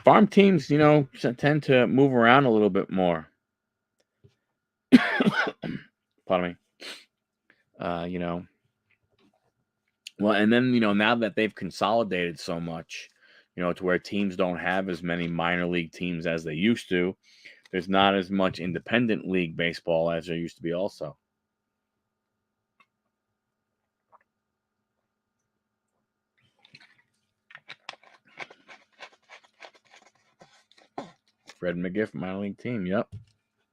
Farm teams, tend to move around a little bit more. Pardon me. You know, well, and then, now that they've consolidated so much, to where teams don't have as many minor league teams as they used to, there's not as much independent league baseball as there used to be also. Fred McGiff, minor league team. Yep.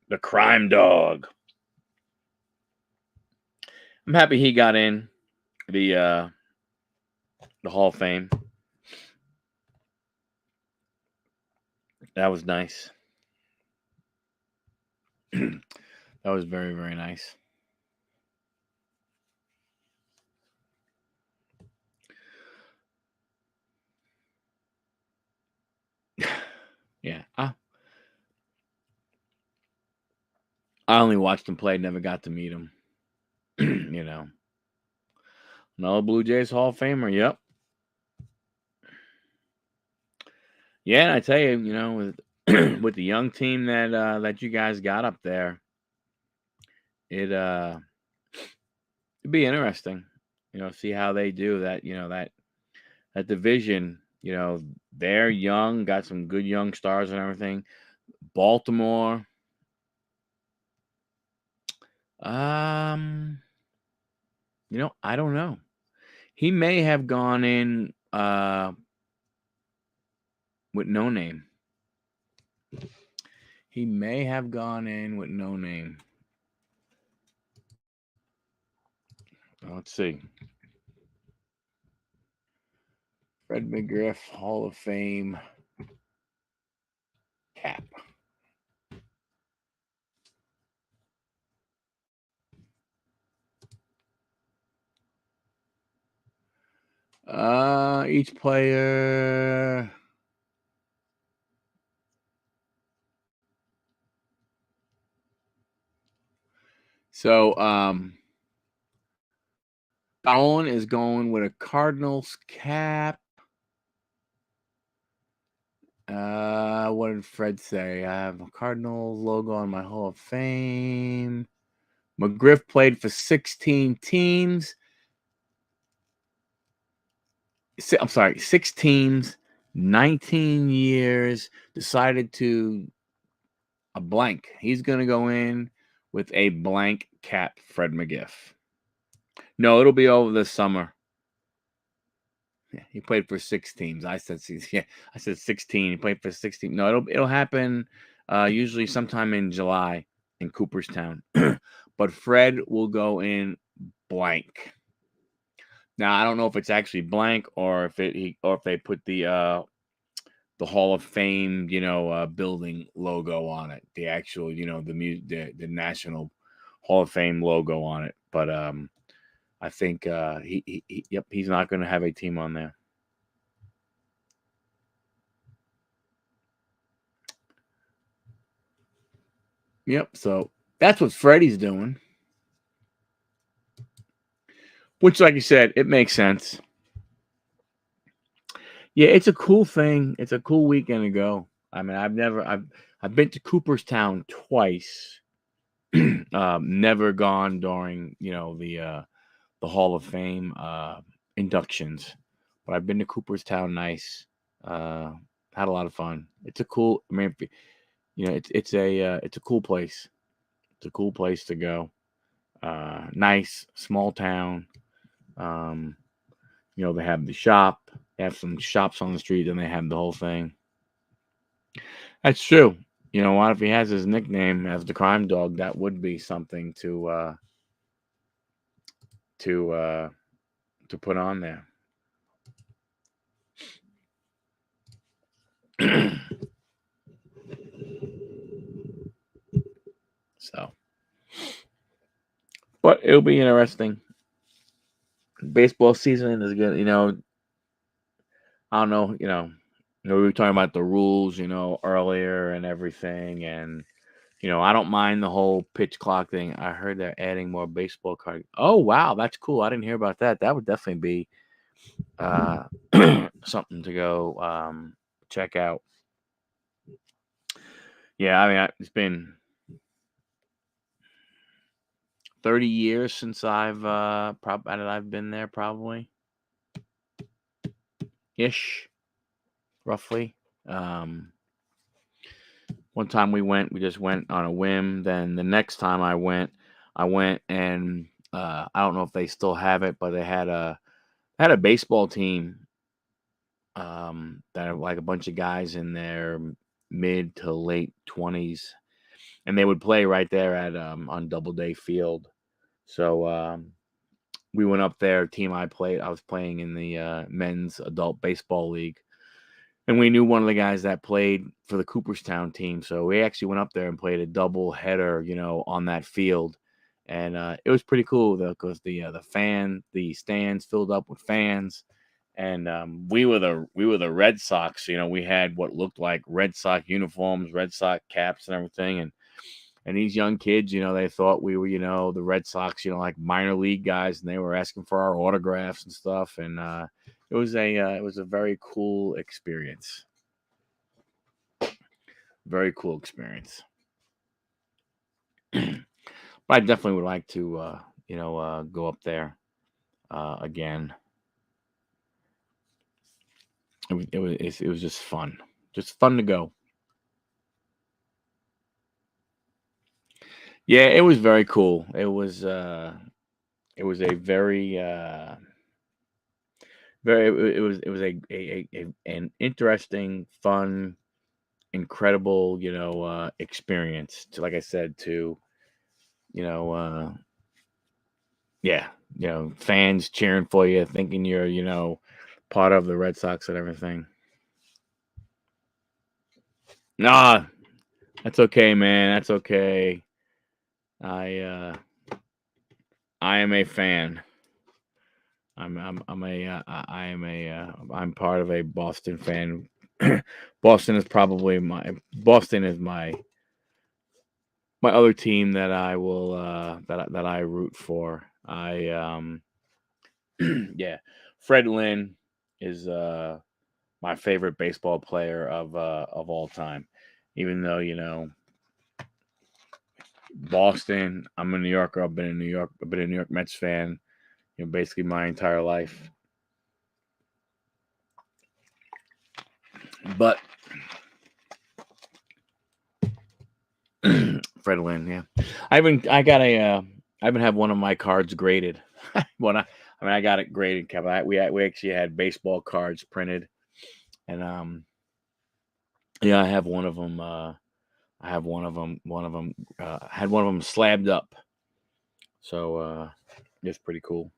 The crime dog. I'm happy he got in the Hall of Fame. That was nice. That was very, very nice. Yeah. I only watched him play, never got to meet him. No Blue Jays Hall of Famer. Yep. Yeah, and I tell you, with with the young team that you guys got up there, it'd be interesting. See how they do that. That division. They're young, got some good young stars and everything. Baltimore. Um, I don't know. He may have gone in with no name. He may have gone in with no name. Let's see. Fred McGriff, Hall of Fame cap. Each player. So, Owen is going with a Cardinals cap. What did Fred say? I have a Cardinals logo on my Hall of Fame. McGriff played for 16 teams. I'm sorry, 6 teams, 19 years. Decided to a blank. He's going to go in with a blank cap, Fred McGiff. No, it'll be over this summer. Yeah, he played for 6 teams. I said 16. He played for 16. No, it'll happen usually sometime in July in Cooperstown. But Fred will go in blank. Now I don't know if it's actually blank or if they put the Hall of Fame, building logo on it. The actual, the National Hall of Fame logo on it. But I think he's not going to have a team on there. Yep. So that's what Freddie's doing. Which, like you said, it makes sense. Yeah, it's a cool thing. It's a cool weekend to go. I mean, I've been to Cooperstown twice. Never gone during, the Hall of Fame inductions. But I've been to Cooperstown. Nice. Had a lot of fun. It's a cool. I mean, it's a cool place. It's a cool place to go. Nice small town. Um, they have the shop. They have some shops on the street, and they have the whole thing. That's true. You know what? If he has his nickname as the crime dog, that would be something to to put on there. So, but it'll be interesting. Baseball season is good. I don't know. We were talking about the rules, earlier and everything, and I don't mind the whole pitch clock thing. I heard they're adding more baseball cards. Oh wow, that's cool. I didn't hear about that. That would definitely be something to go check out. Yeah, I mean, it's been 30 years since I've been there, probably ish, roughly. One time we just went on a whim. Then the next time I went and I don't know if they still have it, but they had a baseball team that are like a bunch of guys in their mid to late 20s, and they would play right there at on Doubleday Field. So we went up there. Team I was playing in the men's adult baseball league, and we knew one of the guys that played for the Cooperstown team. So we actually went up there and played a double header, on that field. And it was pretty cool though, because the stands filled up with fans, and we were the Red Sox. We had what looked like Red Sox uniforms, Red Sox caps, and everything. And these young kids, they thought we were, the Red Sox, like minor league guys, and they were asking for our autographs and stuff. And it was a very cool experience. Very cool experience. But I definitely would like to, go up there again. It was just fun, to go. Yeah, it was very cool. It was a it was an interesting, fun, incredible, experience. Like I said, to you know, yeah, fans cheering for you, thinking you're, part of the Red Sox and everything. Nah, that's okay, man. That's okay. I uh, I am a fan. I'm part of a Boston fan. Boston is my other team that I will that I root for. Yeah, Fred Lynn is my favorite baseball player of all time. Even though Boston, I'm a New Yorker. I've been in New York. I've been a New York Mets fan, basically my entire life. But Fred Lynn, yeah. I haven't had one of my cards graded. I got it graded, Kevin. We actually had baseball cards printed, and yeah, I have one of them. I have one of them. Had one of them slabbed up. So it's pretty cool.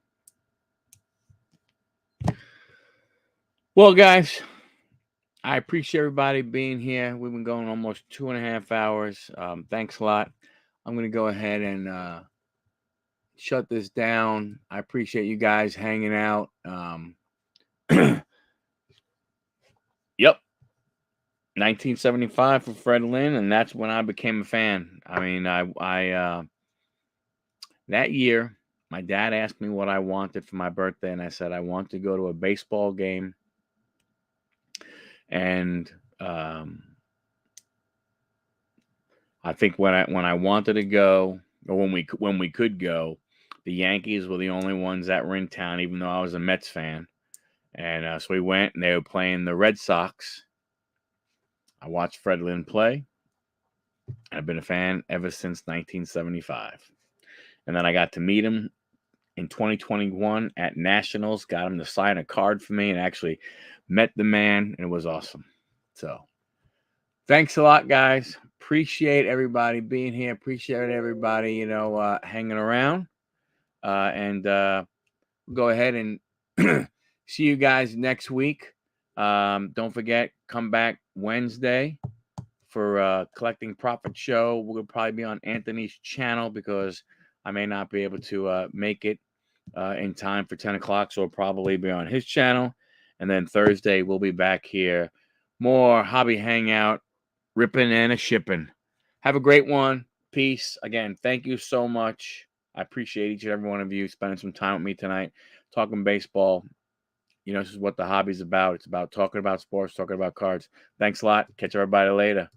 Well, guys, I appreciate everybody being here. We've been going almost 2.5 hours. Thanks a lot. I'm going to go ahead and shut this down. I appreciate you guys hanging out. Yep. 1975 for Fred Lynn, and that's when I became a fan. I mean, I that year, my dad asked me what I wanted for my birthday, and I said I want to go to a baseball game. And I think when I wanted to go, or when we could go, the Yankees were the only ones that were in town, even though I was a Mets fan. And so we went, and they were playing the Red Sox. I watched Fred Lynn play. I've been a fan ever since 1975. And then I got to meet him in 2021 at Nationals, got him to sign a card for me, and actually met the man, and it was awesome. So thanks a lot, guys. Appreciate everybody being here. Appreciate everybody, hanging around. And go ahead and see you guys next week. Don't forget, come back Wednesday for Collecting Profit show. We'll probably be on Anthony's channel because I may not be able to make it in time for 10 o'clock, so we'll probably be on his channel. And then Thursday, we'll be back here. More hobby hangout, ripping and a shipping. Have a great one. Peace. Again, thank you so much. I appreciate each and every one of you spending some time with me tonight, talking baseball. This is what the hobby's about. It's about talking about sports, talking about cards. Thanks a lot. Catch everybody later.